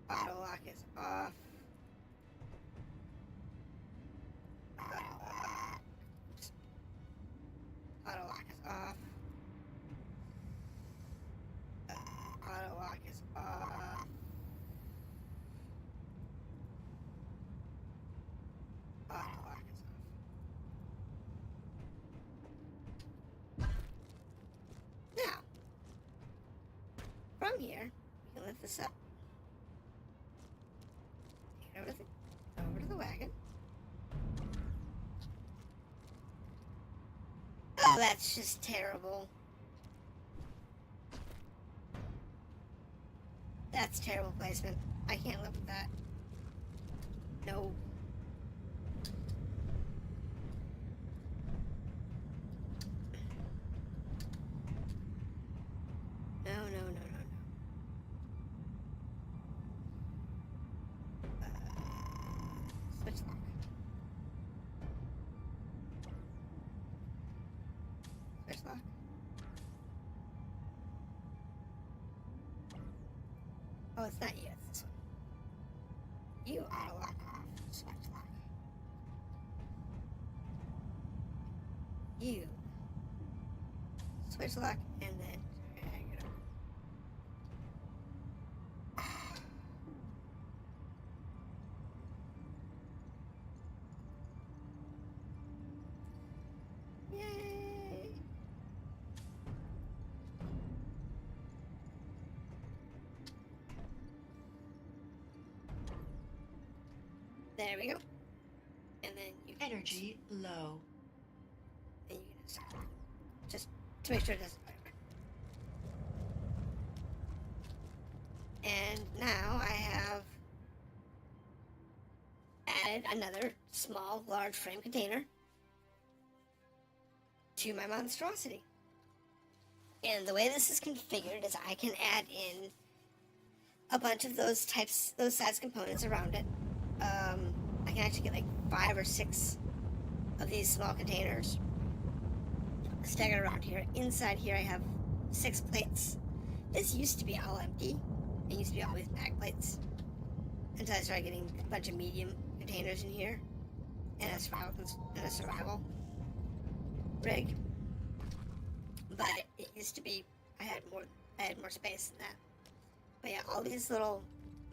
Auto lock is off. Auto lock is off. Auto lock is off. Auto lock is off. Now, from here, we can lift this up. Take it over to the wagon. Oh, that's just terrible. That's terrible placement. I can't live with that. No. No, no, no, no, no. Switch lock. Switch lock. Oh, it's not you, it's this one. You auto lock off. Switch lock. You. Switch lock, and then drag it over. Yay! There we go. And then you can Energy low. and you can just to make sure it doesn't fire. And now I have added another small, large frame container to my monstrosity. And the way this is configured is I can add in a bunch of those size components around it. I can actually get like 5 or 6 of these small containers staggered around here. Inside here I have 6 plates. This used to be all empty. It used to be all these mag plates. Until I started getting a bunch of medium containers in here. And a survival rig. But it used to be I had more space than that. But yeah, all these little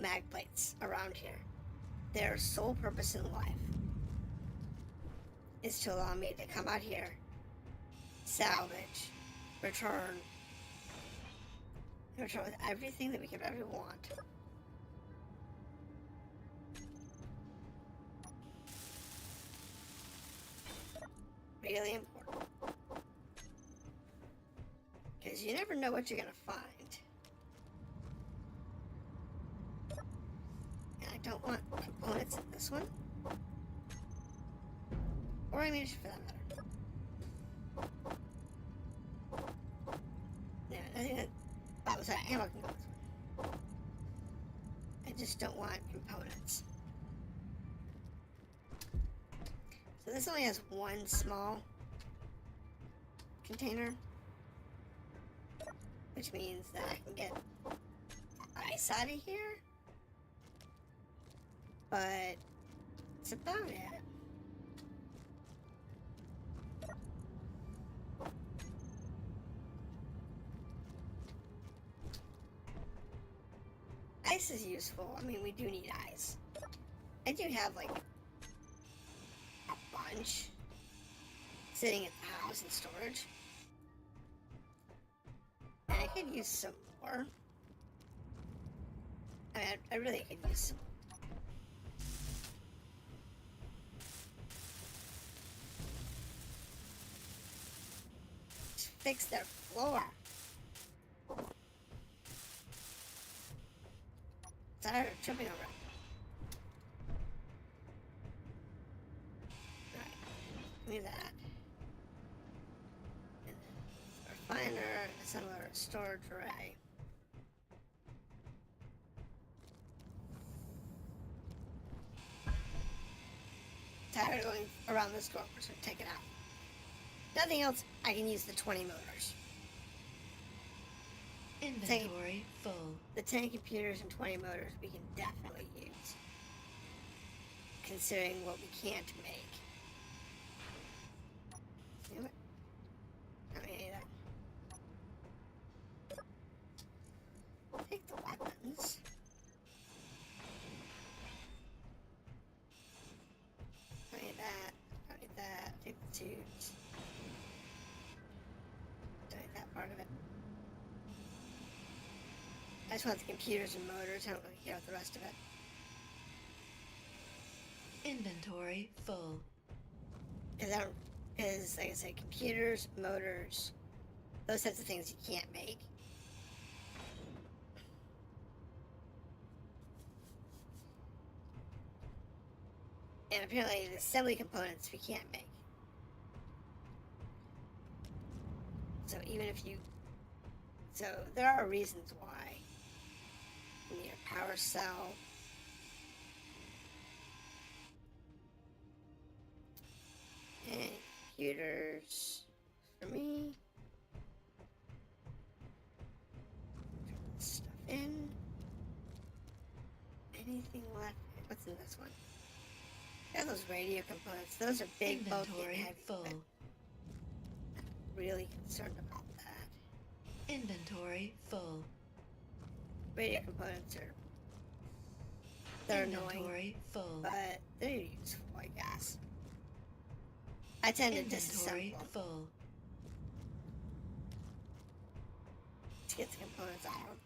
mag plates around here. Their sole purpose in life is to allow me to come out here, salvage, return with everything that we could ever want. Really important. Because you never know what you're going to find. And I don't want components in this one. Or ammunition for that matter. Yeah, nothing that... Oh, was that ammo can go this way. I just don't want components. So this only has one small container, which means that I can get ice out of here, but it's about it. Ice is useful. I mean, we do need ice. I do have like a bunch sitting at the house in storage. And I could use some more. I mean, I really could use some. Just fix their floor. Tired of tripping over. Alright, give me that. And then refiner, assembler, storage array. Tired of going around this door, so take it out. Nothing else, I can use the 20 motors. Inventory full. The 10 computers and 20 motors we can definitely use, considering what we can't make. Damn it. I mean, any of that. Take the weapons. Don't need that. Don't need that. Take the tubes. Don't need that part of it. I just want the computers and motors. I don't really care about the rest of it. Inventory full. Because, like I said, computers, motors, those types of things you can't make. And apparently the assembly components we can't make. So even if you... So there are reasons why. You need a power cell. And computers for me. Turn this stuff in. Anything left? What's in this one? Got those radio components. Those are big, bulky, and Inventory heavy. full. I'm really concerned about that. Inventory full. Radio components are... They're annoying, Inventory full. but they're useful, I guess. I tend to Inventory disassemble them full. to get the components out.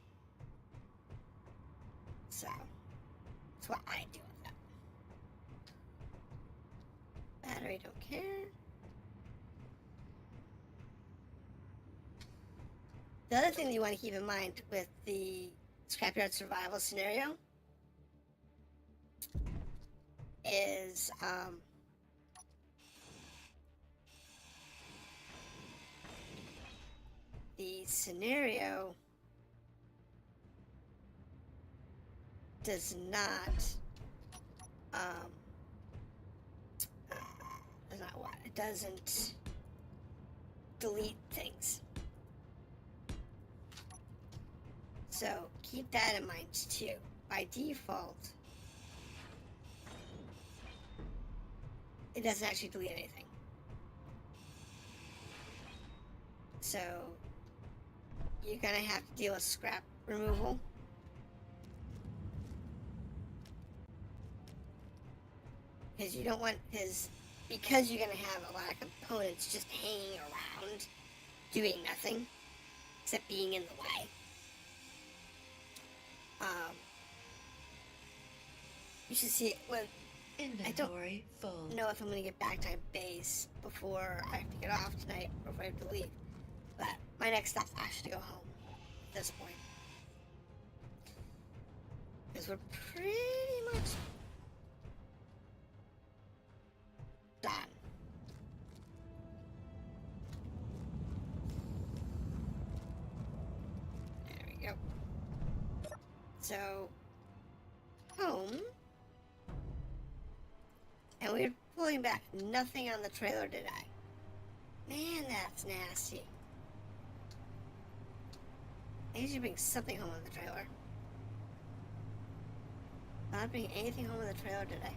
So, that's what I do with them. Battery, don't care. The other thing that you want to keep in mind with the Scrapyard survival scenario is the scenario does not it doesn't delete things. So keep that in mind too. By default, it doesn't actually delete anything. So you're gonna have to deal with scrap removal. Because you don't want, because you're going to have a lot of components just hanging around, doing nothing, except being in the way. You should see it. Well, Inventory full. know if I'm going to get back to my base before I have to get off tonight, or if I have to leave. But my next stop's actually to go home at this point. Because we're pretty much done. There we go. So, home. And we're pulling back nothing on the trailer today. Man, that's nasty. I usually bring something home on the trailer. Not bringing anything home on the trailer today.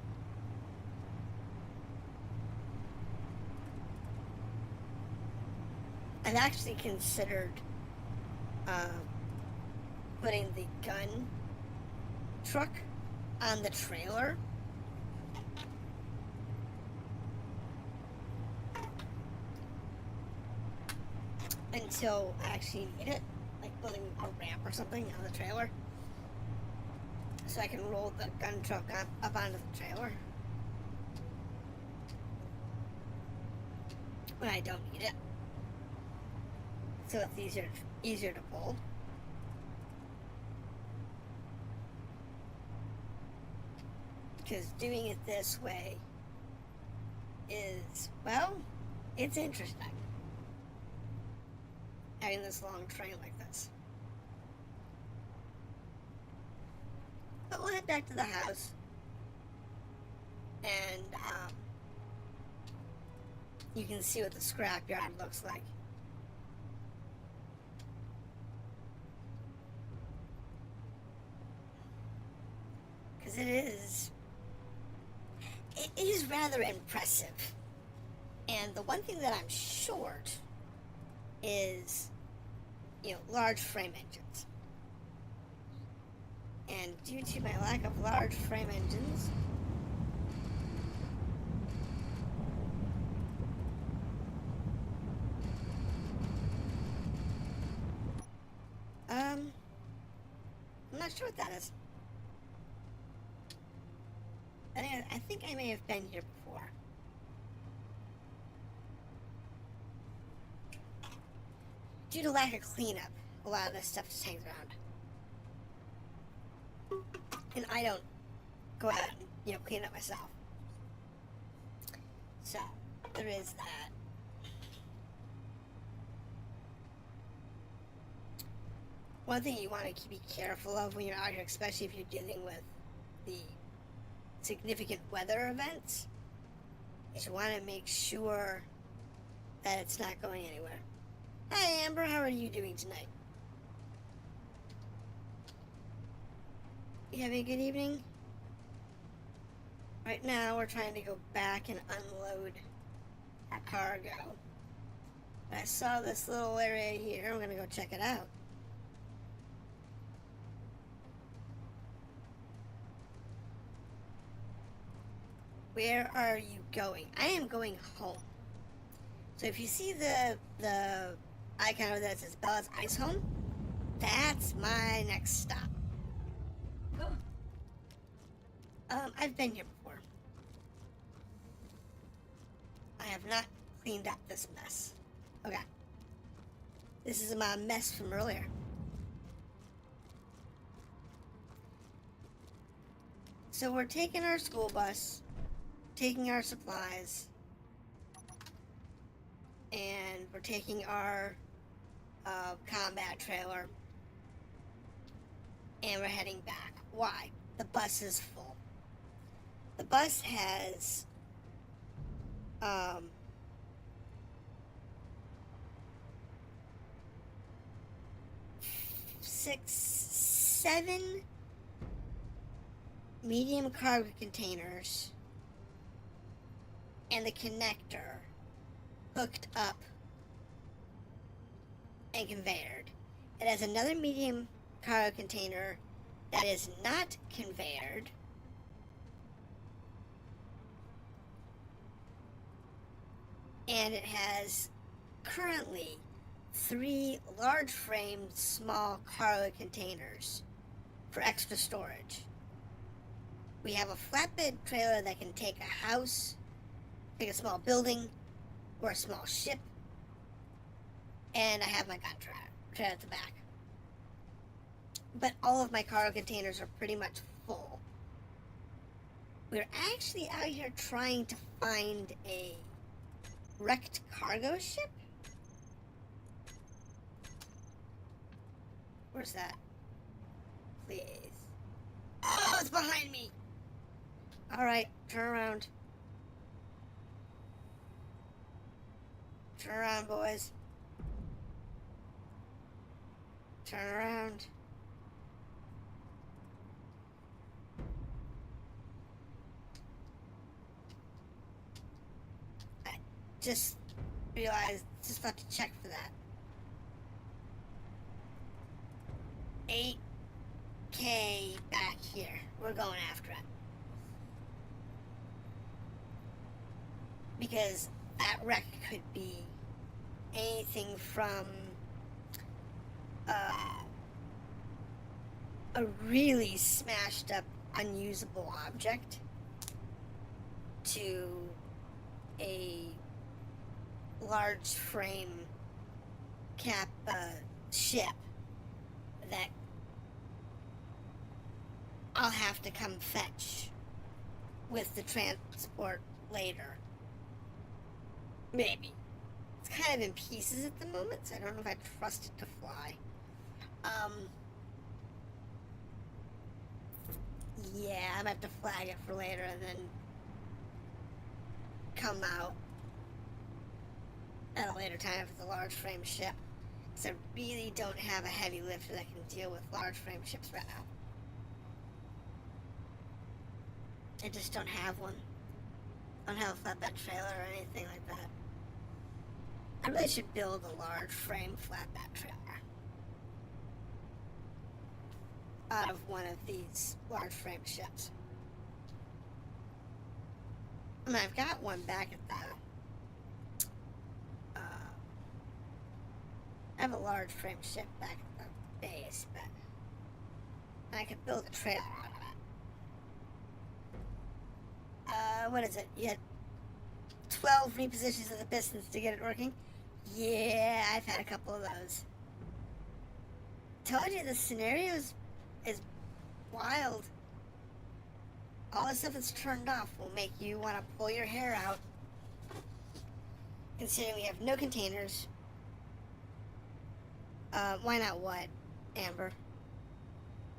I've actually considered putting the gun truck on the trailer. Until I actually need it, like building a ramp or something on the trailer, so I can roll the gun truck up onto the trailer when I don't need it, so it's easier to pull. Because doing it this way is, well, it's interesting. Having this long train like this. But we'll head back to the house. And, you can see what the scrapyard looks like. Because it is rather impressive. And the one thing that I'm short is, large frame engines. And due to my lack of large frame engines, I'm not sure what that is. I think I may have been here before. Due to lack of cleanup, a lot of this stuff just hangs around. And I don't go out and, clean it up myself. So, there is that. One thing you want to be careful of when you're out here, especially if you're dealing with the significant weather events, is you want to make sure that it's not going anywhere. Hi Amber, how are you doing tonight? You having a good evening? Right now we're trying to go back and unload our cargo. But I saw this little area here, I'm gonna go check it out. Where are you going? I am going home. So if you see the icon over there that says Bella's Ice Home, that's my next stop. I've been here before. I have not cleaned up this mess. Okay. This is my mess from earlier. So we're taking our school bus, taking our supplies, and we're taking our combat trailer, and we're heading back. Why? The bus is full. The bus has 7 medium cargo containers and the connector hooked up and conveyored. It has another medium cargo container that is not conveyored, and it has currently 3 large framed small cargo containers for extra storage. We have a flatbed trailer that can take a house, take a small building, or a small ship, and I have my gun trailer at the back. But all of my cargo containers are pretty much full. We're actually out here trying to find a wrecked cargo ship. Where's that? Please. Oh, it's behind me! Alright, turn around. Turn around, boys. Turn around. I just realized, just have to check for that. 8K back here. We're going after it. Because that wreck could be anything from a really smashed up, unusable object to a large frame cap ship that I'll have to come fetch with the transport later. Maybe. It's kind of in pieces at the moment, so I don't know if I trust it to fly. Yeah, I'm gonna have to flag it for later and then come out at a later time if it's a large frame ship. So I really don't have a heavy lifter that can deal with large frame ships right now. I just don't have one. I don't have a flatbed trailer or anything like that. I really should build a large frame flatbed trailer out of one of these large frame ships. I mean, I've got one back at the I have a large frame ship back at the base, but I could build a trailer out of it. What is it? You had 12 repositions of the pistons to get it working? Yeah, I've had a couple of those. Told you the scenario is wild. All the stuff that's turned off will make you want to pull your hair out. Considering we have no containers. Why not what, Amber?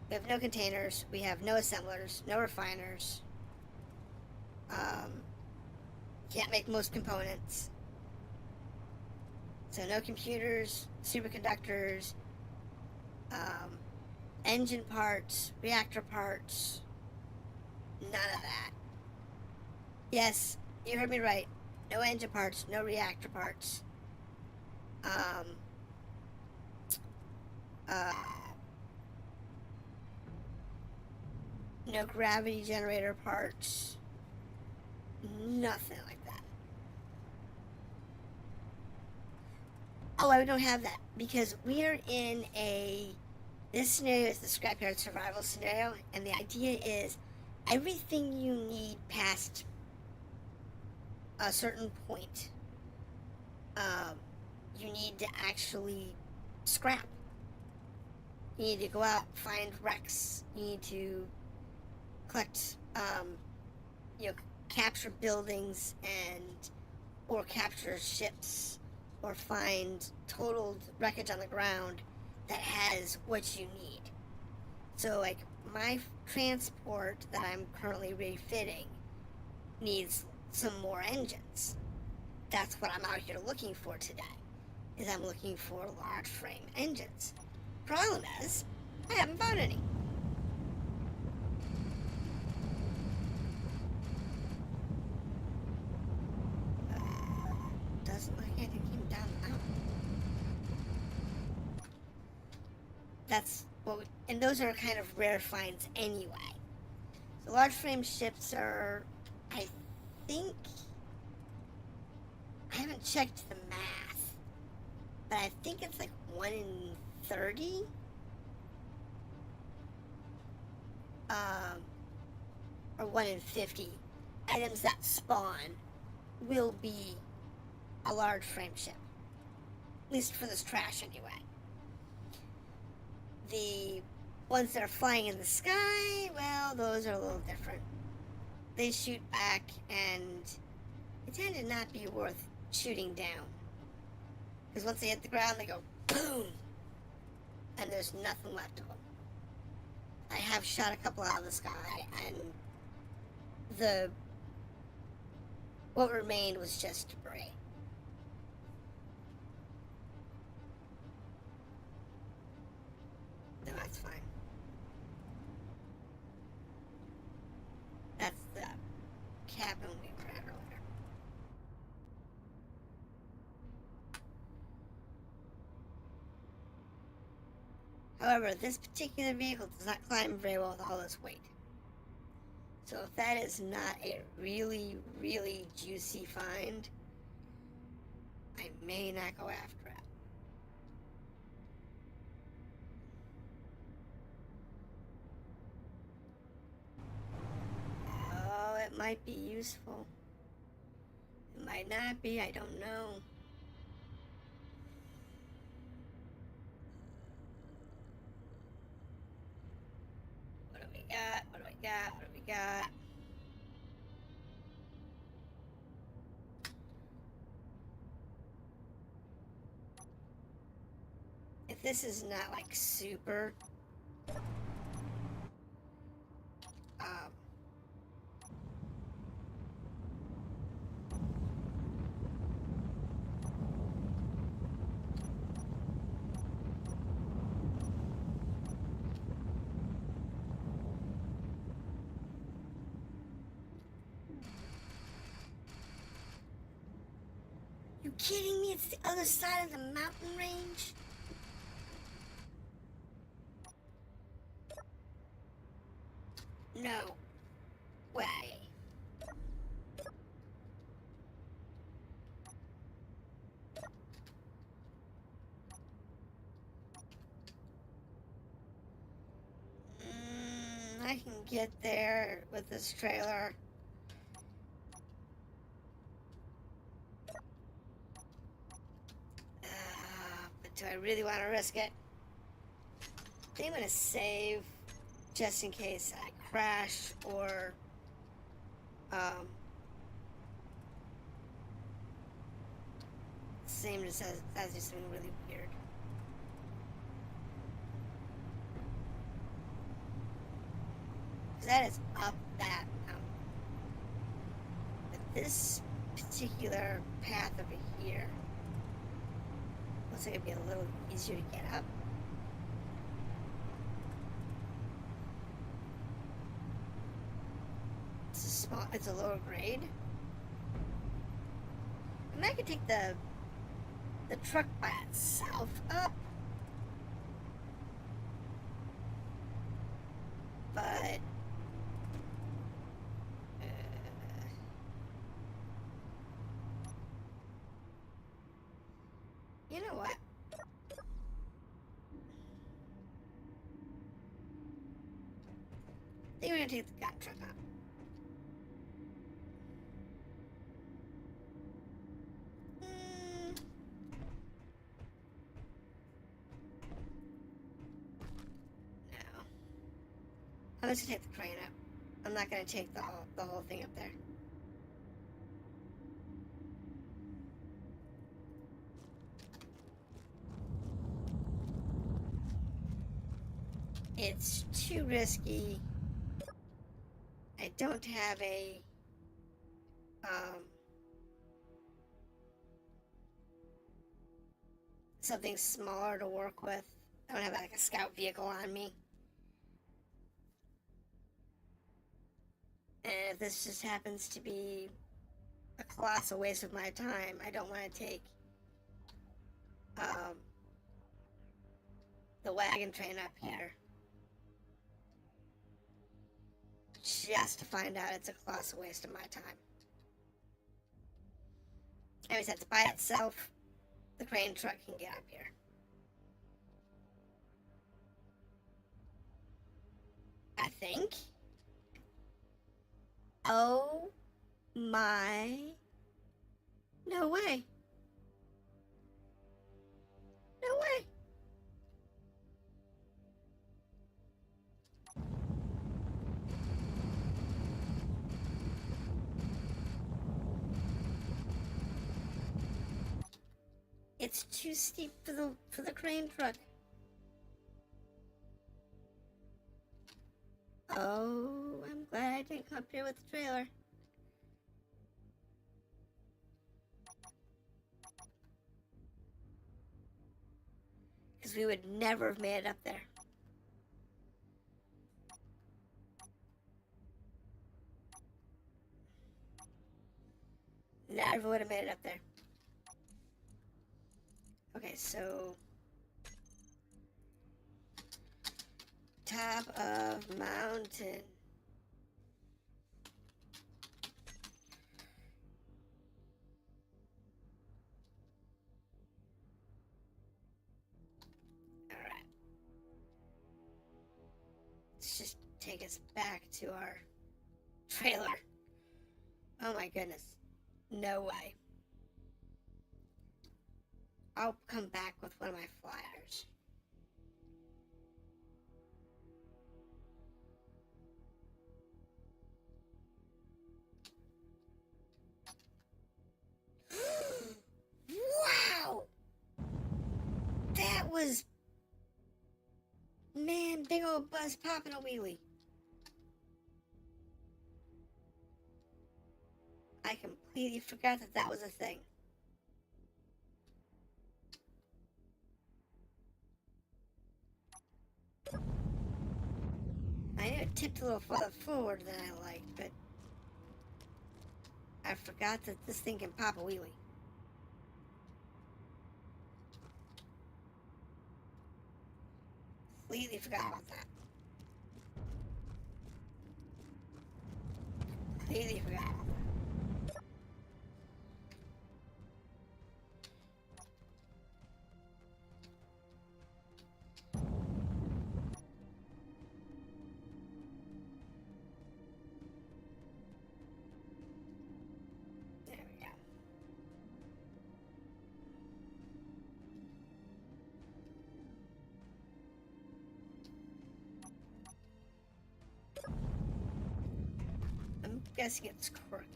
We have no containers, we have no assemblers, no refiners. Can't make most components. So no computers, superconductors, engine parts, reactor parts, none of that. Yes, you heard me right. No engine parts, no reactor parts. No gravity generator parts. Nothing like that. Oh, I don't have that because we are in this scenario is the Scrapyard survival scenario, and the idea is everything you need past a certain point, you need to actually scrap. You need to go out, find wrecks. You need to collect, capture buildings or capture ships, or find totaled wreckage on the ground that has what you need. So, like, my transport that I'm currently refitting needs some more engines. That's what I'm out here looking for today, is I'm looking for large frame engines. Problem is, I haven't found any. Doesn't look like I came down the mountain. That's what and those are kind of rare finds anyway. The large frame ships are, I think, I haven't checked the math, but I think it's like 1 in 30. Or 1 in 50 items that spawn will be a large frame ship. At least for this trash, anyway. The ones that are flying in the sky, well, those are a little different. They shoot back, and they tend to not be worth shooting down. Because once they hit the ground, they go boom! And there's nothing left of them. I have shot a couple out of the sky, and what remained was just debris. No, that's fine. That's the cabin we were at earlier. However, this particular vehicle does not climb very well with all this weight. So if that is not a really, really juicy find, I may not go after it. Oh, it might be useful. It might not be, I don't know. What do we got? What do we got? What do we got? If this is not like super you kidding me? It's the other side of the mountain range? No way. I can get there with this trailer. But do I really want to risk it? I think I'm going to save just in case I crash or same just as do something really weird. That is up that mountain. But this particular path over here looks like it'd be a little easier to get up. It's a lower grade. I mean, I could take the truck by itself up. But you know what? I think we're gonna take the gun truck up. No. I'm just gonna take the crane up. I'm not gonna take the whole thing up there. It's too risky. I don't have a something smaller to work with. I don't have like a scout vehicle on me. And if this just happens to be a colossal waste of my time, I don't want to take the wagon train up here just to find out it's a colossal waste of my time. Anyways, that's by itself. The crane truck can get up here. I think. Oh my. No way. No way. It's too steep for the crane truck. Oh, I'm glad I didn't come up here with the trailer. Because we would never have made it up there. Never would have made it up there. Okay, so top of mountain. Alright. Let's just take us back to our trailer. Oh my goodness. No way. I'll come back with one of my flyers. Wow! That was... Man, big old bus popping a wheelie. I completely forgot that that was a thing. I knew it tipped a little further forward than I liked, but I forgot that this thing can pop a wheelie. Completely forgot about that. Completely forgot about that. There we go. I'm guessing it's crooked.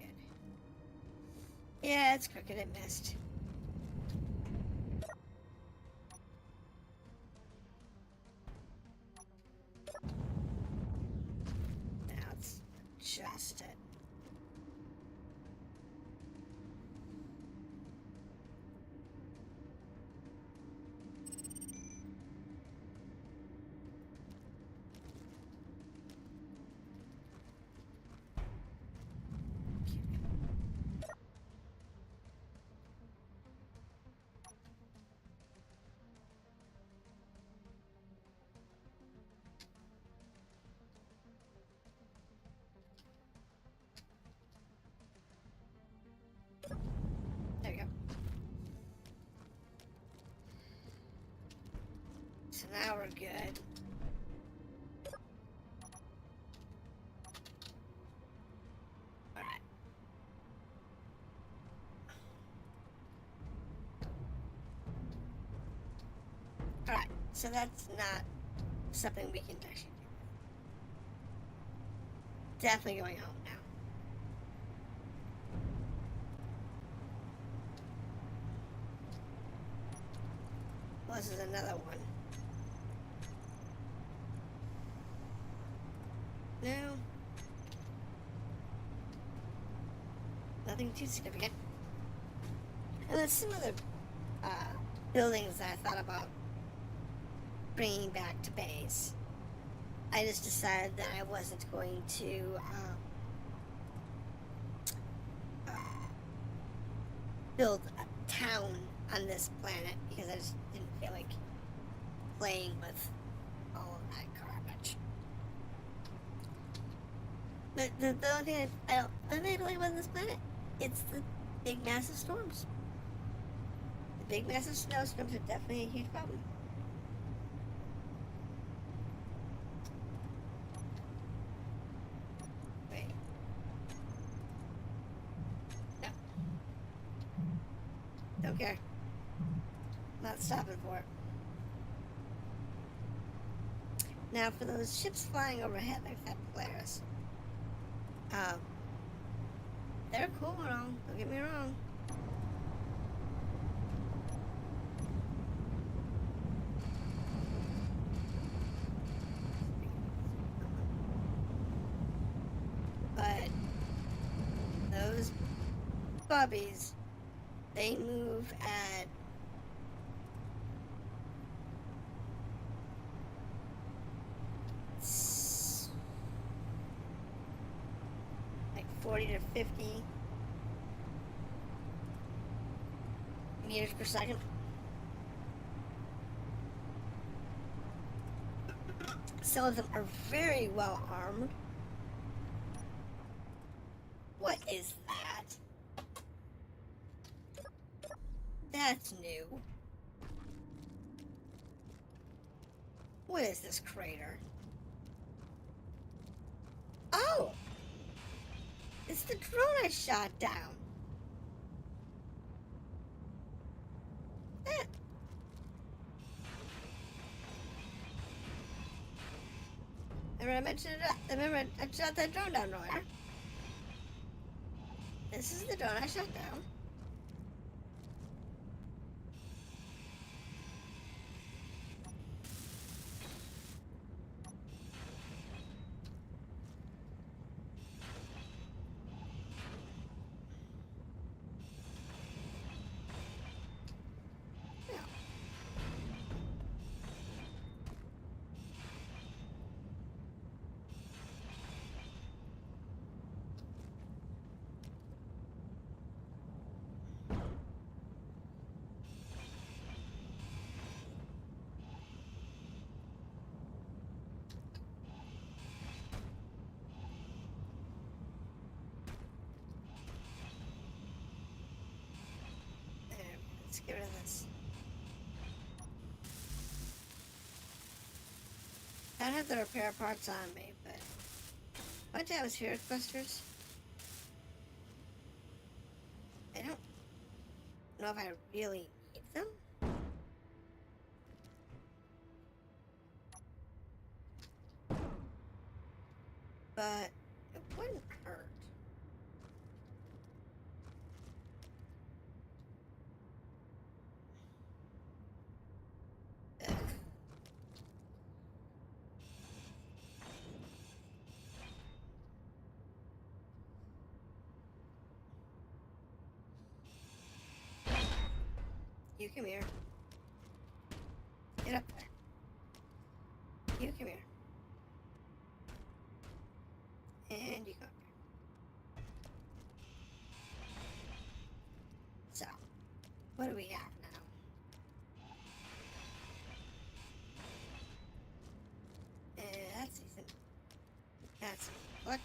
Yeah, it's crooked. It missed. Now let's adjust it. There we go. So now we're good. Alright. Alright, so that's not something we can actually do. Definitely going home now. Well, this is another one. No. Nothing too significant. And there's some other buildings that I thought about bringing back to base. I just decided that I wasn't going to build a town on this planet because I just didn't feel like playing with all of that garbage. But the only thing I don't like about this planet, it's the big massive storms. The big massive snowstorms are definitely a huge problem. Wait. No. Don't care. Not stopping for it. Now, for those ships flying overhead like that Polaris, they're cool and all, don't get me wrong. But those bubbies, they move at like 40 to 50 meters per second. Some of them are very well armed. What is that? That's new. What is this crater? Oh! It's the drone I shot down. That... Remember I mentioned it? Remember I shot that drone down earlier? This is the drone I shot down. Let's get rid of this. I don't have the repair parts on me, but a bunch of atmospheric clusters. I don't know if I really need them. But it wouldn't hurt. You come here. Get up there. You come here. And you come up here. So, what do we have now? That's decent. That's what?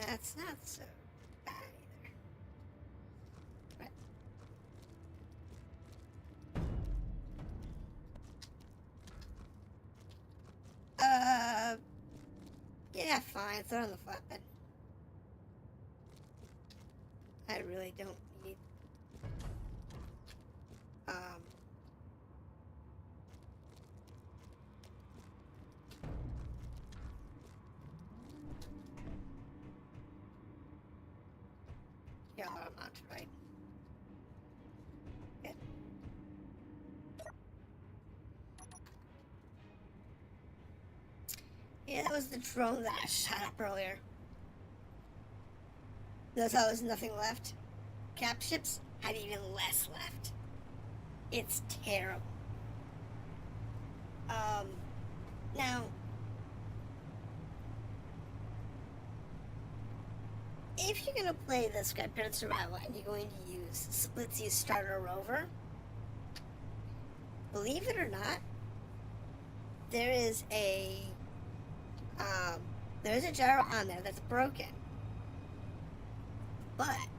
That's not so bad either. But, yeah, fine. Throw it on the flatbed. I really don't need, yeah, I'm not right. Good. Yeah, that was the drone that I shot up earlier. Notice how there's nothing left? Cap ships had even less left. It's terrible. Now, if you're gonna play the Scrapyard Survival and you're going to use Splitsy Starter Rover, believe it or not, there is a gyro on there that's broken. But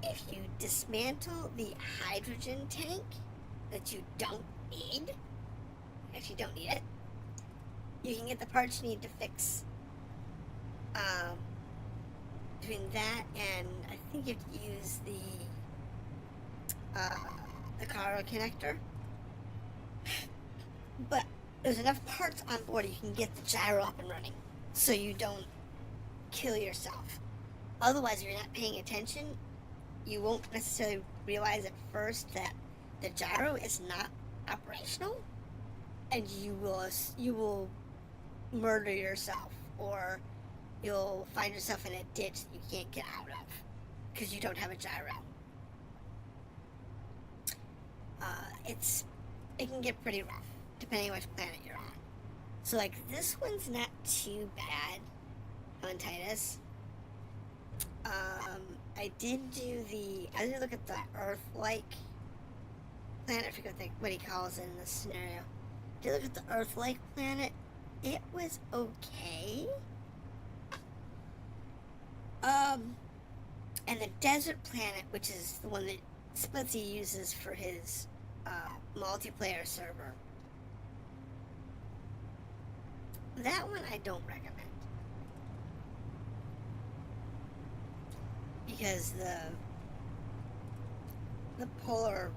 if you dismantle the hydrogen tank that you don't need, actually don't need it, you can get the parts you need to fix. Between that and I think you have to use the Caro connector. But there's enough parts on board you can get the gyro up and running, so you don't kill yourself. Otherwise, if you're not paying attention, you won't necessarily realize at first that the gyro is not operational, and you will murder yourself, or you'll find yourself in a ditch that you can't get out of because you don't have a gyro. It can get pretty rough depending on which planet you're on. So like this one's not too bad on Titus. I did look at the Earth-like planet. I forget what he calls it in this scenario. I did look at the Earth-like planet. It was okay. And the desert planet, which is the one that Splitsy uses for his multiplayer server, that one I don't recommend. Because the polar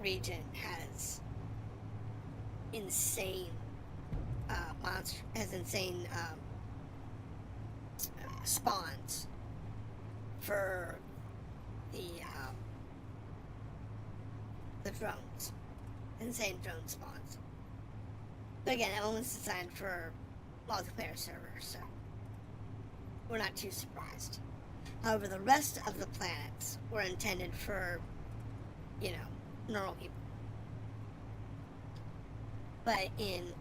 region has insane spawns for the drones. Insane drone spawns. But again, that one was designed for multiplayer servers, so we're not too surprised. However, the rest of the planets were intended for, normal people. But in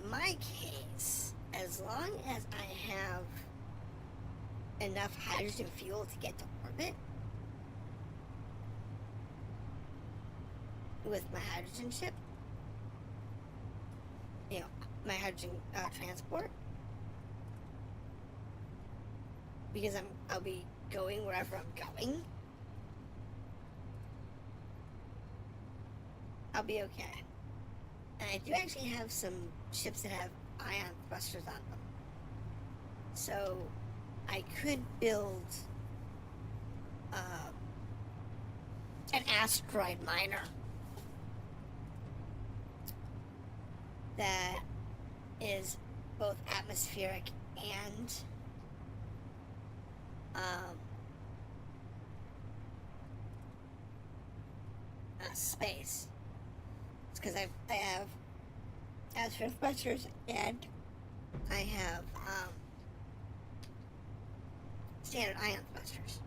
my case, as long as I have enough hydrogen fuel to get to orbit with my hydrogen ship, my hydrogen transport, because I'll be going wherever I'm going, I'll be okay. And I do actually have some ships that have ion thrusters on them, so I could build an asteroid miner that is both atmospheric and space. It's because I have atmospheric thrusters and I have standard ion thrusters,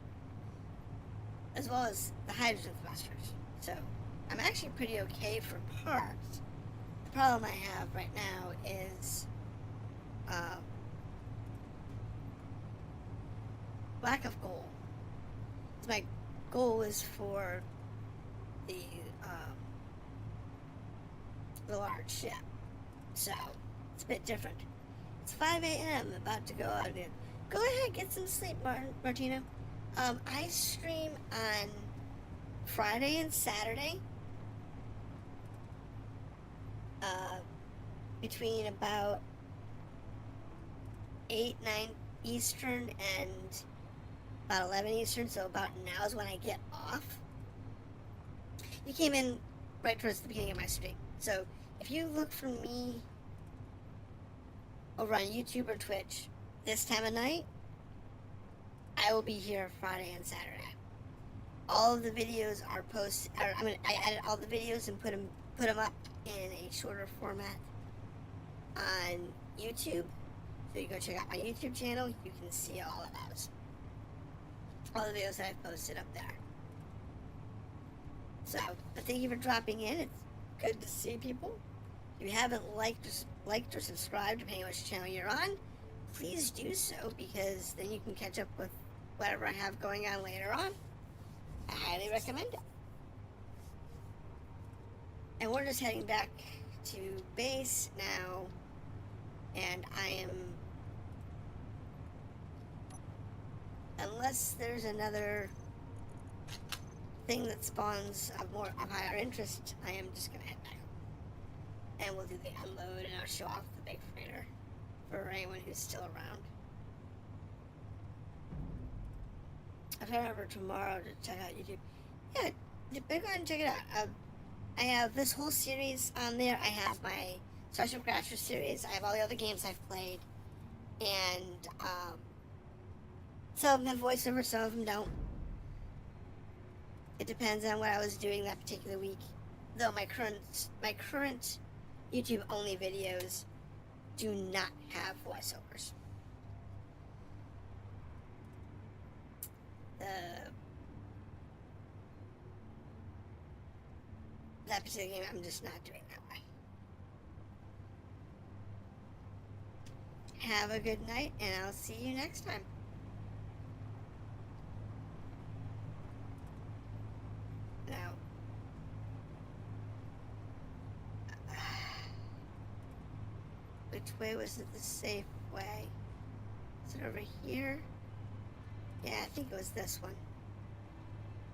as well as the hydrogen thrusters. So I'm actually pretty okay for parts. The problem I have right now is lack of goal. So my goal is for the large ship, so it's a bit different. It's 5 a.m. about to go out again. Go ahead, get some sleep, Martino. I stream on Friday and Saturday between about 8, 9 Eastern and about 11 Eastern, so about now is when I get off. You came in right towards the beginning of my stream, so if you look for me over on YouTube or Twitch this time of night, I will be here Friday and Saturday. All of the videos are posted. I edit all the videos and put them up in a shorter format on YouTube. So you go check out my YouTube channel. You can see all of those. All the videos that I've posted up there. So, but thank you for dropping in. It's good to see people. If you haven't liked or subscribed, depending on which channel you're on, please do so, because then you can catch up with whatever I have going on later on. I highly recommend it. And we're just heading back to base now, and I am, unless there's another thing that spawns of higher interest, I am just gonna head back. And we'll do the unload, and I'll show off the big freighter for anyone who's still around. I'll head over tomorrow to check out YouTube. Yeah, go ahead and check it out. I have this whole series on there. I have my StarShip Crasher series. I have all the other games I've played. And, some of them have voiceover, some of them don't. It depends on what I was doing that particular week. Though my current YouTube only videos do not have voiceovers. That particular game, I'm just not doing that way. Have a good night, and I'll see you next time. Now, which way was it the safe way? Is it over here? Yeah, I think it was this one.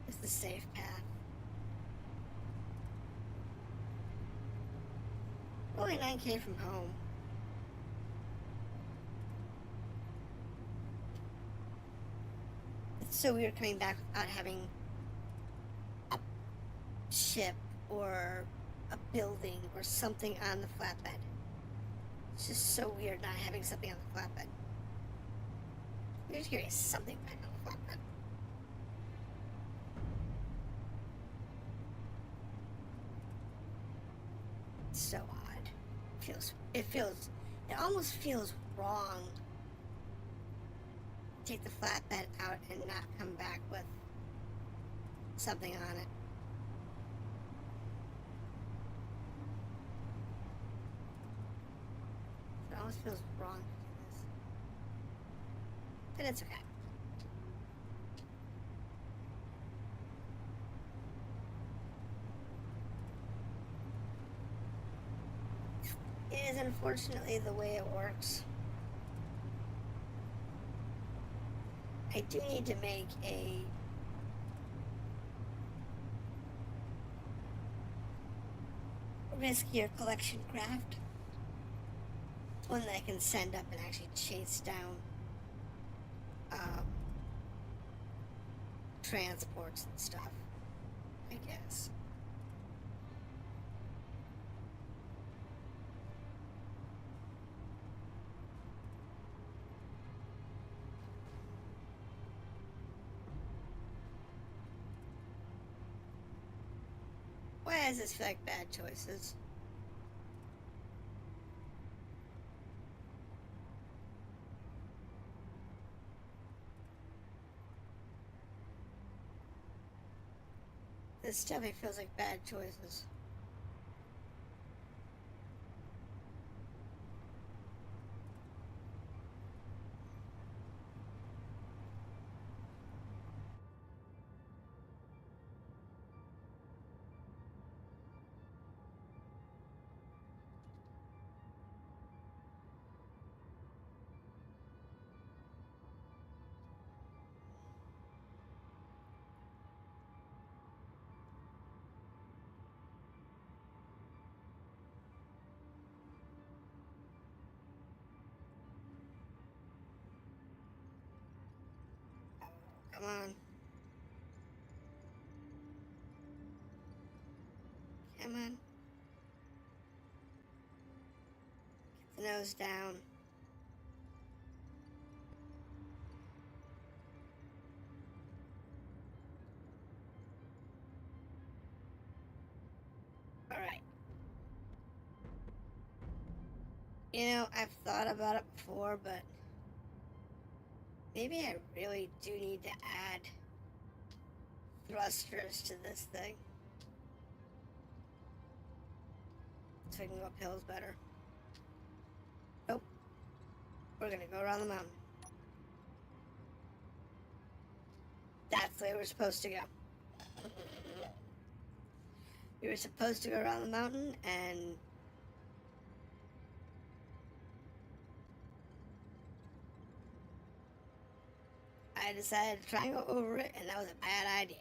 It's the safe path. Only 9K from home. It's so weird coming back without having a ship or a building or something on the flatbed. It's just so weird not having something on the flatbed. I'm just curious, something back on the flatbed. It's so odd. It almost feels wrong to take the flatbed out and not come back with something on it. It almost feels wrong to do this. But it's okay. It is unfortunately the way it works. I do need to make a riskier collection craft. One that I can send up and actually chase down transports and stuff, I guess. Why does this feel like bad choices? This definitely feels like bad choices. Come on. Come on. Get the nose down. Alright. You know, I've thought about it before, but maybe I really do need to add thrusters to this thing. So I can go up hills better. Nope. We're gonna go around the mountain. That's the way we're supposed to go. We were supposed to go around the mountain, and I I decided to try and go over it, and that was a bad idea.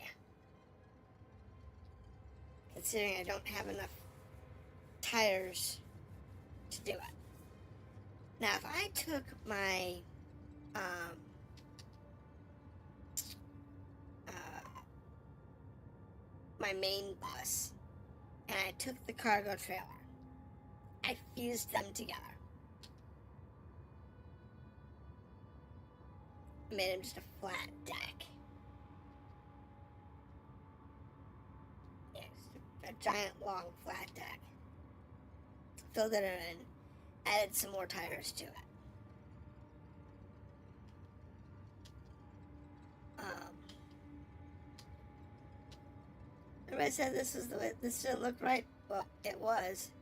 Considering I don't have enough tires to do it. Now, if I took my my main bus and I took the cargo trailer, I fused them together. Made them just a flat deck. Yeah, just a giant long flat deck. Filled it in, added some more tires to it. Everybody said this was the way, this didn't look right. Well, it was.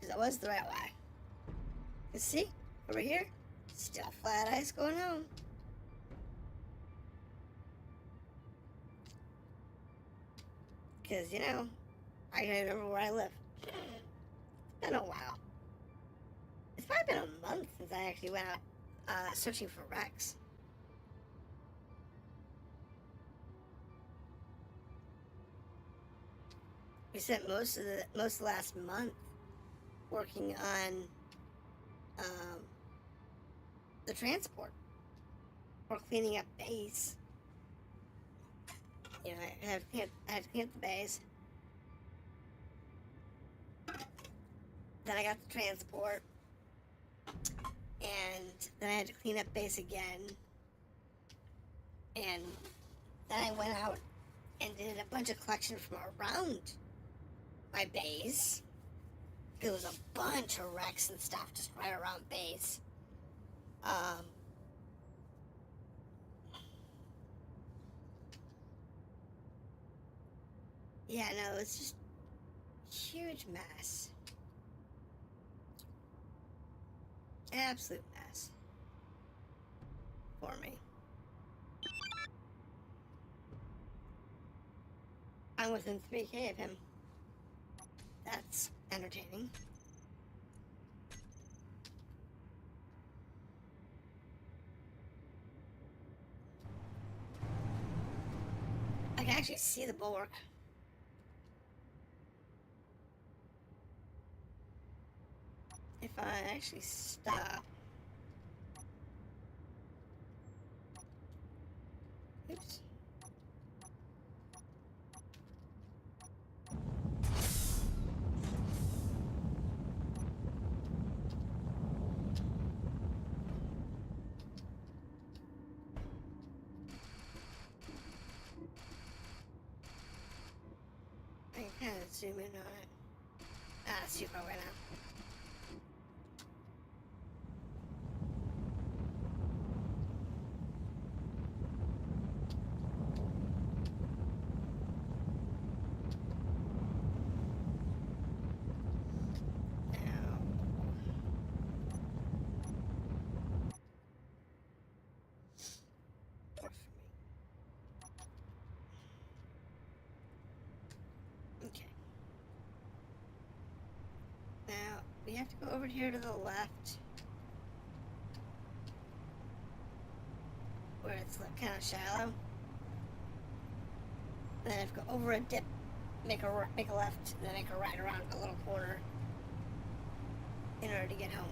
Because it was the right way. You see, over here, still flat ice going home. Because, you know, I can't remember where I live. It's been a while. It's probably been a month since I actually went out searching for wrecks. We spent most of the last month working on the transport or cleaning up base. You know, I had to clean up the base. Then I got the transport, and then I had to clean up base again. And then I went out and did a bunch of collection from around my base. There was a bunch of wrecks and stuff just right around base. Yeah, no, it's just a huge mess. Absolute mess. For me. I'm within 3K of him. That's entertaining. I can actually see the bulwark. If I actually stop. Oops. I can kind of zoom in on it. That's too far away now. We have to go over here to the left, where it's kind of shallow. Then I have to go over a dip, make a left, and then make a right around a little corner in order to get home.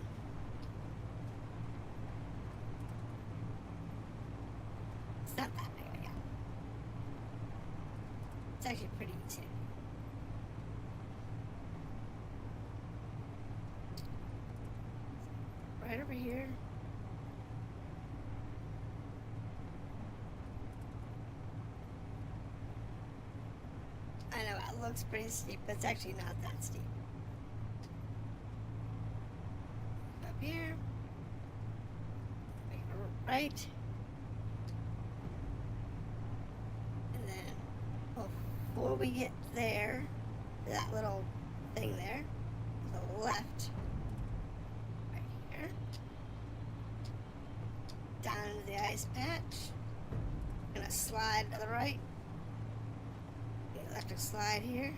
It's not that big again. It's actually pretty easy. Right over here. I know it looks pretty steep, but it's actually not that steep. Up here. Make a right. And then before we get there, that little thing there, to the left. Down into the ice patch. Gonna slide to the right. The electric slide here.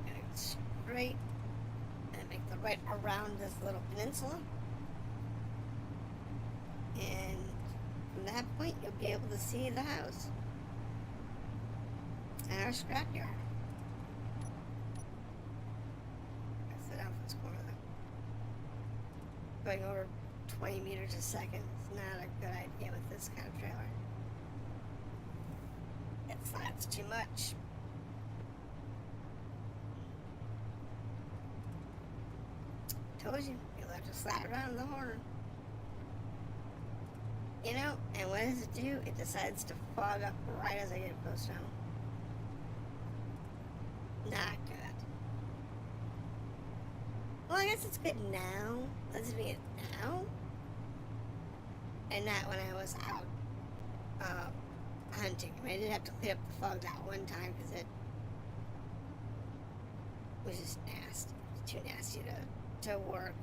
Gonna straight and make the right around this little peninsula. And from that point, you'll be able to see the house and our scrapyard. That's the outpost corner. Going over 20 meters a second is not a good idea with this kind of trailer. That's too much. Told you, you'll have to slap around the horn. You know, and what does it do? It decides to fog up right as I get close to home. Not good. Well, I guess it's good now. Let's do it now. And not when I was out hunting. I mean, I did have to clear up the fog that one time because it was just nasty. It was too nasty to work.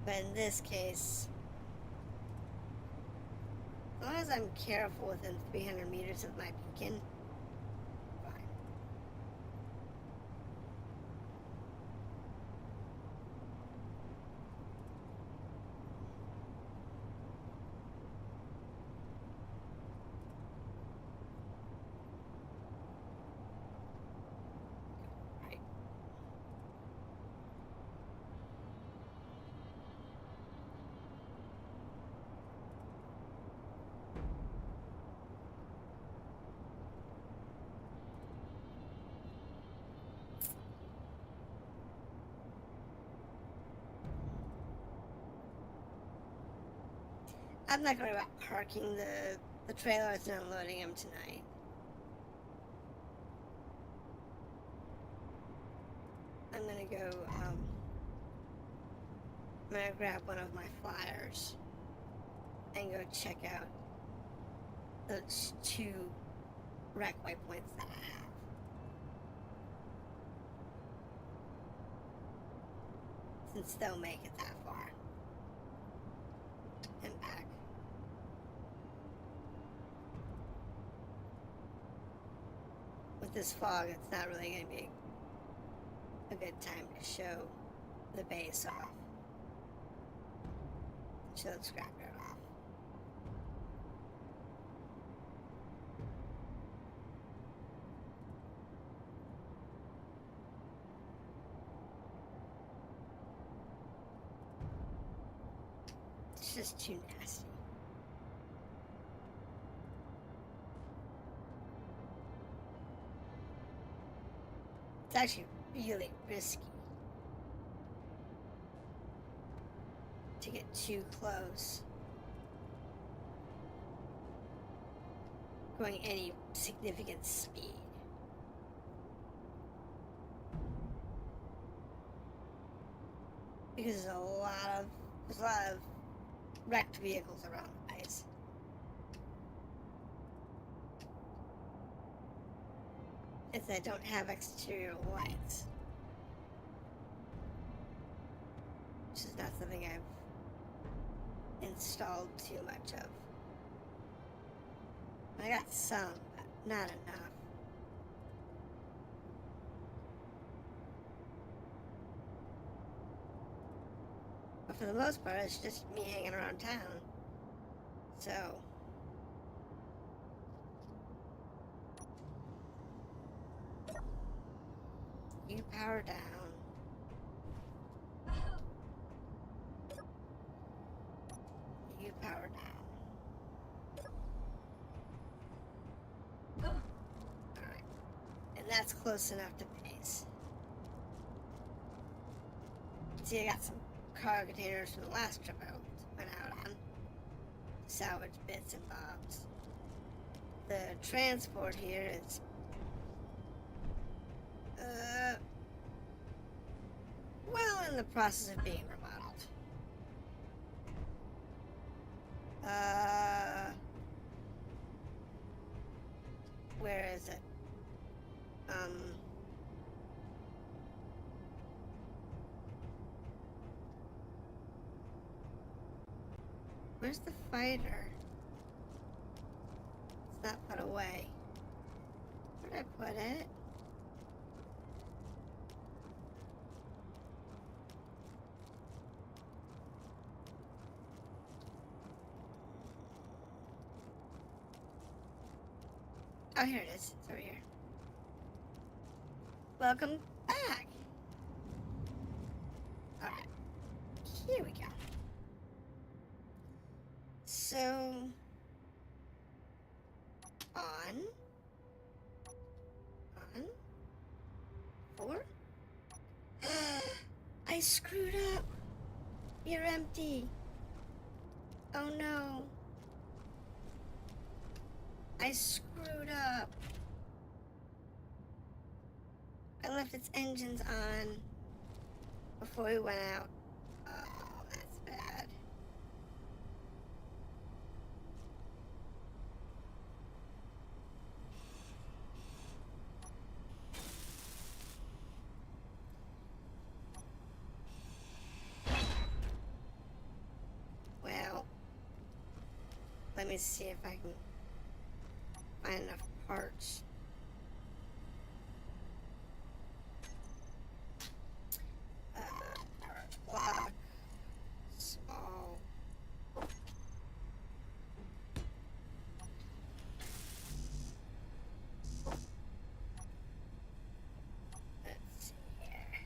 But in this case, as long as I'm careful within 300 meters of my beacon, fine. Right. I'm not going to worry about parking the trailers and unloading them tonight. I'm going to go, I'm going to grab one of my flyers and go check out those 2 wreck waypoints that I have. Since they'll make it that far. And back. With this fog, it's not really going to be a good time to show the base off. Show the scrapyard off. It's just too nasty. It's actually really risky to get too close. Going any significant speed. Because there's a lot of wrecked vehicles around the place. If they don't have exterior lights. Which is not something I've installed too much of. I got some, but not enough. But for the most part, it's just me hanging around town. So... you power down. You power down. Alright. And that's close enough to base. See, I got some cargo containers from the last trip I went out on. Salvage bits and bobs. The transport here is well in the process of being remodeled. Where is it? Where's the fighter? not put away. Where did I put it? Oh, here it is. It's over here. Welcome back. Alright. Here we go. So, on, 4. I screwed up. You're empty. Oh no. I screwed up. I left its engines on before we went out. Oh, that's bad. Well, let me see if I can find enough parts. Block. Small. Let's see here.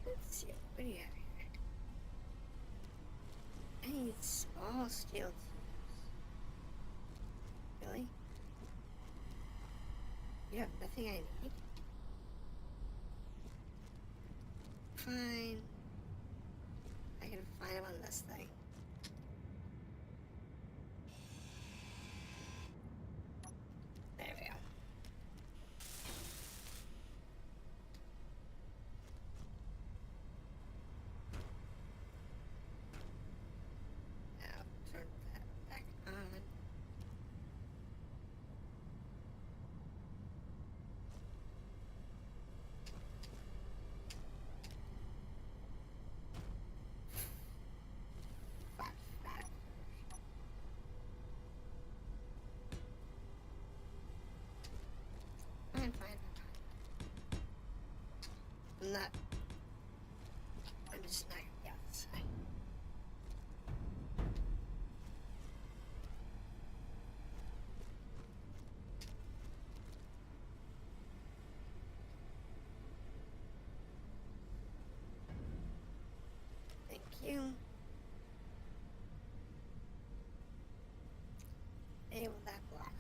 Let's see. What do you have here? I need small steel tubes. Really? You have nothing I need? Fine. I can find them on this thing. There we go. Now turn that back on. Fine. I'm not. I'm just not. Yeah, it's fine. Thank you. Enable that block.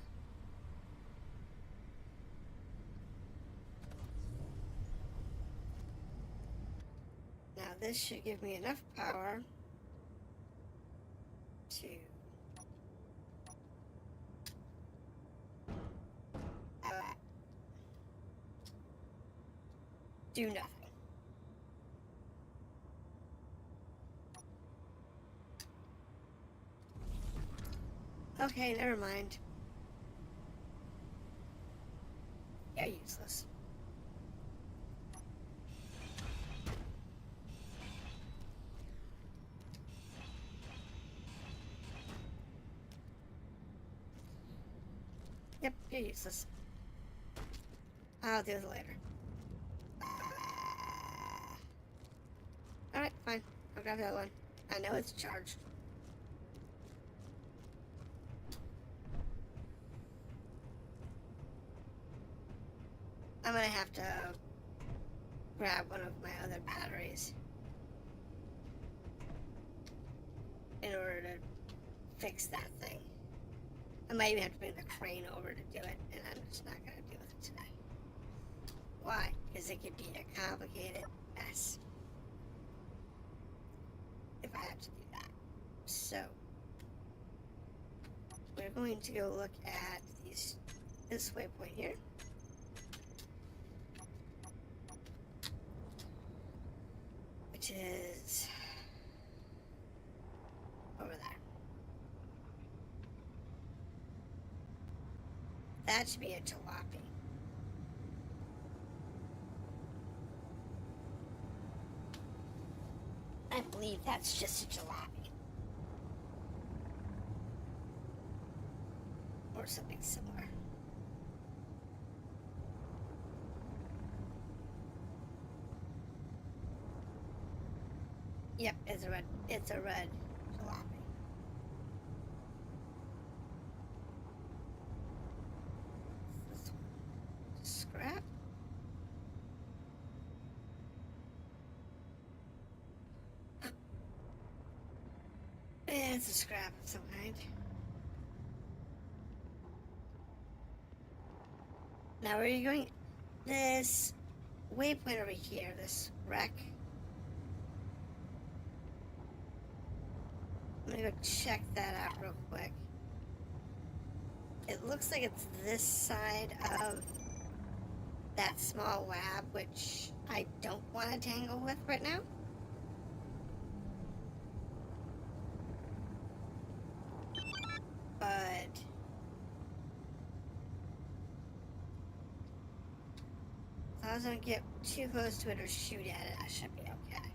Now this should give me enough power to do nothing. Okay, never mind. Yeah, useless. Yep, you're useless. I'll do it later. Alright, fine. I'll grab that one. I know it's charged. I'm gonna have to grab one of my other batteries in order to fix that thing. I might even have to bring the crane over to do it, and I'm just not gonna deal with it today. Why? Because it could be a complicated mess if I have to do that. So, we're going to go look at this waypoint here. Which is over there. That should be a jalopy. believe that's just a jalopy. Or something similar. Yep, it's a red jalopy. This one. Scrap. Yeah, it's a scrap of some kind. Now where are you going? This waypoint over here, this wreck. I'm gonna go check that out real quick. It looks like it's this side of that small lab, which I don't want to tangle with right now. But as long as I don't get too close to it or shoot at it, I should be okay.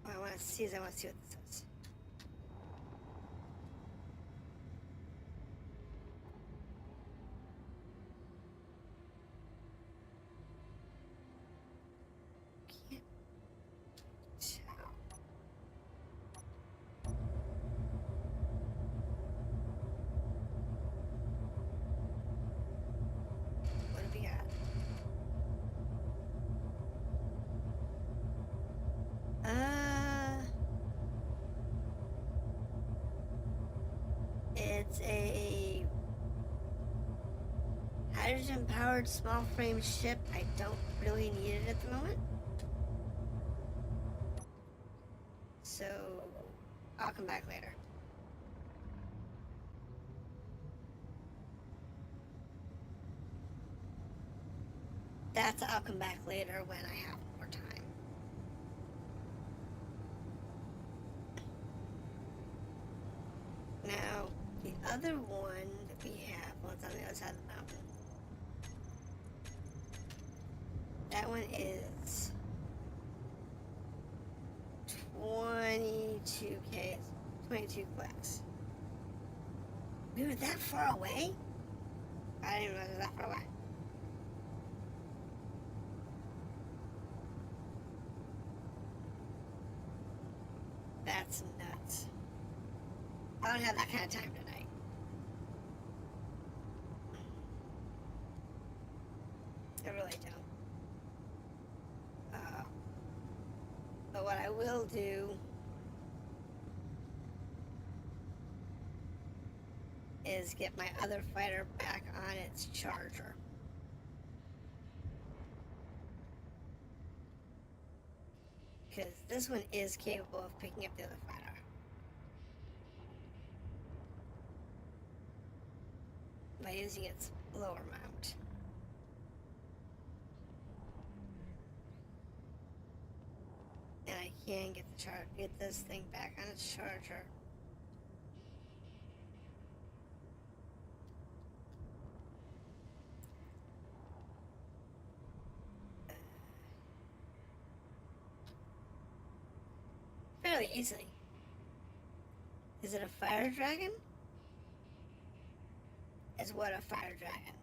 What I want to see what this is. Can't tell. What do we got? It's a hydrogen-powered small frame ship. I don't really need it at the moment. So, I'll come back later. That's I'll come back later when I have more time. Now, the other one that we have, well, it's on the other side of the mountain. That one is 22K, 22 clicks. We were that far away? I didn't realize it was that far away. That's nuts. I don't have that kind of time tonight. I really don't. But what I will do is get my other fighter back on its charger. Because this one is capable of picking up the other fighter. By using its lower mount. And I can get this thing back on its charger. Fairly easily. Is it a fire dragon? Is what a fire dragon?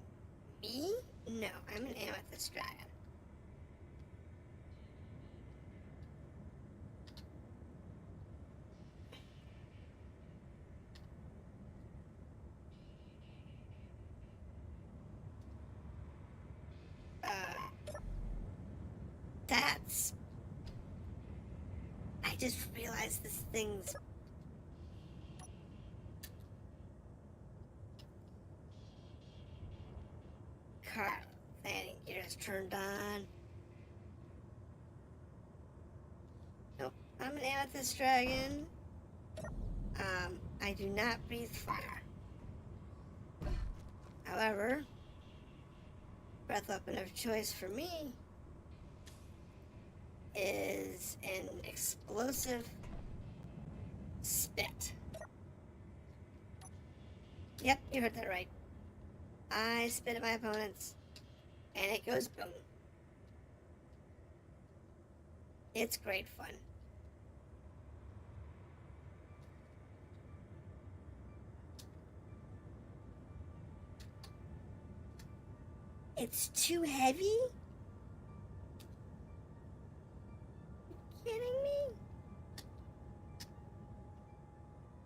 Me? No, I'm an amethyst dragon. That's... I just realized this thing's... car landing gear is turned on. Nope, I'm an amethyst dragon. I do not breathe fire. However, breath weapon of choice for me is an explosive spit. Yep, you heard that right. I spit at my opponents And it goes boom. It's great fun. It's too heavy? You kidding me?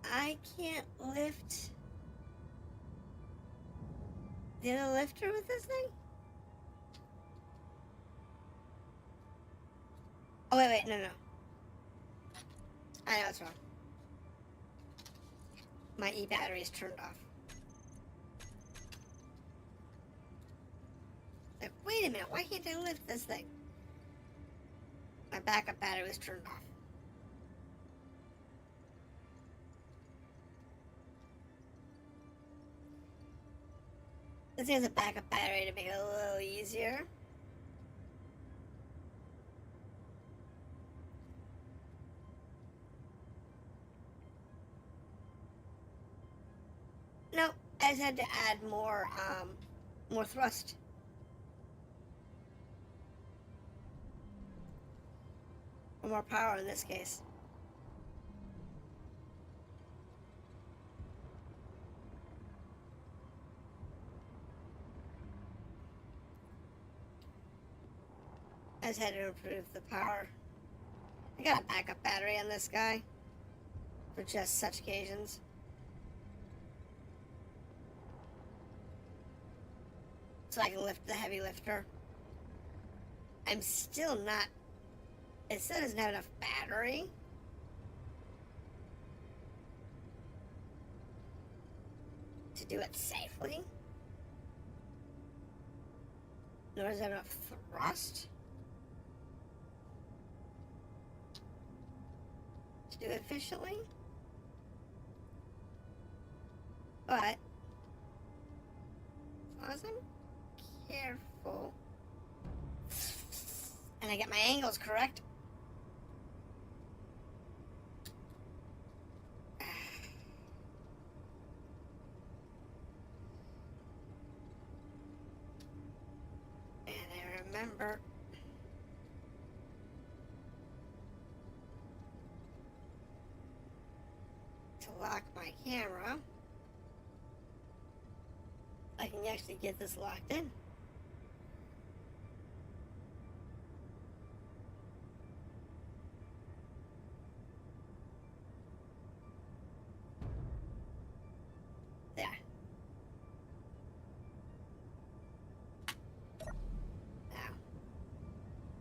I can't lift the other lifter with this thing? Oh, wait, no. I know it's wrong. My e-battery is turned off. Like, wait a minute, why can't I lift this thing? My backup battery was turned off. This has a backup battery to make it a little easier. No, I just had to add more thrust. Or more power in this case. I just had to improve the power. I got a backup battery on this guy for just such occasions. So I can lift the heavy lifter. I'm still not... It still doesn't have enough battery. To do it safely. Nor does it have enough thrust. To do it efficiently. But... as long as I'm careful and I get my angles correct, and I remember to lock my camera, I can actually get this locked in. There.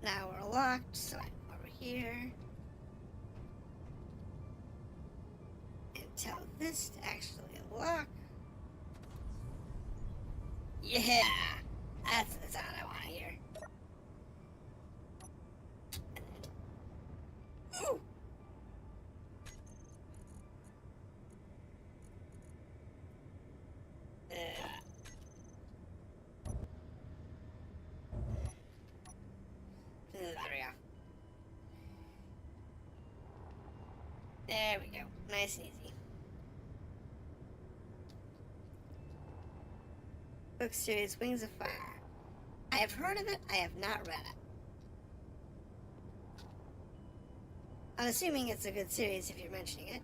Now we're locked, so I'm over here. And tell this to actually lock. Yeah! That's the sound I want to hear. Ooh! There we go. Nice and easy. Book series Wings of Fire. I have heard of it, I have not read it. I'm assuming it's a good series if you're mentioning it.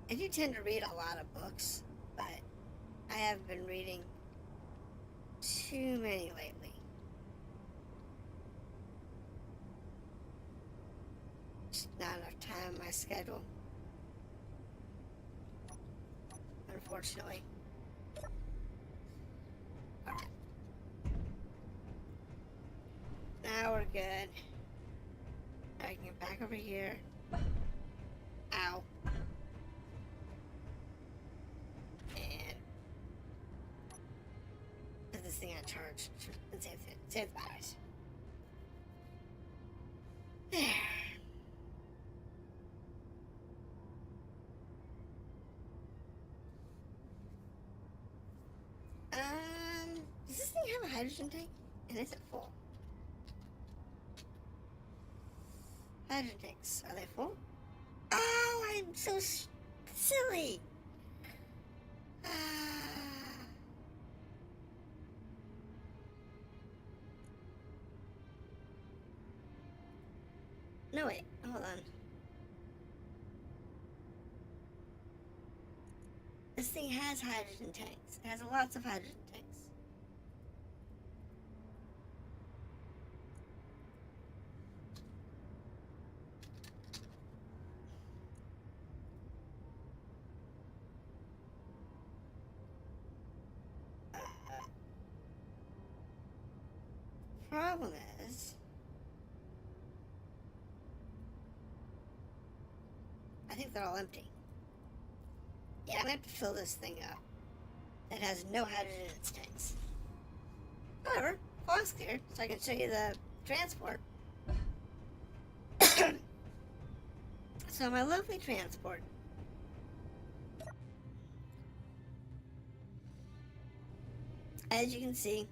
I do tend to read a lot of books, but I have been reading too many lately. Just not enough time on my schedule. Unfortunately. Alright. Now we're good. I can get back over here. Ow. And put this thing on charge and save the batteries. There. Does this thing have a hydrogen tank? And is it full? Hydrogen tanks, are they full? Oh, I'm so silly. No, wait. Hold on. This thing has hydrogen tanks. It has lots of hydrogen tanks. Problem is, I think they're all empty. Yeah, I'm gonna have to fill this thing up. It has no hydrogen in its tanks. However, fog's cleared, so I can show you the transport. So my lovely transport. As you can see,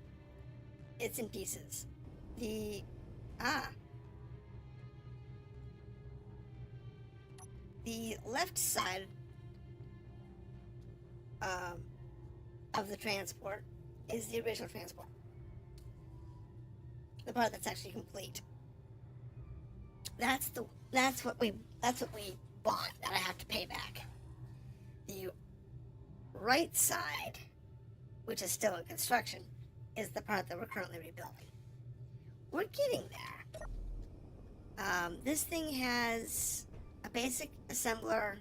it's in pieces. The left side of the transport is the original transport. The part that's actually complete. That's what we bought that I have to pay back. The right side, which is still in construction, is the part that we're currently rebuilding. We're getting there. This thing has a basic assembler,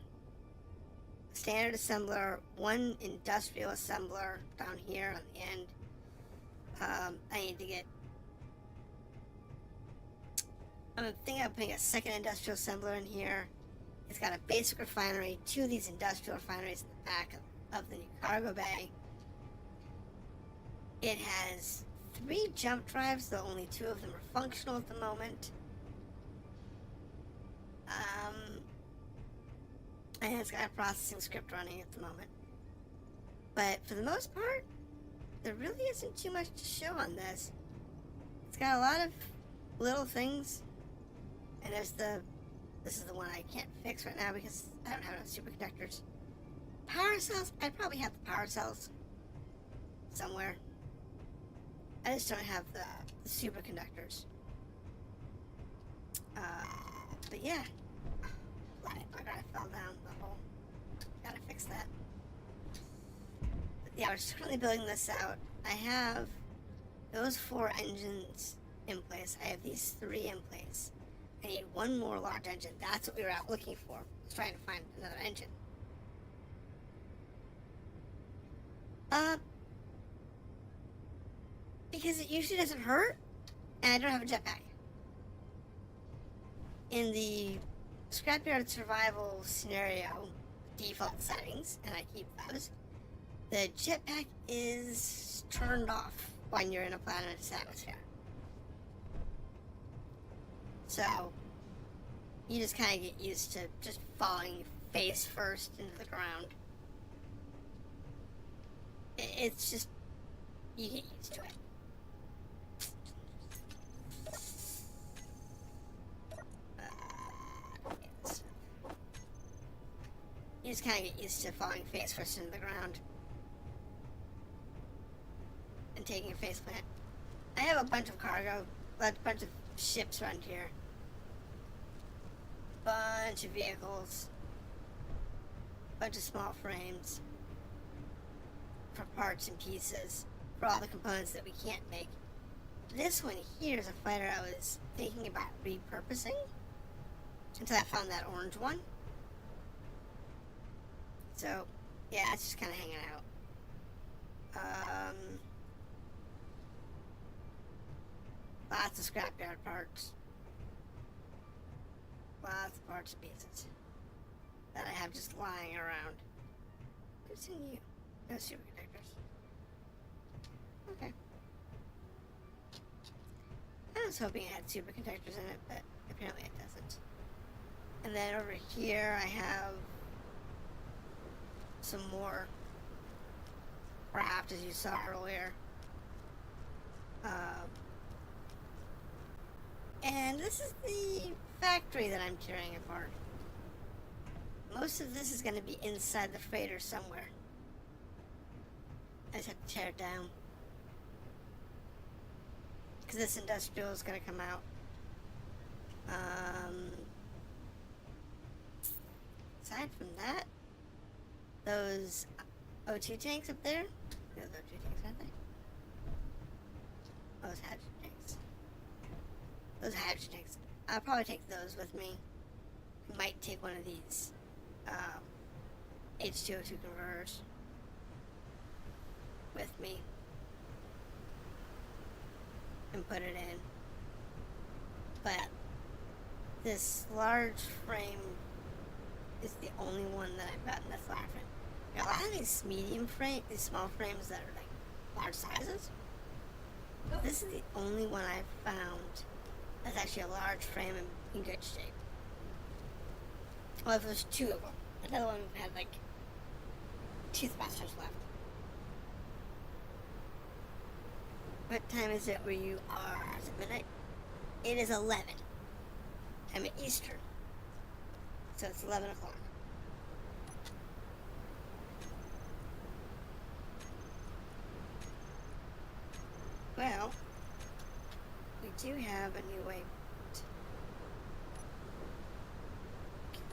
standard assembler, one industrial assembler down here on the end. I need to get... I'm thinking of putting a second industrial assembler in here. It's got a basic refinery, 2 of these industrial refineries in the back of the new cargo bay. It has 3 jump drives, though only 2 of them are functional at the moment. And it's got a processing script running at the moment. But for the most part, there really isn't too much to show on this. It's got a lot of little things. And this is the one I can't fix right now because I don't have enough superconductors. Power cells, I probably have the power cells somewhere. I just don't have the superconductors. But yeah. My god, I fell down the hole. Gotta fix that. But yeah, we're just currently building this out. I have those 4 engines in place. I have these 3 in place. I need 1 more large engine. That's what we were out looking for. I was trying to find another engine. Because it usually doesn't hurt, and I don't have a jetpack. In the Scrapyard survival scenario default settings, and I keep those, the jetpack is turned off when you're in a planet's atmosphere. So, you just kind of get used to just falling face first into the ground. It's just, you get used to it. You just kind of get used to falling face first into the ground and taking a face plant. I have a bunch of cargo, a bunch of ships around here, bunch of vehicles, bunch of small frames for parts and pieces for all the components that we can't make. This one here is a fighter I was thinking about repurposing until I found that orange one. So, yeah, it's just kind of hanging out. Lots of scrapyard parts. Lots of parts and pieces that I have just lying around. What's in you? No superconductors. Okay. I was hoping it had superconductors in it, but apparently it doesn't. And then over here I have some more craft, as you saw earlier. And this is the factory that I'm tearing apart. Most of this is going to be inside the freighter somewhere. I just have to tear it down. Because this industrial is going to come out. Aside from that, those O2 tanks up there, those O2 tanks, aren't they? Those hydrogen tanks. Those hydrogen tanks. I'll probably take those with me. I might take one of these H2O2 converters with me and put it in. But this large frame is the only one that I've gotten that's laughing. A lot of these medium frame, these small frames that are like large sizes. This is the only one I've found that's actually a large frame in good shape. Well, if there's two of them, another one had like toothbrushes left. What time is it where you are? Is it midnight? It is 11. I'm at Eastern. So it's 11 o'clock. Well, we do have a new waypoint.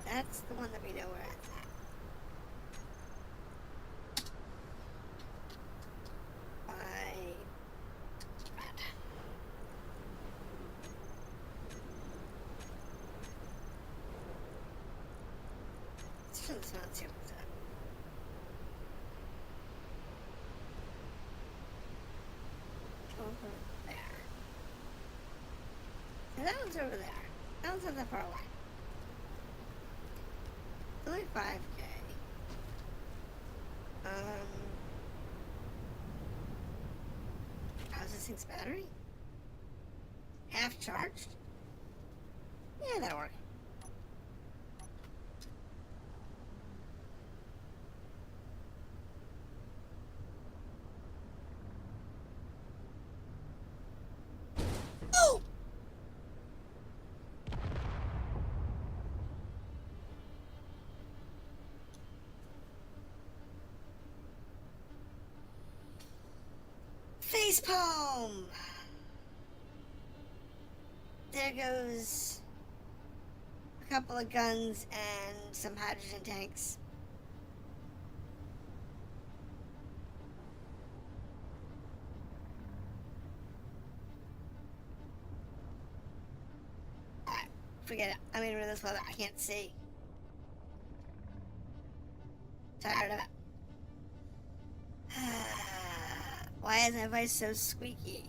That's the one that we know we're at. It's not too bad. Over there. So that one's over there. That one's not that far away. It's only 5K. How's this thing's battery? Half charged? Yeah, that'll work. Facepalm! There goes a couple of guns and some hydrogen tanks. Alright, forget it. I'm in this weather. I can't see. Tired of it. Why is my voice so squeaky?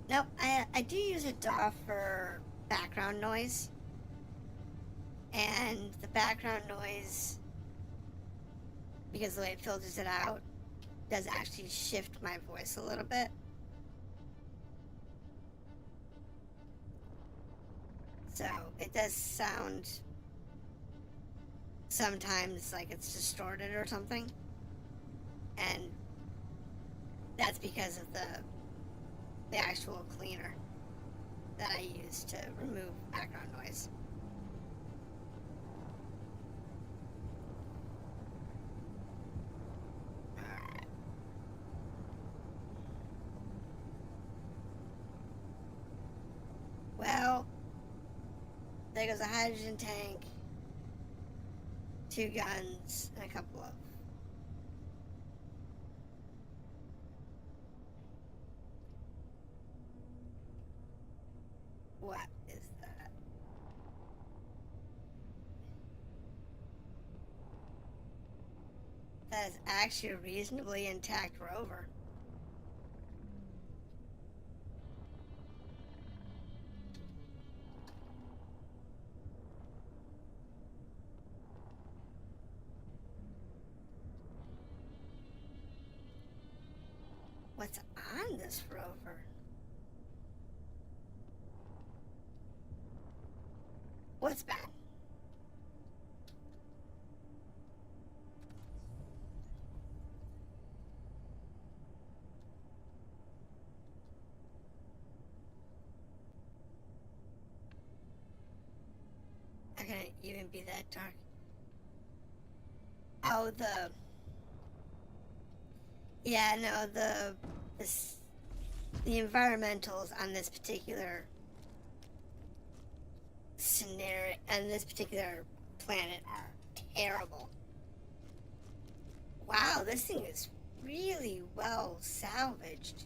Nope, I do use a DAW for background noise. And the background noise, because the way it filters it out, does actually shift my voice a little bit. So it does sound sometimes like it's distorted or something. And that's because of the actual cleaner that I use to remove background noise. Alright. Well, there goes a hydrogen tank, 2 guns, and a couple of what is that? That is actually a reasonably intact rover. What's on this rover? What's bad? How can it even be that dark? Oh, Yeah, no, the environmentals on this particular scenario and this particular planet are terrible. Wow, this thing is really well salvaged.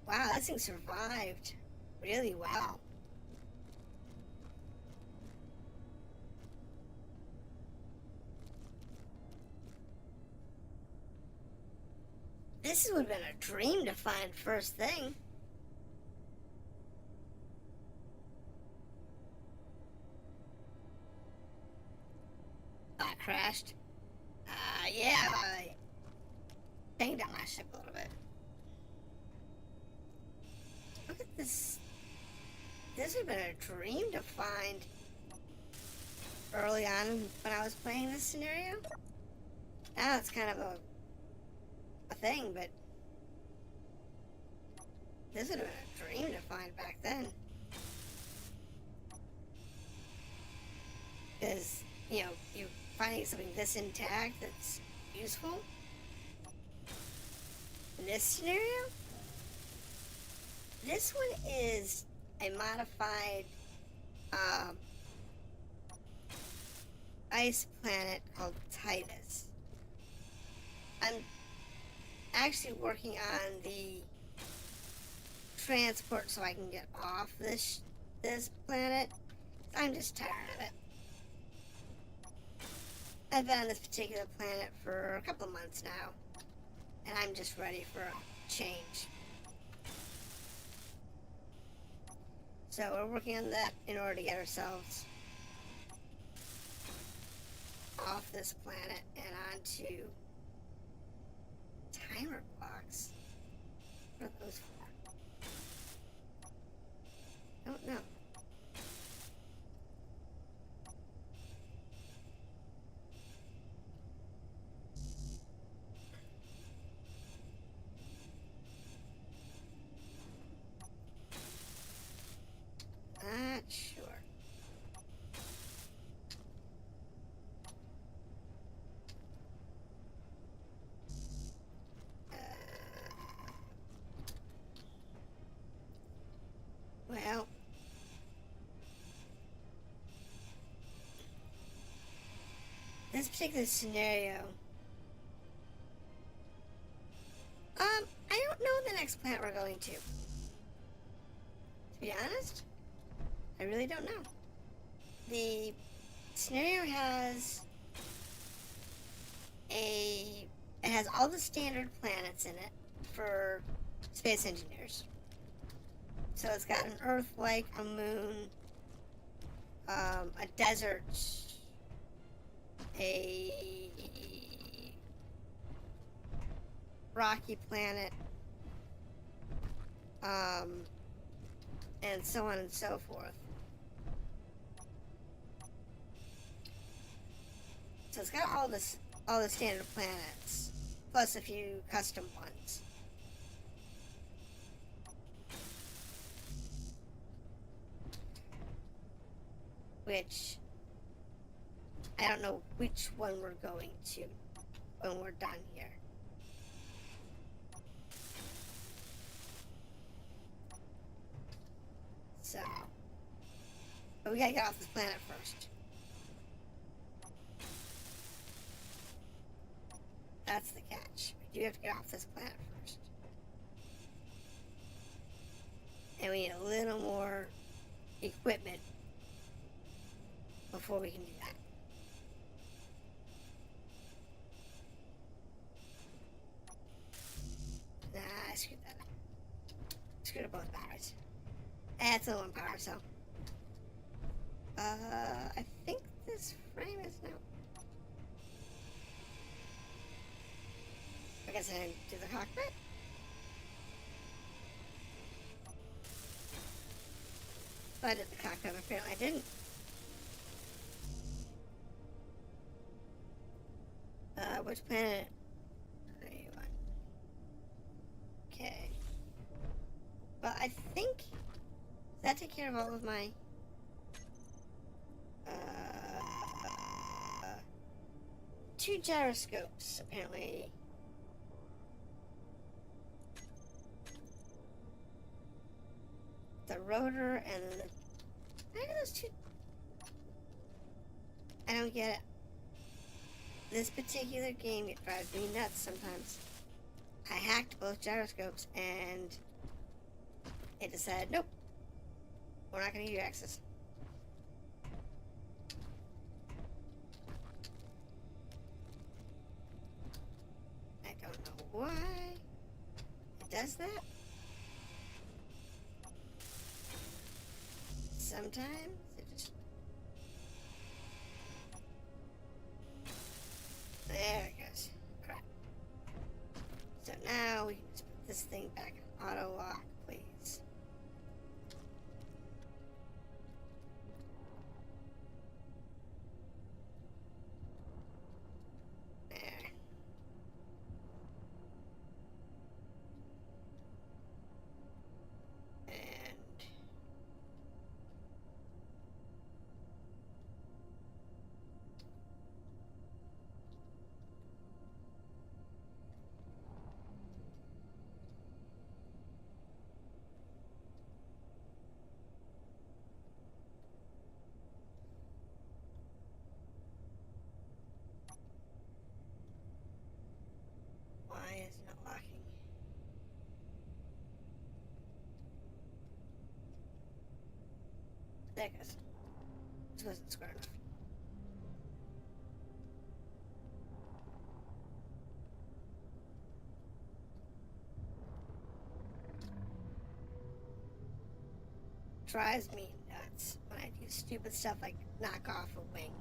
Wow, this thing survived really well. This would have been a dream to find first thing. I crashed. Yeah, I banged on my ship a little bit. Look at this. This would have been a dream to find early on when I was playing this scenario. Now it's kind of a thing, but this would have been a dream to find back then. Because, you know, you finding something this intact that's useful in this scenario. This one is a modified ice planet called Titus. I'm actually working on the transport so I can get off this planet. I'm just tired of it. I've been on this particular planet for a couple of months now, and I'm just ready for a change. So we're working on that in order to get ourselves off this planet and onto timer clocks. What are those for? I don't know. Not sure. Well, this particular scenario, I don't know the next planet we're going to. To be honest, I really don't know. The scenario has it has all the standard planets in it for space engineers. So it's got an Earth like, a moon, a desert, a rocky planet, and so on and so forth. So it's got all the standard planets, plus a few custom ones. Which I don't know which one we're going to when we're done here. So, but we gotta get off this planet first. That's the catch. We do have to get off this planet first. And we need a little more equipment before we can do that. Nah, I screwed that up. Screwed up both powers. That's only one power, so. I think this frame is now. I guess I didn't do the cockpit. I did the cockpit, apparently I didn't. Which planet? Okay. Well, I think... Does that take care of all of my... 2 gyroscopes, apparently. The rotor and then the... Why are those 2... I don't get it. This particular game, it drives me nuts sometimes. I hacked both gyroscopes and it decided, nope, we're not going to give you access. I don't know why it does that. Sometimes it just... There it goes. Crap. So now we can just put this thing back in auto lock, please. There. And why is it not locking? There it goes. This wasn't square enough. Drives me nuts when I do stupid stuff like knock off a wing.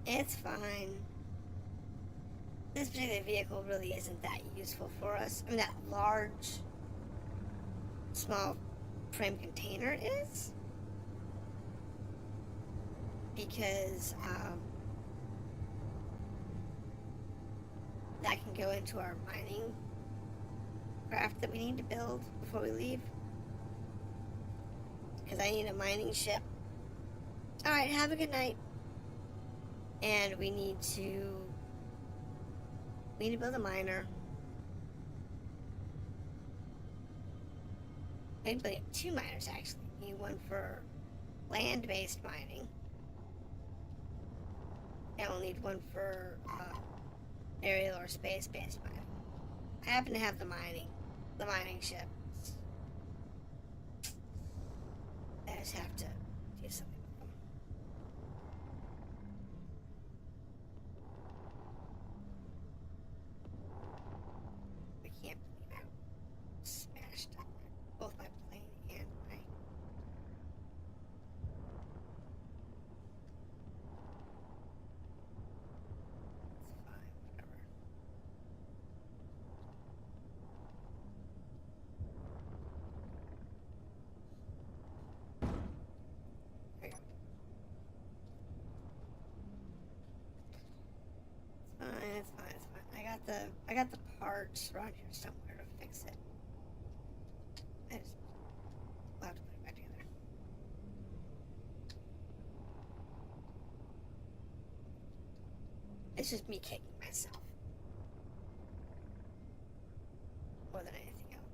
It's fine. This particular vehicle really isn't that useful for us. I mean, that large, small frame container is. Because that can go into our mining craft that we need to build before we leave. Because I need a mining ship. Alright, have a good night. And we need to build a miner. We need to build 2 miners actually. We need one for land-based mining. And we'll need one for aerial or space-based mining. I happen to have the mining ship. I just have to do something with them. I can't believe how smashed up both my plane and my... It's fine, whatever. There you go. It's fine, it's fine. I got the parts around here somewhere to fix it. I just will have to put it back together. It's just me kicking myself. More than anything else.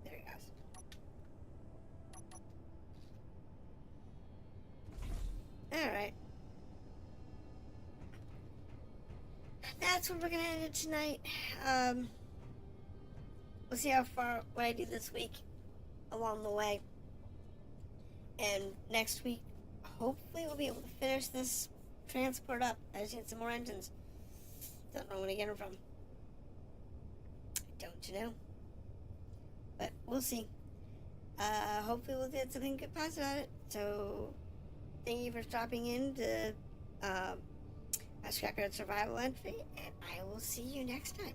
There he goes. Alright. That's what we're gonna end it tonight. We'll see how far what I do this week along the way. And next week, hopefully we'll be able to finish this transport up. I just need some more engines. Don't know where to get them from. Don't you know? But we'll see. Hopefully we'll get something good positive out of it. So thank you for stopping in to my Scrapyard survival entry, and I will see you next time.